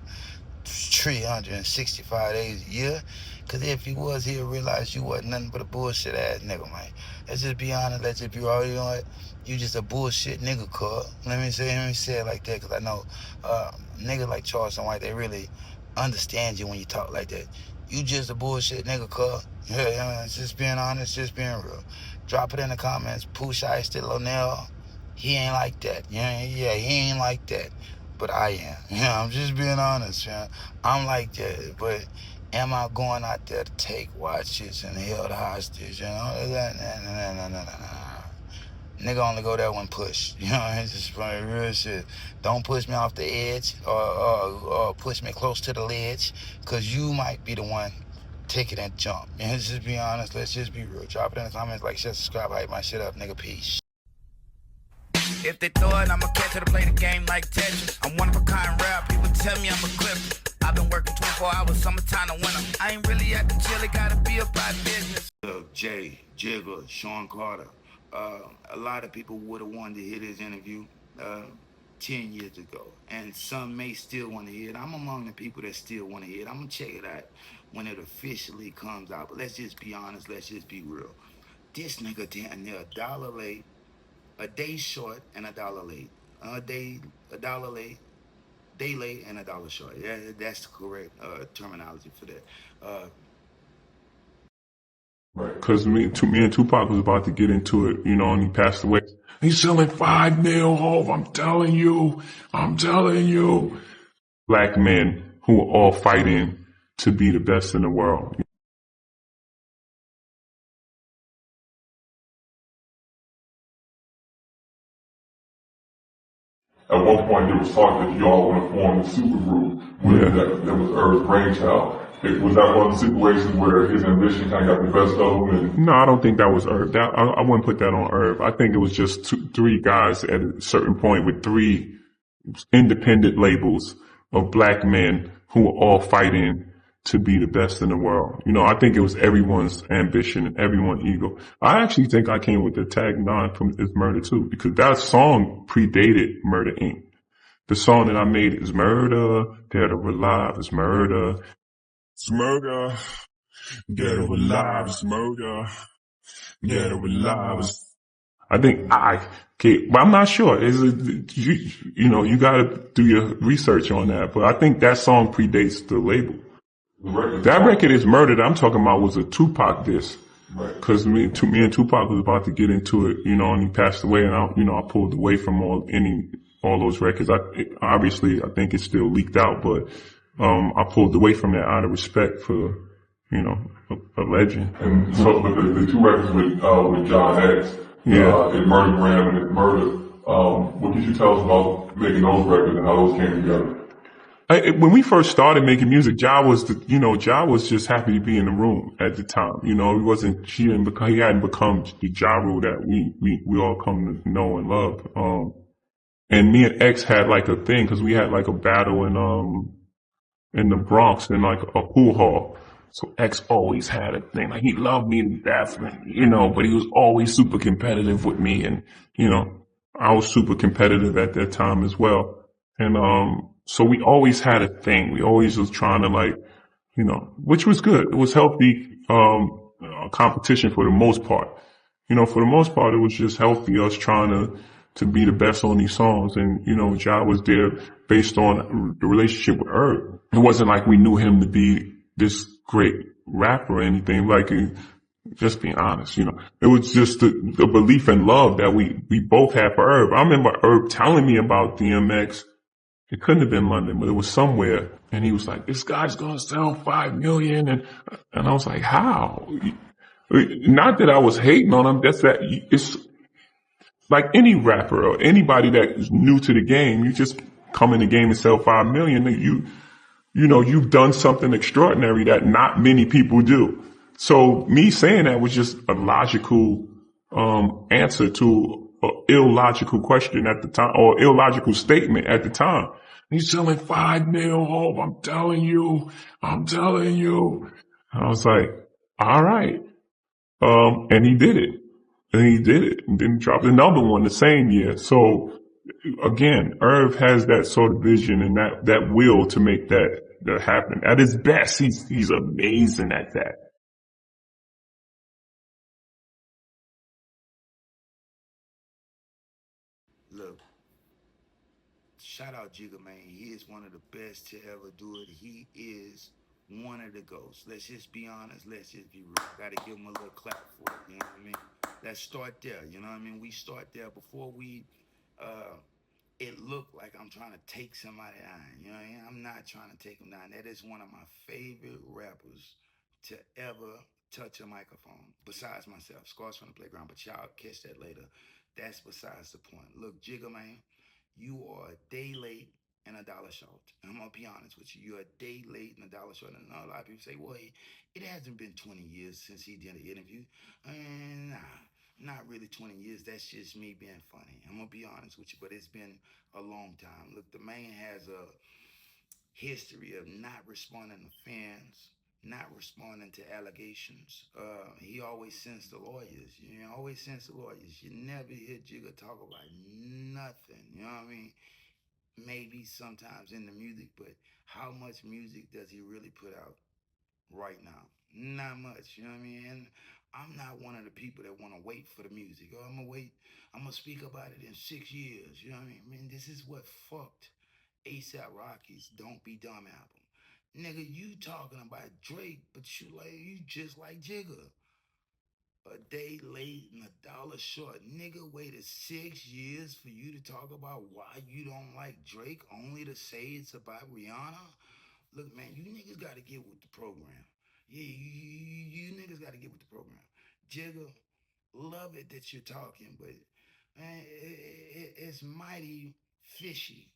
365 days a year. Because if he was, he'd realize you wasn't nothing but a bullshit ass nigga, man. Let's just be honest. Let's just be real. You know what? You just a bullshit nigga, cuz. Let me say it like that, because I know niggas like Charleston White, they really understand you when you talk like that. You just a bullshit nigga, cuz. Yeah, just being honest, just being real. Drop it in the comments. Pooh Shiesty, Linnell, he ain't like that. Yeah, he ain't like that. But I am. Yeah, I'm just being honest, yeah. I'm like that, but am I going out there to take watches and held hostage, you know? No. Nigga only go there when pushed. You know, it's just real shit. Don't push me off the edge or push me close to the ledge, because you might be the one taking that jump. You know, just be honest. Let's just be real. Drop it in the comments, like, share, subscribe, hype my shit up, nigga. Peace. If they throw it, I'ma catch it to play the game like Tetris. I'm one of a kind rap, people tell me I'm a clip. I've been working 24 hours, summertime to winter. I ain't really at the chill, it gotta be about business. Jay, Jigga, Sean Carter. A lot of people would have wanted to hear this interview 10 years ago. And some may still want to hear it. I'm among the people that still want to hear it. I'm going to check it out when it officially comes out. But let's just be honest. Let's just be real. This nigga damn near $1 late, a day short and $1 late. A dollar late, day late and $1 short. Yeah, that's the correct terminology for that. Because me and Tupac was about to get into it, you know, and he passed away. He's selling 5 mil, Hov. I'm telling you. Black men who are all fighting to be the best in the world. At one point, there was talk that y'all want to form a super group. That was Earth's brainchild. Was that one of the situations where his ambition kind of got the best of him? No, I don't think that was Irv. I wouldn't put that on Irv. I think it was just 3 guys at a certain point with 3 independent labels of black men who were all fighting to be the best in the world. You know, I think it was everyone's ambition and everyone's ego. I actually think I came with the tag 9 from Is Murder too, because that song predated Murder Inc. The song that I made is Murder, Dead or Alive is Murder. It's murder, dead or alive, it's murder, dead or alive. I think but I'm not sure. You know, you gotta do your research on that. But I think that song predates the label. That record Is Murder that I'm talking about was a Tupac disc. Cause me and Tupac was about to get into it, you know, and he passed away, and I pulled away from all those records. I think it's still leaked out, but I pulled away from that out of respect for, you know, a legend. And so the 2 records with John X, and Murder Graham and Murder, what could you tell us about making those records and how those came together? When we first started making music, Ja was just happy to be in the room at the time. You know, he hadn't become the Ja Rule that we all come to know and love. And me and X had like a thing, cause we had like a battle in the Bronx in like a pool hall. So X always had a thing. Like, he loved me to death, you know, but he was always super competitive with me. And, you know, I was super competitive at that time as well. And, so we always had a thing. We always was trying to like, which was good. It was healthy competition for the most part. For the most part, it was just healthy, us trying to be the best on these songs. And, Ja was there based on the relationship with Herb. It wasn't like we knew him to be this great rapper or anything. Like, just being honest, it was just the belief and love that we both had for Herb. I remember Herb telling me about DMX. It couldn't have been London, but it was somewhere. And he was like, this guy's going to sell 5 million. And I was like, how? Not that I was hating on him. It's like any rapper or anybody that is new to the game. You just come in the game and sell 5 million. You've done something extraordinary that not many people do. So me saying that was just a logical, answer to an illogical question at the time, or illogical statement at the time. He's selling 5 mil, Hope. I'm telling you. And I was like, all right. And he did it. And then dropped another one the same year. So again, Irv has that sort of vision and that will to make that happen. At his best, he's amazing at that. Look, shout out Jigga, man. He is one of the best to ever do it. He is one of the GOATs. Let's just be honest. Let's just be real. Gotta give him a little clap for it. You know what I mean? Let's start there. You know what I mean? We start there before we, it looked like I'm trying to take somebody down. You know what I mean? I'm not trying to take him down. That is one of my favorite rappers to ever touch a microphone, besides myself. Scars from the Playground, but y'all catch that later. That's besides the point. Look, Jigga, man, you are a day late and a dollar short. I'm gonna be honest with you. You're a day late and a dollar short. And a lot of people say, well, it hasn't been 20 years since he did an interview. Nah, not really 20 years. That's just me being funny. I'm gonna be honest with you, but it's been a long time. Look, the man has a history of not responding to fans, not responding to allegations. He always sends the lawyers. Always sends the lawyers. You never hear Jigga talk about nothing. You know what I mean? Maybe sometimes in the music, but how much music does he really put out right now? Not much. You know what I mean? And I'm not one of the people that want to wait for the music. Oh, I'm gonna speak about it in 6 years. You know what I mean? This is what fucked ASAP Rocky's Don't Be Dumb album. Nigga, you talking about Drake, but you just like Jigga. A day late and a dollar short. Nigga waited 6 years for you to talk about why you don't like Drake, only to say it's about Rihanna. Look, man, you niggas got to get with the program. Yeah, you niggas got to get with the program. Jigga, love it that you're talking, but man, it's mighty fishy.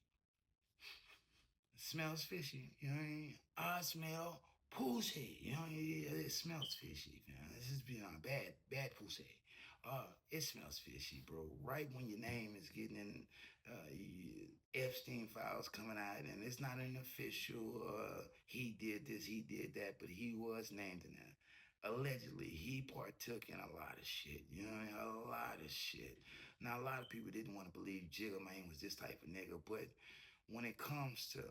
It smells fishy, you know what I mean? I smell pussy, you know what I mean? It smells fishy, man. This is bad pussy. It smells fishy, bro. Right when your name is getting in Epstein files coming out, and it's not an official, he did this, he did that, but he was named in that. Allegedly, he partook in a lot of shit, you know what I mean? A lot of shit. Now, a lot of people didn't want to believe Jigga Man was this type of nigga, but when it comes to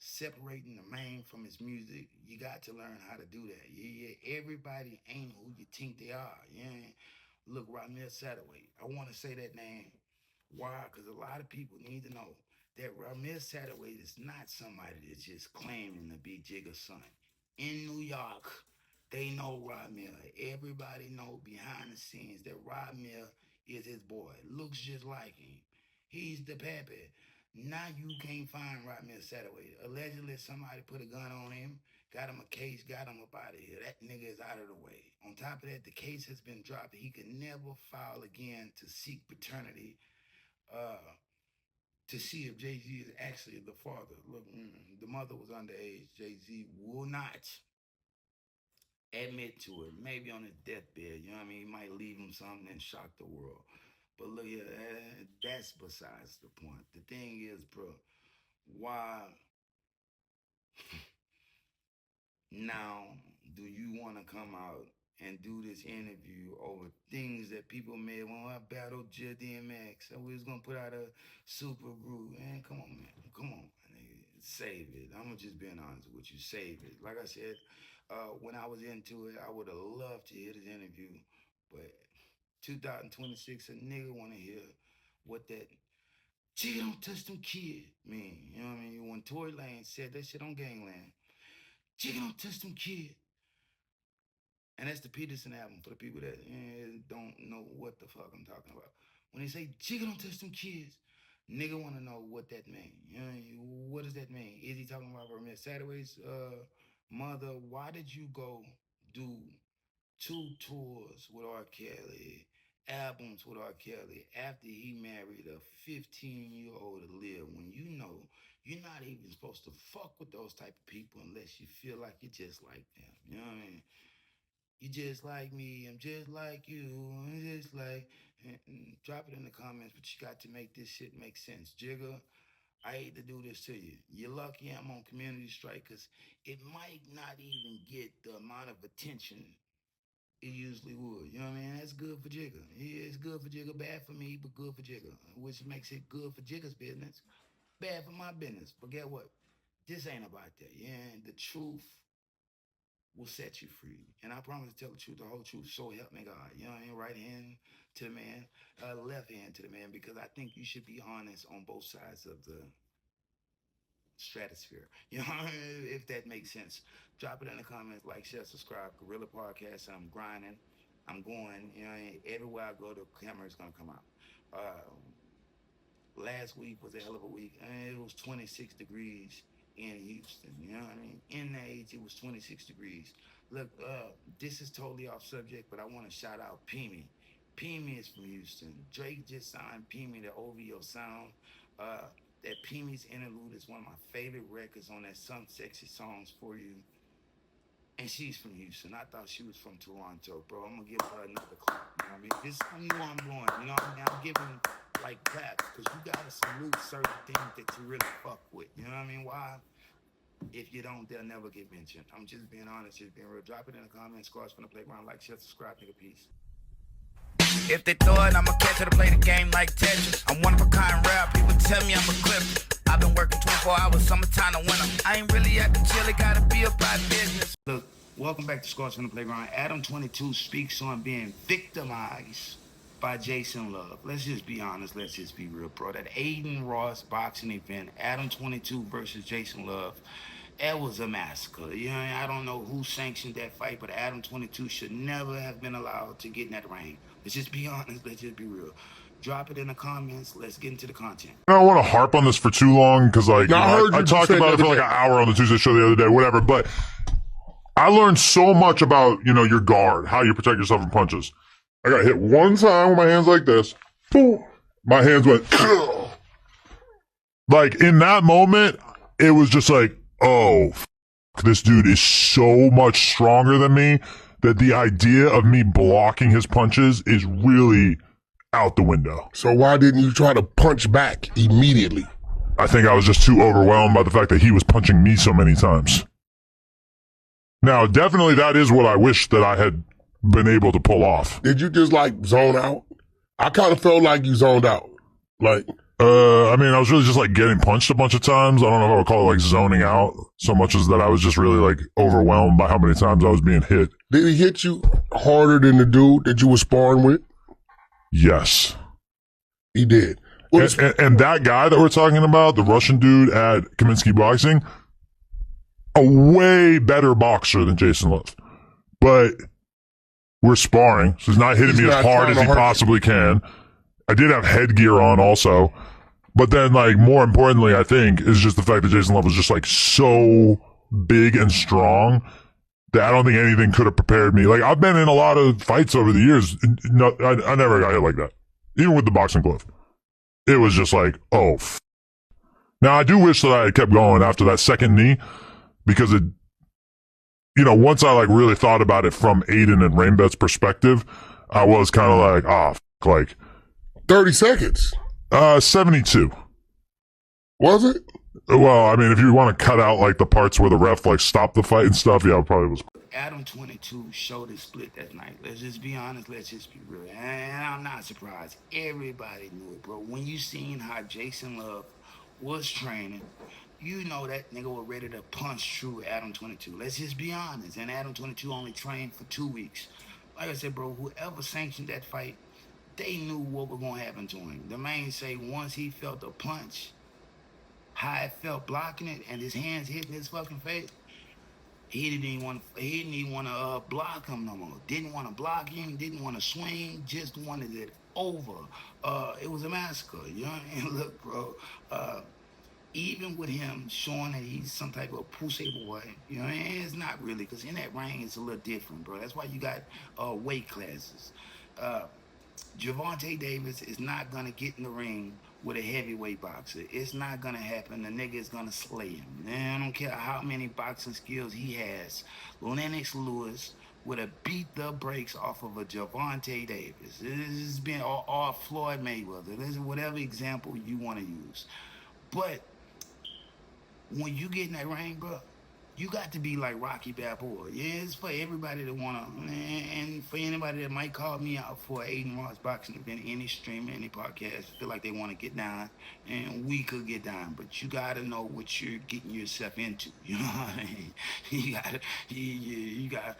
separating the man from his music, you got to learn how to do that. Yeah, everybody ain't who you think they are. Yeah, look, Ramir Satterway. I want to say that name. Why? Because a lot of people need to know that Ramir Satterway is not somebody that's just claiming to be Jigga's son. In New York, they know Ramir. Everybody know behind the scenes that Ramir is his boy. Looks just like him. He's the pappy. Now you can't find Ramir Satterway. Allegedly, somebody put a gun on him, got him a case, got him up out of here. That nigga is out of the way. On top of that, the case has been dropped. He can never file again to seek paternity, to see if Jay-Z is actually the father. Look, the mother was underage. Jay-Z will not admit to it. Maybe on his deathbed, you know what I mean? He might leave him something and shock the world. But look, yeah, that's besides the point. The thing is, bro, why now do you want to come out and do this interview over things that people made when I battled Jill DMX? So we was going to put out a super group. Man, come on, man. Come on, my nigga. save it. I'm just being honest with you. Save it. Like I said, when I was into it, I would have loved to hear this interview, but 2026, a nigga want to hear what that "Jigga don't touch them kids" mean. You know what I mean? When Tory Lanez said that shit on Gangland, "Jigga don't touch them kids." And that's the Peterson album for the people that don't know what the fuck I'm talking about. When they say "Jigga don't touch them kids," nigga want to know what that mean. You know, what does that mean? Is he talking about Miss Satterway's mother? Why did you go do 2 tours with R. Kelly, albums with R. Kelly after he married a 15-year-old Aaliyah, when you know you're not even supposed to fuck with those type of people unless you feel like you're just like them. You know what I mean? You just like me, I'm just like you, I'm just like... Drop it in the comments, but you got to make this shit make sense. Jigga, I hate to do this to you. You're lucky I'm on community strike, because it might not even get the amount of attention it usually would. You know what I mean? That's good for Jigga. Yeah, it's good for Jigga, bad for me, but good for Jigga, which makes it good for Jigga's business, bad for my business. But get what? This ain't about that. Yeah, the truth will set you free. And I promise to tell the truth, the whole truth, so help me God. You know what I mean? Right hand to the man, left hand to the man, because I think you should be honest on both sides of the stratosphere. You know, if that makes sense. Drop it in the comments, like, share, subscribe. Gorilla Podcast, I'm grinding. I'm going, you know, everywhere I go, the camera is going to come out. Last week was a hell of a week. It was 26 degrees in Houston, you know what I mean? In the age, it was 26 degrees. Look, this is totally off subject, but I want to shout out Peemy. Peemy is from Houston. Drake just signed Peemy to OVO Sound. That Peemy's Interlude is one of my favorite records on that Some Sexy Songs For You. And she's from Houston. I thought she was from Toronto, bro. I'm gonna give her another clap. You know what I mean? This is how you know I'm going. You know what I mean? I'm giving like claps, because you gotta salute certain things that you really fuck with. You know what I mean? Why? If you don't, they'll never get mentioned. I'm just being honest, just being real. Drop it in the comments. Scars from the playground. Like, share, subscribe, nigga. Peace. If they throw it, I'ma catch it to play the game like Tetris. I'm one of a kind rap, people tell me I'm a clip. I've been working 24 hours, summertime to winter. I ain't really at the chill, it gotta be about business. Look, welcome back to Scars from the Playground. Adam 22 speaks on being victimized by Jason Love. Let's just be honest, let's just be real, bro. That Aiden Ross boxing event, Adam 22 versus Jason Love, it was a massacre. You know, I don't know who sanctioned that fight, but Adam 22 should never have been allowed to get in that ring. Let's just be honest, let's just be real. Drop it in the comments. Let's get into the content. I don't want to harp on this for too long, because like, I talked about it for like an hour on the Tuesday show the other day, whatever, but I learned so much about, you know, your guard, how you protect yourself from punches. I got hit one time with my hands like this. Boom. My hands went, like, in that moment, it was just like, oh, this dude is so much stronger than me that the idea of me blocking his punches is really out the window. So why didn't you try to punch back immediately? I think I was just too overwhelmed by the fact that he was punching me so many times. Now, definitely that is what I wish that I had been able to pull off. Did you just like zone out? I kind of felt like you zoned out. Like, I mean, I was really just like getting punched a bunch of times. I don't know if I would call it like zoning out so much as that I was just really like overwhelmed by how many times I was being hit. Did he hit you harder than the dude that you were sparring with? Yes. He did. And that guy that we're talking about, the Russian dude at Kaminsky Boxing, a way better boxer than Jason Love. But we're sparring, so he's not hitting me as hard as he possibly can. I did have headgear on also. But then, like, more importantly, I think, is just the fact that Jason Love was just, like, so big and strong that I don't think anything could have prepared me. Like, I've been in a lot of fights over the years. No, I never got hit like that. Even with the boxing glove. It was just like, oh, Now, I do wish that I had kept going after that second knee, because it, you know, once I, like, really thought about it from Aiden and Rainbet's perspective, I was kind of like, like 30 seconds. 72. Was it? Well, I mean, if you want to cut out, like, the parts where the ref, like, stopped the fight and stuff, yeah, it probably was. Adam 22 showed his split that night. Let's just be honest. Let's just be real. And I'm not surprised. Everybody knew it, bro. When you seen how Jason Love was training, you know that nigga was ready to punch through Adam 22. Let's just be honest. And Adam 22 only trained for 2 weeks. Like I said, bro, whoever sanctioned that fight, they knew what was gonna happen to him. The man say once he felt the punch, how it felt blocking it, and his hands hitting his fucking face, he didn't even want to block him no more. Didn't want to block him, didn't want to swing, just wanted it over. It was a massacre, you know what I mean? Look, bro, even with him showing that he's some type of pussy boy, you know what I mean? It's not really, because in that ring, it's a little different, bro. That's why you got weight classes. Gervonta Davis is not going to get in the ring with a heavyweight boxer. It's not going to happen. The nigga is going to slay him. Man, I don't care how many boxing skills he has. Lennox Lewis would have beat the brakes off of a Gervonta Davis. This has been all Floyd Mayweather. This is whatever example you want to use. But when you get in that ring, bro, you got to be like Rocky Balboa. Yeah, it's for everybody that wanna, and for anybody that might call me out for Aiden Ross boxing event, any stream, any podcast, feel like they want to get down, and we could get down, but you gotta know what you're getting yourself into. You know what I mean? You gotta.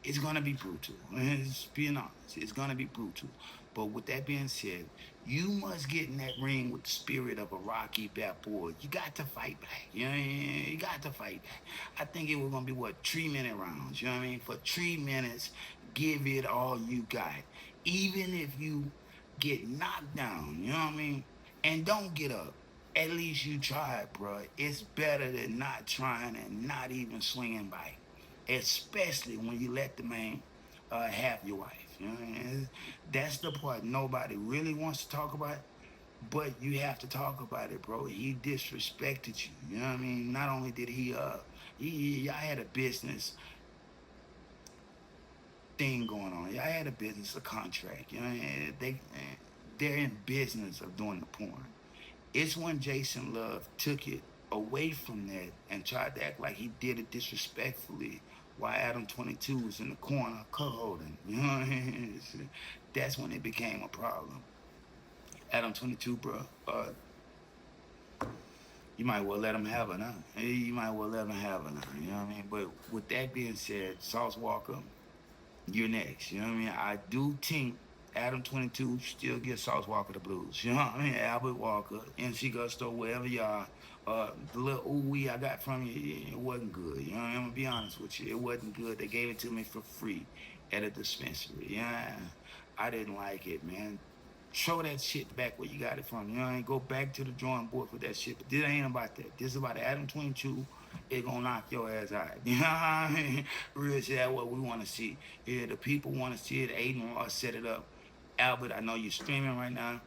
It's gonna be brutal. It's being honest. It's gonna be brutal. But with that being said, you must get in that ring with the spirit of a Rocky Balboa. You got to fight back. You know what I mean? You got to fight back. I think it was gonna be 3-minute rounds. You know what I mean? For 3 minutes, give it all you got. Even if you get knocked down, you know what I mean? And don't get up. At least you tried, bro. It's better than not trying and not even swinging by. Especially when you let the man have your wife. You know what I mean? That's the part nobody really wants to talk about, but you have to talk about it, bro. He disrespected you. You know what I mean? Not only did y'all had a business thing going on. Y'all had a business, a contract. You know what I mean? They're in business of doing the porn. It's when Jason Love took it away from that and tried to act like he did it disrespectfully while Adam 22 was in the corner co-holding. You know what I mean? That's when it became a problem. Adam 22, bro, you might well let him have it, huh? You might well let him have it, huh? You know what I mean? But with that being said, Sauce Walker, you're next. You know what I mean? I do think Adam 22 still gives Sauce Walker the blues. You know what I mean? Albert Walker, MC Gusto, wherever y'all. The little ooh-wee I got from you, it wasn't good. You know what I mean? I'm going to be honest with you. It wasn't good. They gave it to me for free at a dispensary. Yeah, I didn't like it, man. Throw that shit back where you got it from. You know what I mean? Go back to the drawing board with that shit. But this ain't about that. This is about Adam 22. It gonna knock your ass out. You know what I mean? Real shit, that's what we want to see. Yeah, the people want to see it. Aiden Ross set it up. Albert, I know you're streaming right now.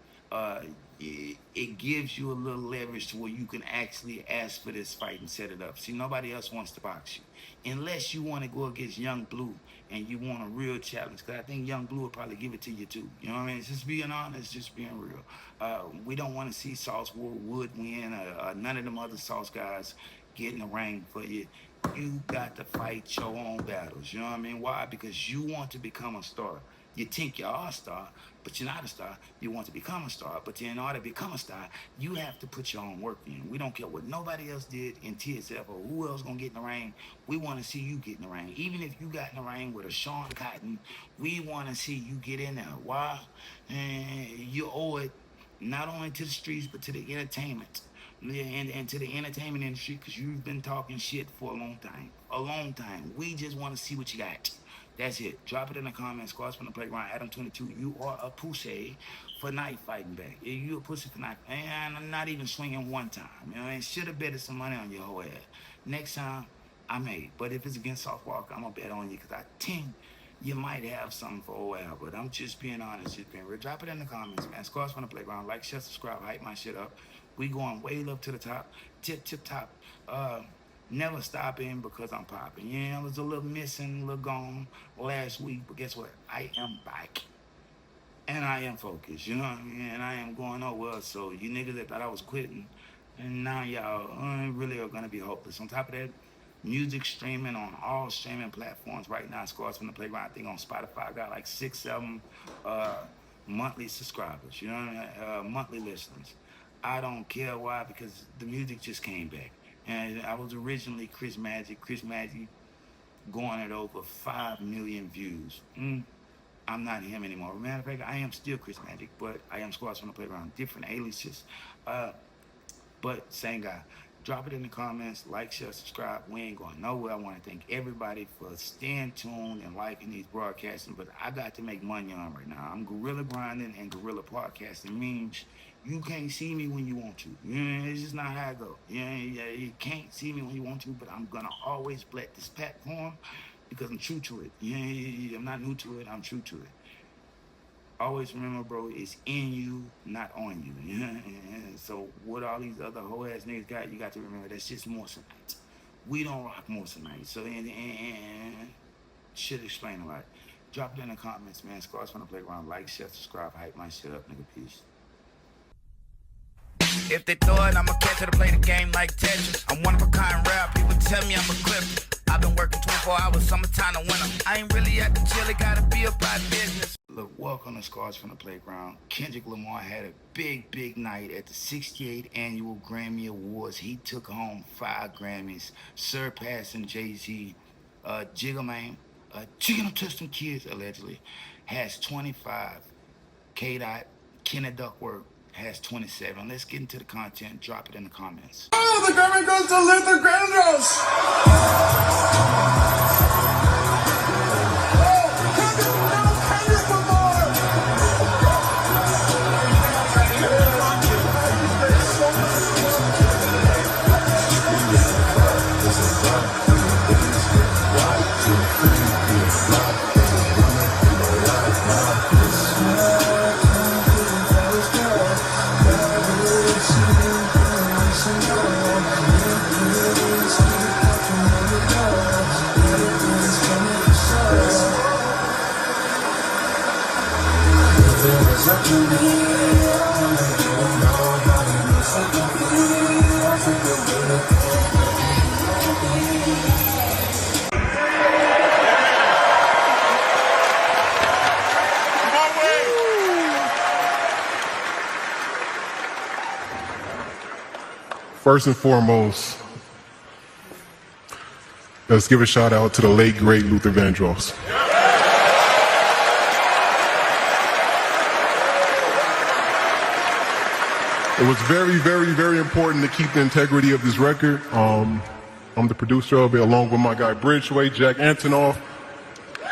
It gives you a little leverage to where you can actually ask for this fight and set it up. See, nobody else wants to box you. Unless you want to go against Young Blue and you want a real challenge. Because I think Young Blue will probably give it to you too. You know what I mean? It's just being honest, just being real. We don't want to see Sauce Wood win. None of them other Sauce guys get in the ring for you. You got to fight your own battles. You know what I mean? Why? Because you want to become a star. You think you are a star, but you're not a star. You want to become a star, but in order to become a star, you have to put your own work in. We don't care what nobody else did in TSF or who else gonna get in the ring. We want to see you get in the ring. Even if you got in the ring with a Sean Cotton, we want to see you get in there. Why? And you owe it not only to the streets, but to the entertainment. And to the entertainment industry, because you've been talking shit for a long time. A long time. We just want to see what you got. That's it. Drop it in the comments. Squads from the playground. Adam 22. You are a pussy for night fighting back. You a pussy for night. And I'm not even swinging one time. You know, and should have betted some money on your whole ass. Next time, I may. But if it's against Sauce Walker, I'm gonna bet on you because I think you might have something for old Albert. I'm just being honest, just being real. Drop it in the comments, man. Squads from the playground. Like, share, subscribe, hype my shit up. We going way up to the top. Tip top. Never stopping because I'm popping. Yeah, I was a little missing, a little gone last week, but guess what? I am back. And I am focused, you know what I mean? And I am going nowhere. So you niggas that thought I was quitting, and now y'all really are gonna be hopeless. On top of that, music streaming on all streaming platforms right now. Squads from the playground. I think on Spotify, I got like 6, 7 monthly subscribers, you know what I mean? Monthly listeners. I don't care why, because the music just came back. And I was originally Chris Magic going at over 5 million views. I'm not him anymore. Matter of fact, I am still Chris Magic, but I am Squads from the Playground. Different aliases, but same guy. Drop it in the comments, like, share, subscribe. We ain't going nowhere. I want to thank everybody for staying tuned and liking these broadcasting, but I got to make money on right now. I'm guerrilla grinding and guerrilla podcasting means you can't see me when you want to. It's just not how it goes. You can't see me when you want to, but I'm going to always let this platform because I'm true to it. I'm not new to it. I'm true to it. Always remember, bro, it's in you, not on you. So what all these other whole ass niggas got, you got to remember that's just Morrisonite. We don't rock Morrisonite. So should explain a lot. Drop it in the comments, man. Scars from the Playground. Like, share, subscribe, hype my shit up, nigga. Peace. If they throw it, I'ma catch it to play the game like Tetris. I'm one of a kind rap, people tell me I'm a clip. I've been working 24 hours, summertime to winter. I ain't really at the chill, it gotta be about business. Look, welcome to Scars from the Playground. Kendrick Lamar had a big night at the 68th Annual Grammy Awards. He took home 5 Grammys, surpassing Jay-Z. Jigga Man, chicken up to some kids, allegedly, has 25. Katt, Kenny Duckworth, has 27. Let's get into the content. Drop it in the comments. Oh, the Grammy goes to Luther Vandross. First and foremost, let's give a shout out to the late, great Luther Vandross. It was very important to keep the integrity of this record. I'm the producer of it, along with my guy Bridgeway, Jack Antonoff.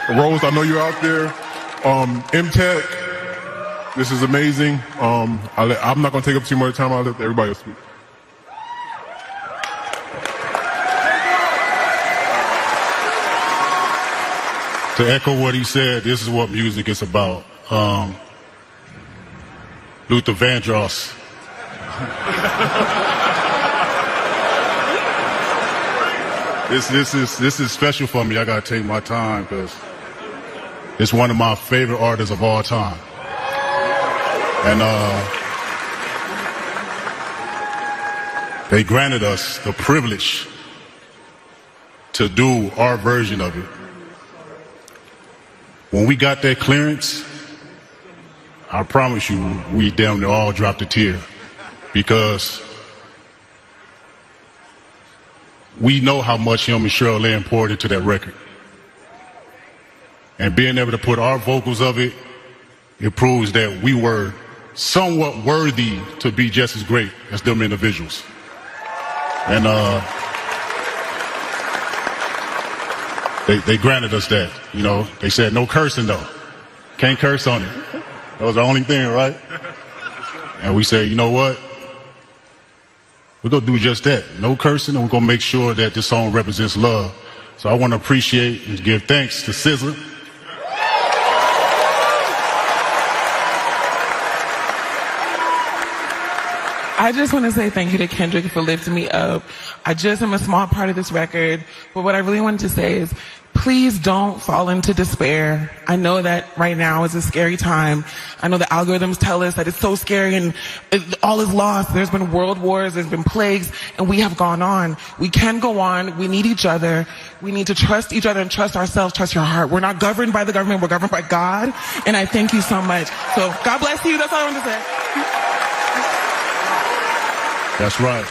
Rose, I know you're out there. M-Tech, this is amazing. I'm not going to take up too much time. I'll let everybody else speak. To echo what he said, this is what music is about. Luther Vandross. This is special for me. I gotta take my time because it's one of my favorite artists of all time. And they granted us the privilege to do our version of it. When we got that clearance, I promise you, we damn near all dropped a tear because we know how much him and Cheryl Lynn poured into that record. And being able to put our vocals of it, it proves that we were somewhat worthy to be just as great as them individuals. And they granted us that, you know. They said no cursing though. Can't curse on it. That was the only thing, right? And we said, you know what? We're gonna do just that. No cursing, and we're gonna make sure that this song represents love. So I want to appreciate and give thanks to SZA. I just want to say thank you to Kendrick for lifting me up. I just am a small part of this record, but what I really wanted to say is please don't fall into despair. I know that right now is a scary time. I know the algorithms tell us that it's so scary and all is lost. There's been world wars, there's been plagues, and we have gone on. We can go on. We need each other. We need to trust each other and trust ourselves, trust your heart. We're not governed by the government, we're governed by God, and I thank you so much. So God bless you. That's all I want to say. That's right.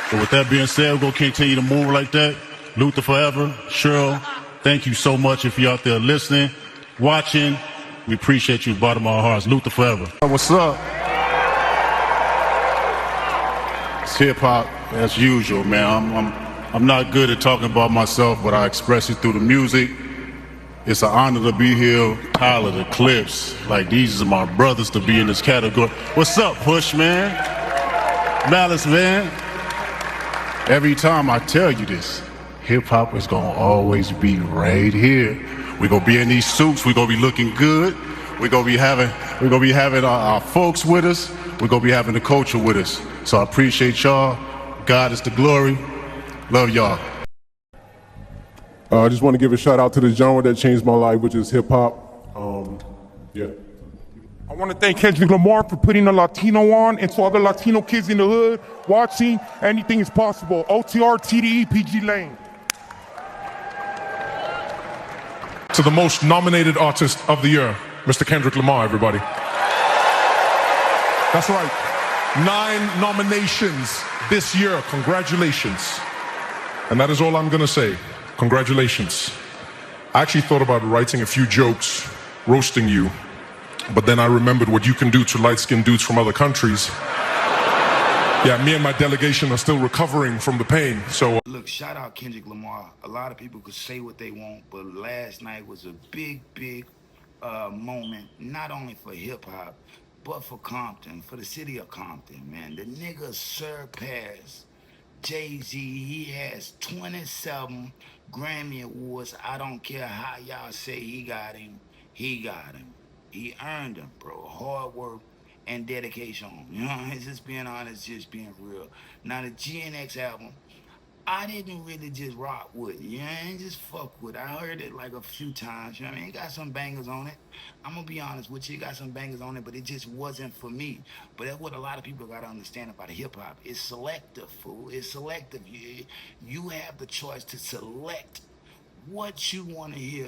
So with that being said, we're going to continue to move like that. Luther forever. Cheryl, thank you so much if you're out there listening, watching. We appreciate you, bottom of our hearts. Luther forever. What's up? It's hip-hop as usual, man. I'm not good at talking about myself, but I express it through the music. It's an honor to be here. Tyler, the Clips. Like, these are my brothers to be in this category. What's up, Push, man? Malice, man. Every time I tell you this, hip-hop is gonna always be right here. We're gonna be in these suits. We're gonna be looking good. We're gonna be having our folks with us. We're gonna be having the culture with us. So I appreciate y'all. God is the glory. Love y'all. I just want to give a shout out to the genre that changed my life, which is hip hop. Yeah. I want to thank Kendrick Lamar for putting a Latino on, and to other Latino kids in the hood watching, anything is possible. OTR, TDE, PG Lane. To the most nominated artist of the year, Mr. Kendrick Lamar, everybody. That's right. 9 nominations this year. Congratulations. And that is all I'm going to say. Congratulations. I actually thought about writing a few jokes, roasting you, but then I remembered what you can do to light-skinned dudes from other countries. Yeah, me and my delegation are still recovering from the pain, so... Look, shout out Kendrick Lamar. A lot of people could say what they want, but last night was a big moment, not only for hip-hop, but for Compton, for the city of Compton, man. The nigga surpassed Jay-Z. He has 27 Grammy Awards. I don't care how y'all say he got him. He got him. He earned them, bro. Hard work and dedication. You know, it's just being honest, just being real. Now, the GNX album, I didn't really just rock with it. You know, I ain't just fuck with it. I heard it like a few times. You know what I mean? It got some bangers on it. I'm going to be honest with you. It got some bangers on it, but it just wasn't for me. But that's what a lot of people got to understand about hip-hop. It's selective, fool. It's selective. You have the choice to select what you want to hear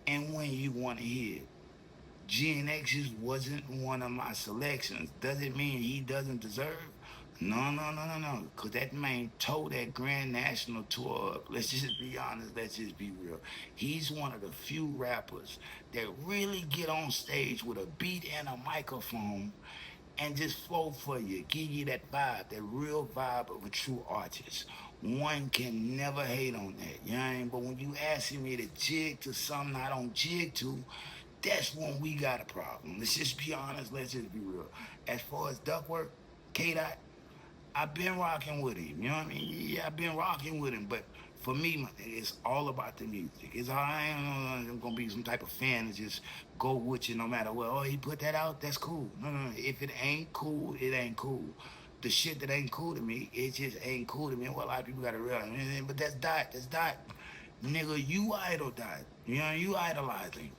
and when you want to hear it. GNX just wasn't one of my selections. Does it mean he doesn't deserve? No. Because that man tore that Grand National Tour up. Let's just be honest. Let's just be real. He's one of the few rappers that really get on stage with a beat and a microphone and just flow for you. Give you that vibe, that real vibe of a true artist. One can never hate on that. You know what I mean? But when you asking me to jig to something I don't jig to, that's when we got a problem. Let's just be honest. Let's just be real. As far as Duckworth, Katt, I've been rocking with him. You know what I mean? Yeah, I've been rocking with him. But for me, it's all about the music. It's all, I'm going to be some type of fan and just go with you no matter what. Oh, he put that out? That's cool. No. If it ain't cool, it ain't cool. The shit that ain't cool to me, it just ain't cool to me. Well, a lot of people got to realize. But that's Dot. Nigga, you idol Dot. You know, you idolize him.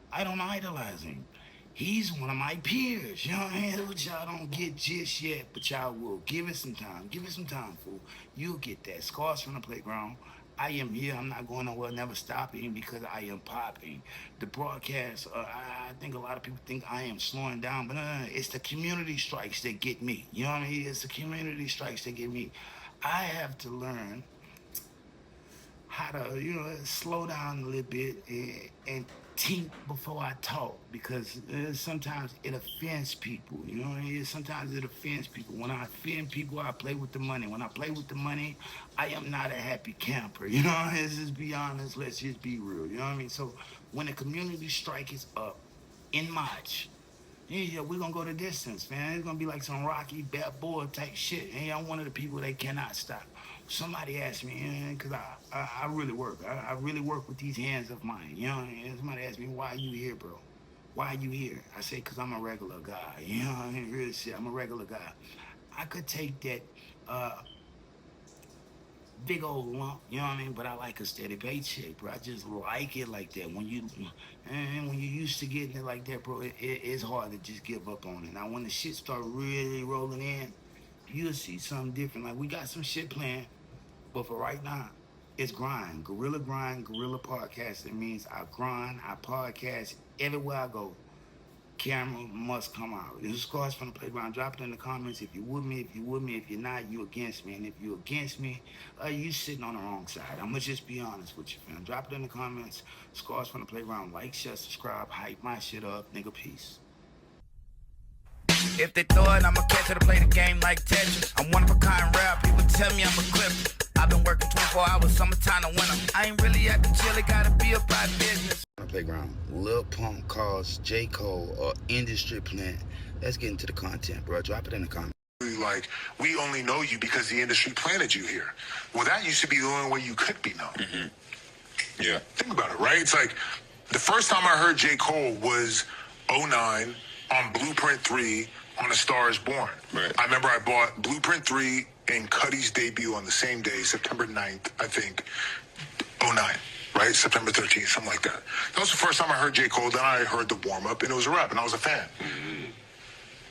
I don't idolize him. He's one of my peers. You know what I mean? Which y'all don't get just yet, but y'all will. Give it some time. Give it some time, fool. You'll get that. Scars from the playground. I am here. I'm not going nowhere. Never stopping because I am popping. The broadcast, I think a lot of people think I am slowing down, but no. It's the community strikes that get me. You know what I mean? It's the community strikes that get me. I have to learn how to, slow down a little bit and think before I talk, because sometimes it offends people. You know, sometimes it offends people. When I offend people, I play with the money. When I play with the money, I am not a happy camper. You know, let's just be honest. Let's just be real. You know what I mean? So when a community strike is up in March, yeah, we're going to go the distance, man. It's going to be like some Rocky Balboa type shit. And I'm one of the people that cannot stop. Somebody asked me, because I really work. I really work with these hands of mine. You know, and somebody asked me, why are you here, bro? Why are you here? I say, because I'm a regular guy. You know what I mean? Real shit, I'm a regular guy. I could take that big old lump, you know what I mean? But I like a steady paycheck, bro. I just like it like that. When you're used to getting it like that, bro, it's hard to just give up on it. Now, when the shit start really rolling in, you'll see something different. Like, we got some shit planned, but for right now, it's grind, guerrilla podcast. It means I grind, I podcast everywhere I go. camera must come out. This is Scars from the Playground. Drop it in the comments if you with me, if you with me. If you're not, you against me. And if you against me, you sitting on the wrong side. I'm gonna just be honest with you, fam. Drop it in the comments. Scars from the Playground. Like, share, subscribe, hype my shit up. Nigga, peace. If they throw it, I'ma catch it to play the game like Tetris. I'm one of a kind rap, people tell me I'm a clip. I've been working 24 hours, summertime to winter. I ain't really at the chill, it gotta be about business. Playground. Lil Pump calls J. Cole or industry plant. Let's get into the content, bro. Drop it in the comments. Like, we only know you because the industry planted you here. Well, that used to be the only way you could be known. Mm-hmm. Yeah. Think about it, right? It's like, the first time I heard J. Cole was 09 on Blueprint 3 on A Star Is Born. Right. I remember I bought Blueprint 3 and Cuddy's debut on the same day, September 9th, I think, 09. Right? September 13th, something like that. That was the first time I heard J. Cole. Then I heard the warm-up, and it was a rap, and I was a fan. Mm-hmm.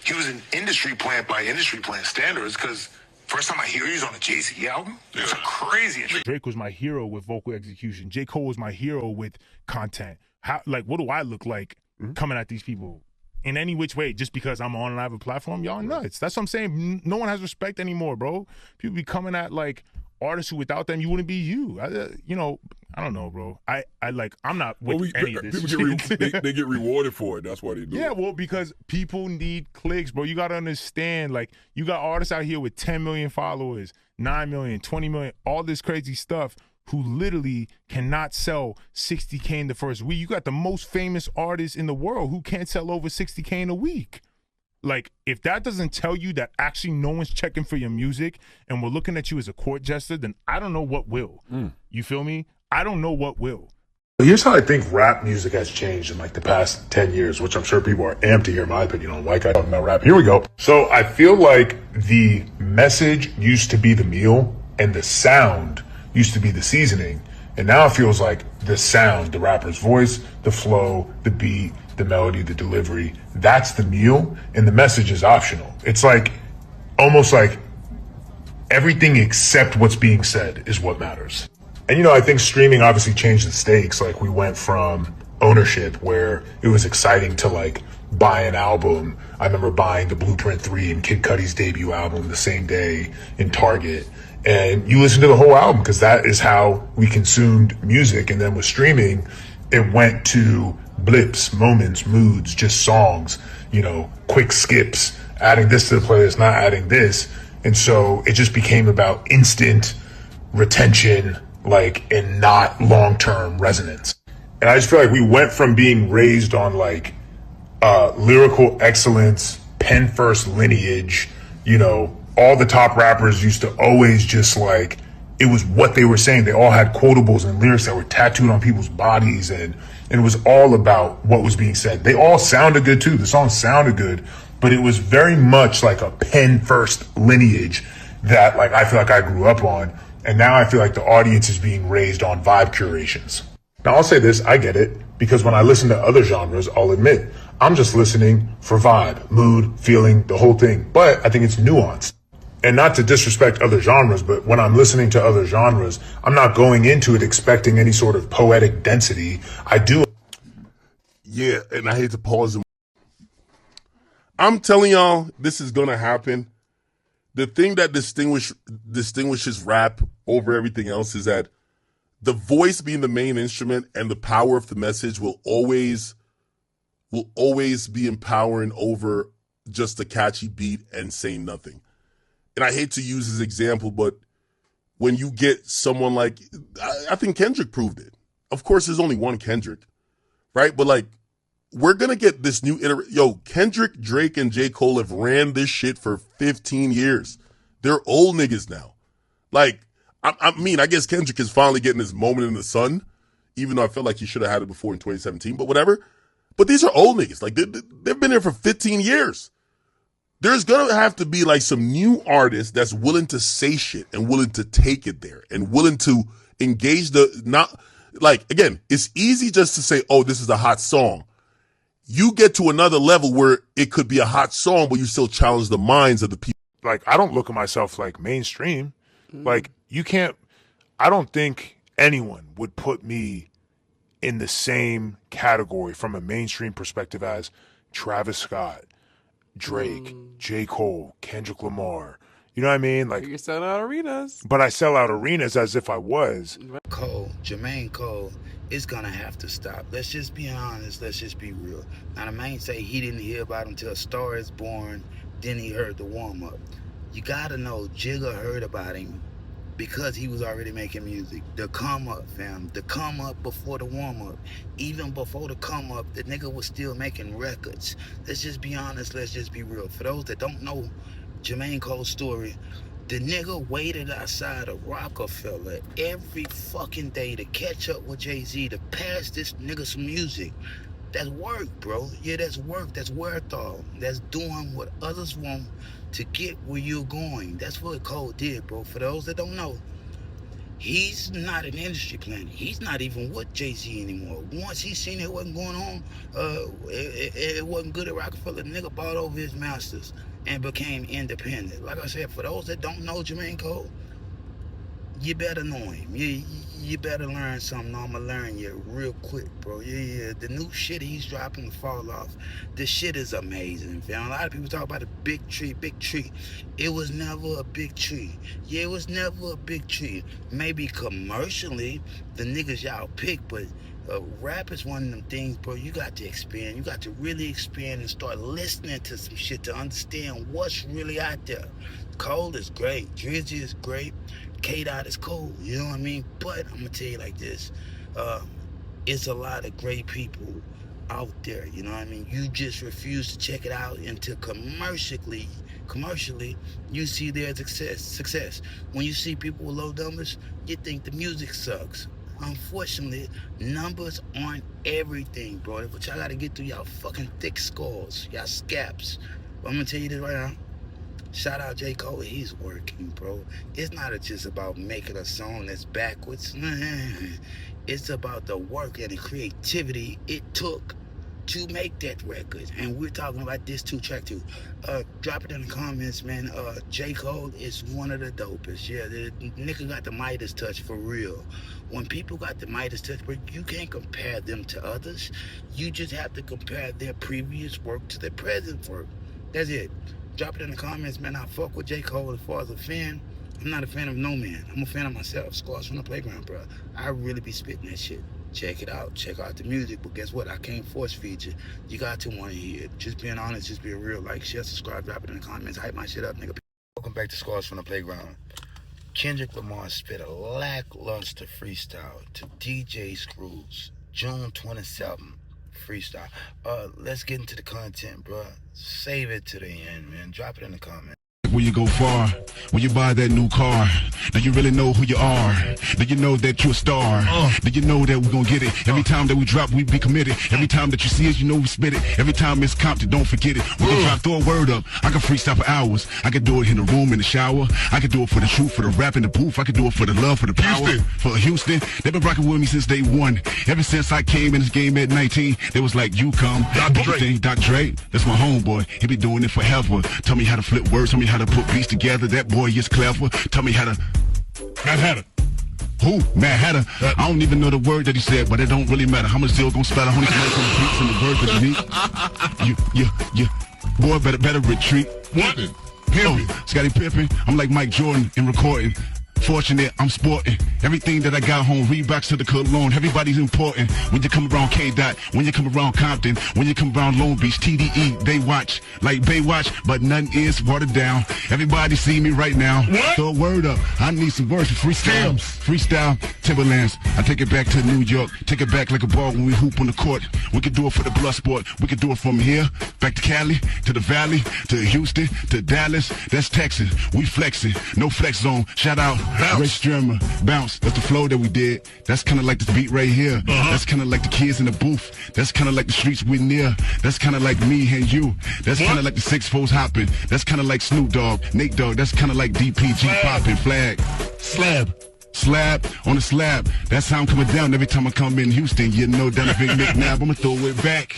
He was an industry plant by industry plant standards, because first time I hear he was on a Jay-Z album, it was a crazy intro. Drake was my hero with vocal execution. J. Cole was my hero with content. How, like, what do I look like coming at these people? In any which way, just because I'm on and I have a platform, y'all nuts. That's what I'm saying. No one has respect anymore, bro. People be coming at, like, artists who without them, you wouldn't be you. I don't know, bro. I'm not with any of this. They get rewarded for it. That's why they do it. Yeah, well, because people need clicks, bro. You got to understand, like, you got artists out here with 10 million followers, 9 million, 20 million, all this crazy stuff who literally cannot sell 60K in the first week. You got the most famous artists in the world who can't sell over 60K in a week. Like, if that doesn't tell you that actually no one's checking for your music and we're looking at you as a court jester, then I don't know what will. You feel me? I don't know what will. Here's how I think rap music has changed in like the past 10 years, which I'm sure people are amped to hear my opinion on. White guy talking about rap. Here we go. So I feel like the message used to be the meal and the sound used to be the seasoning. And now it feels like the sound, the rapper's voice, the flow, the beat, the melody, the delivery, that's the meal, and the message is optional. It's like, almost like everything except what's being said is what matters. And I think streaming obviously changed the stakes. Like, we went from ownership, where it was exciting to like buy an album. I remember buying the Blueprint 3 and Kid Cudi's debut album the same day in Target. And you listen to the whole album because that is how we consumed music. And then with streaming, it went to blips, moments, moods, just songs, quick skips, adding this to the playlist, not adding this. And so it just became about instant retention, and not long-term resonance. And I just feel like we went from being raised on lyrical excellence, pen first lineage, all the top rappers used to always just it was what they were saying. They all had quotables and lyrics that were tattooed on people's bodies, and it was all about what was being said. They all sounded good too. The songs sounded good, but it was very much like a pen first lineage that I feel like I grew up on. And now I feel like the audience is being raised on vibe curations. Now I'll say this, I get it, because when I listen to other genres, I'll admit, I'm just listening for vibe, mood, feeling, the whole thing. But I think it's nuanced. And not to disrespect other genres, but when I'm listening to other genres, I'm not going into it expecting any sort of poetic density. I do. Yeah, and I hate to pause. I'm telling y'all, this is gonna happen. The thing that distinguishes rap over everything else is that the voice being the main instrument and the power of the message will always be empowering over just a catchy beat and saying nothing. And I hate to use this example, but when you get someone like, I think Kendrick proved it. Of course, there's only one Kendrick, right? But we're going to get this new Kendrick, Drake, and J. Cole have ran this shit for 15 years. They're old niggas now. I guess Kendrick is finally getting his moment in the sun, even though I felt like he should have had it before in 2017, but whatever. But these are old niggas. They've been there for 15 years. There's going to have to be some new artist that's willing to say shit and willing to take it there and willing to engage again, it's easy just to say, oh, this is a hot song. You get to another level where it could be a hot song, but you still challenge the minds of the people. I don't look at myself like mainstream. I don't think anyone would put me in the same category from a mainstream perspective as Travis Scott, Drake, J. Cole, Kendrick Lamar. You know what I mean? Like, You're selling out arenas. but I sell out arenas as if I was. Jermaine Cole, is gonna have to stop. Let's just be honest. Let's just be real. Now, the man say he didn't hear about him till A Star Is Born. Then he heard the warm up. You gotta know, Jigga heard about him because he was already making music. The come up, fam. The come up before the warm up. Even before the come up, the nigga was still making records. Let's just be honest. Let's just be real. For those that don't know Jermaine Cole's story, the nigga waited outside of Rockefeller every fucking day to catch up with Jay-Z, to pass this nigga some music. That's work, bro. Yeah, that's work. That's wherewithal. That's doing what others want to get where you're going. That's what Cole did, bro. For those that don't know, he's not an industry planner. He's not even with Jay-Z anymore. Once he seen it wasn't going on, it wasn't good at Rockefeller, the nigga bought over his masters and became independent. Like I said, for those that don't know Jermaine Cole, you better know him. You better learn something. I'ma learn you real quick, bro. Yeah. The new shit he's dropping to fall off. The shit is amazing, fam. A lot of people talk about a big tree. It was never a big tree. Yeah, it was never a big tree. Maybe commercially, the niggas y'all pick, but rap is one of them things, bro. You got to expand. You got to really expand and start listening to some shit to understand what's really out there. Cole is great. Drizzy is great. K-Dot is cool. You know what I mean? But I'm going to tell you like this. It's a lot of great people out there. You know what I mean? You just refuse to check it out until commercially, you see their success. When you see people with low numbers, you think the music sucks. Unfortunately, numbers aren't everything, bro. But y'all gotta get through y'all fucking thick skulls, y'all scaps. But I'm gonna tell you this right now. Shout out J. Cole, he's working, bro. It's not just about making a song that's backwards. It's about the work and the creativity it took to make that record. And we're talking about this track too. Drop it in the comments, man. J. Cole is one of the dopest. Yeah, the nigga got the Midas touch for real. When people got the Midas touch, but you can't compare them to others. You just have to compare their previous work to their present work. That's it. Drop it in the comments, man. I fuck with J. Cole as far as a fan. I'm not a fan of no man. I'm a fan of myself. Scores from the playground, bro. I really be spitting that shit. Check it out. Check out the music. But guess what? I can't force feed you. You got to want to hear it. Just being honest, just being real. Like, share, subscribe, drop it in the comments. Hype my shit up, nigga. Welcome back to Scores from the Playground. Kendrick Lamar spit a lackluster freestyle to DJ Screws. June 27th. Freestyle. Let's get into the content, bro. Save it to the end, man. Drop it in the comments. When you go far, when you buy that new car, do you really know who you are? Do you know that you're a star? Do you know that we're gonna get it? Every time that we drop, we be committed. Every time that you see us, you know we spit it. Every time it's Compton, don't forget it. We can drop, throw a word up. I can freestyle for hours. I can do it in the room, in the shower. I can do it for the truth, for the rap in the booth. I can do it for the love, for the power. For Houston, they've been rocking with me since day one. Ever since I came in this game at 19, they was like, you come. Dr. Dre, that's my homeboy. He be doing it forever. Tell me how to flip words, tell me how to put beats together. That boy is clever. Tell me how to... Mad Hatter. Who? Mad Hatter. I don't even know the word that he said, but it don't really matter. How much still gonna spell? How many smells on the beats and the words that you need? Boy, better retreat. What? Pimpin'. Scottie Pippen. I'm like Mike Jordan in recording. Fortunate, I'm sporting. Everything that I got home, Reeboks to the cologne. Everybody's important. When you come around K-Dot, when you come around Compton, when you come around Long Beach, TDE, they watch like Baywatch, but nothing is watered down. Everybody see me right now. What? Throw a word up. I need some verses. Freestyle. Freestyle, Timberlands. I take it back to New York. Take it back like a ball when we hoop on the court. We can do it for the blood sport. We can do it from here, back to Cali, to the Valley, to Houston, to Dallas. That's Texas. We flexing. No flex zone. Shout out. Ray Strimmer, bounce. That's the flow that we did. That's kind of like this beat right here. That's kind of like the kids in the booth. That's kind of like the streets we near. That's kind of like me and you. That's kind of like the 6 foes hopping. That's kind of like Snoop Dogg, Nate Dogg. That's kind of like DPG popping. Flag. Slab on the slab. That's how I'm coming down every time I come in Houston. You know, down the Big McNabb. I'ma throw it back.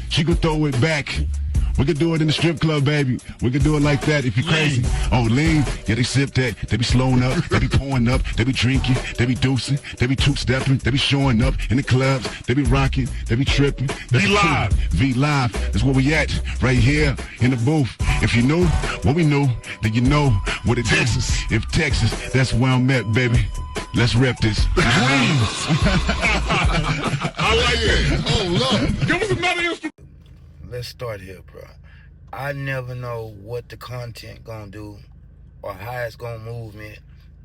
She gon' throw it back. We could do it in the strip club, baby. We could do it like that if you're crazy. Oh, lean. Yeah, they sip that. They be slowing up. They be pouring up. They be drinking. They be deucing. They be two-stepping. They be showing up in the clubs. They be rocking. They be tripping. V Live. V Live. That's where we at. Right here in the booth. If you knew what we knew, then you know what it is. Texas. If Texas, that's where I'm at, baby. Let's rep this. I like it. Oh, look. Give us another instrument. Let's start here, bro. I never know what the content gonna do or how it's gonna move me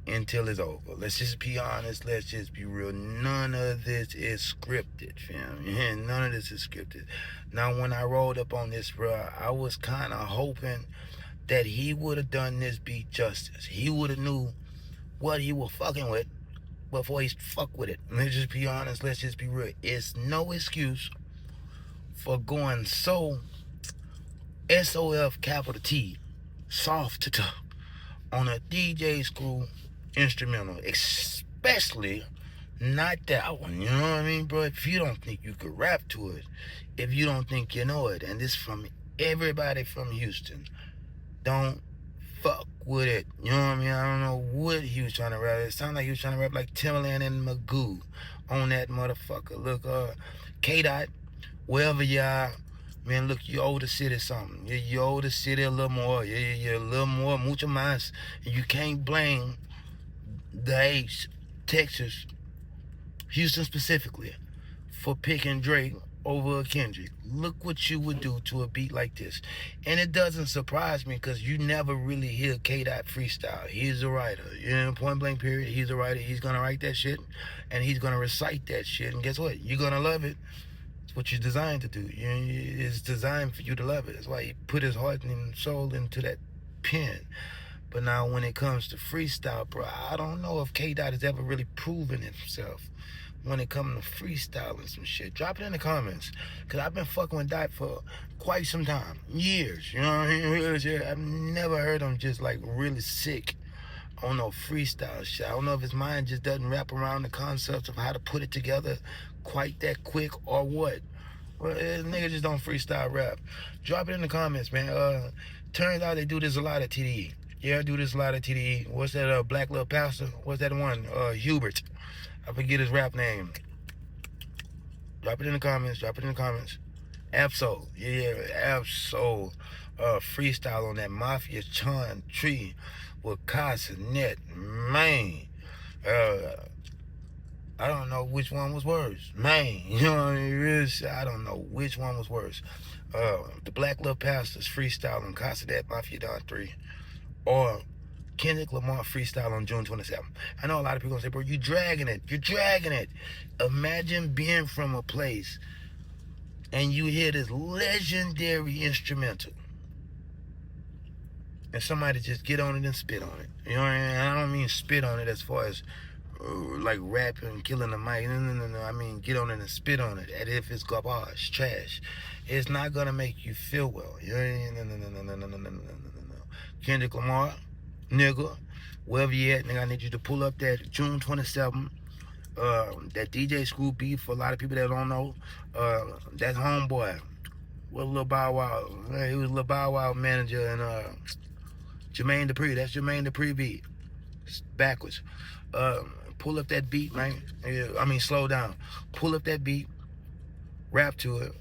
until it's over. Let's just be honest. Let's just be real. None of this is scripted, fam. Yeah, none of this is scripted. Now, when I rolled up on this, bro, I was kind of hoping that he would have done this beat justice. He would have knew what he was fucking with before he fuck with it. Let's just be honest. Let's just be real. It's no excuse for going so SOF capital T, soft to top, on a DJ Screw instrumental, especially not that one. You know what I mean, bro? If you don't think you could rap to it, if you don't think you know it, and this from everybody from Houston, don't fuck with it. You know what I mean? I don't know what he was trying to rap. It sounded like he was trying to rap like Timbaland and Magoo on that motherfucker. Look, Katt, wherever you are, man, look, you owe the city something. You owe the city a little more. Yeah, a little more, mucho más. And you can't blame the H, Texas, Houston specifically, for picking Drake over a Kendrick. Look what you would do to a beat like this. And it doesn't surprise me because you never really hear Katt freestyle. He's a writer. You know, point blank period. He's a writer. He's going to write that shit and he's going to recite that shit. And guess what? You're going to love it. It's what you're designed to do. It's designed for you to love it. That's why he put his heart and soul into that pen. But now when it comes to freestyle, bro, I don't know if Katt has ever really proven himself when it comes to freestyling some shit. Drop it in the comments, because I've been fucking with Dot for quite some time. Years, you know what I mean? I've never heard him just like really sick on no freestyle shit. I don't know if his mind just doesn't wrap around the concepts of how to put it together quite that quick or what. Well, this nigga just don't freestyle rap. Drop it in the comments, man. Turns out they do this a lot at TDE. Yeah, I do this a lot at TDE. What's that black little pastor? What's that one? Hubert. I forget his rap name. Drop it in the comments. Drop it in the comments. Absol. Yeah, Absol. Freestyle on that Mafia Chon tree with Casanet. Man. I don't know which one was worse. Man. You know what I mean? I don't know which one was worse. The Black Little Pastors freestyle on Casanet Mafia Don 3. Or Kendrick Lamar freestyle on June 27th. I know a lot of people gonna say, bro, you dragging it. You're dragging it. Imagine being from a place and you hear this legendary instrumental and somebody just get on it and spit on it. You know what I mean? I don't mean spit on it as far as like rapping, killing the mic. No. I mean get on it and spit on it as if it's garbage, trash. It's not gonna make you feel well. You know what I mean? No. Kendrick Lamar, nigga, wherever you at, nigga, I need you to pull up that June 27th, that DJ Screw beat. For a lot of people that don't know, that homeboy, what Lil Bow Wow, he was Lil Bow Wow manager, and Jermaine Dupri, that's Jermaine Dupri beat, it's backwards. Pull up that beat, man, I mean slow down, pull up that beat, rap to it,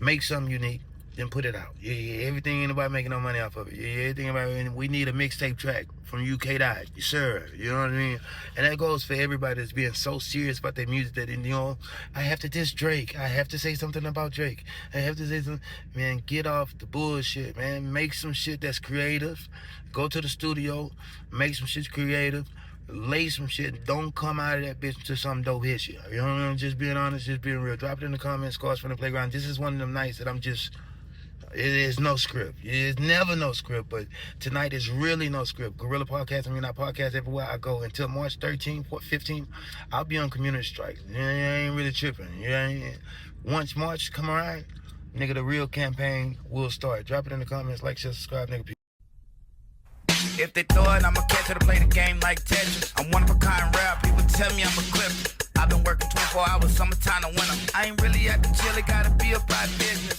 make something unique, then put it out. Yeah, everything, ain't nobody making no money off of it. Yeah, everything about it. We need a mixtape track from UK Dot, sir. You know what I mean? And that goes for everybody that's being so serious about their music that, you know, I have to diss Drake. I have to say something about Drake. I have to say something. Man, get off the bullshit, man. Make some shit that's creative. Go to the studio, make some shit creative. Lay some shit. Don't come out of that bitch to some dope hit shit. You know what I mean? Just being honest, just being real. Drop it in the comments, Scars from the Playground. This is one of them nights that I'm just... It is no script. It is never no script, but tonight is really no script. Guerrilla Podcast, I podcast everywhere I go. Until March 13th, 15th, I'll be on community strike. I ain't really tripping. Once March come around, nigga, the real campaign will start. Drop it in the comments, like, share, subscribe, nigga. If they throw it, I'ma catch it to play the game like Tetris. I'm one of a kind rap, people tell me I'm a clip. I've been working 24 hours, summertime to winter. I ain't really at the chill, it gotta be about business.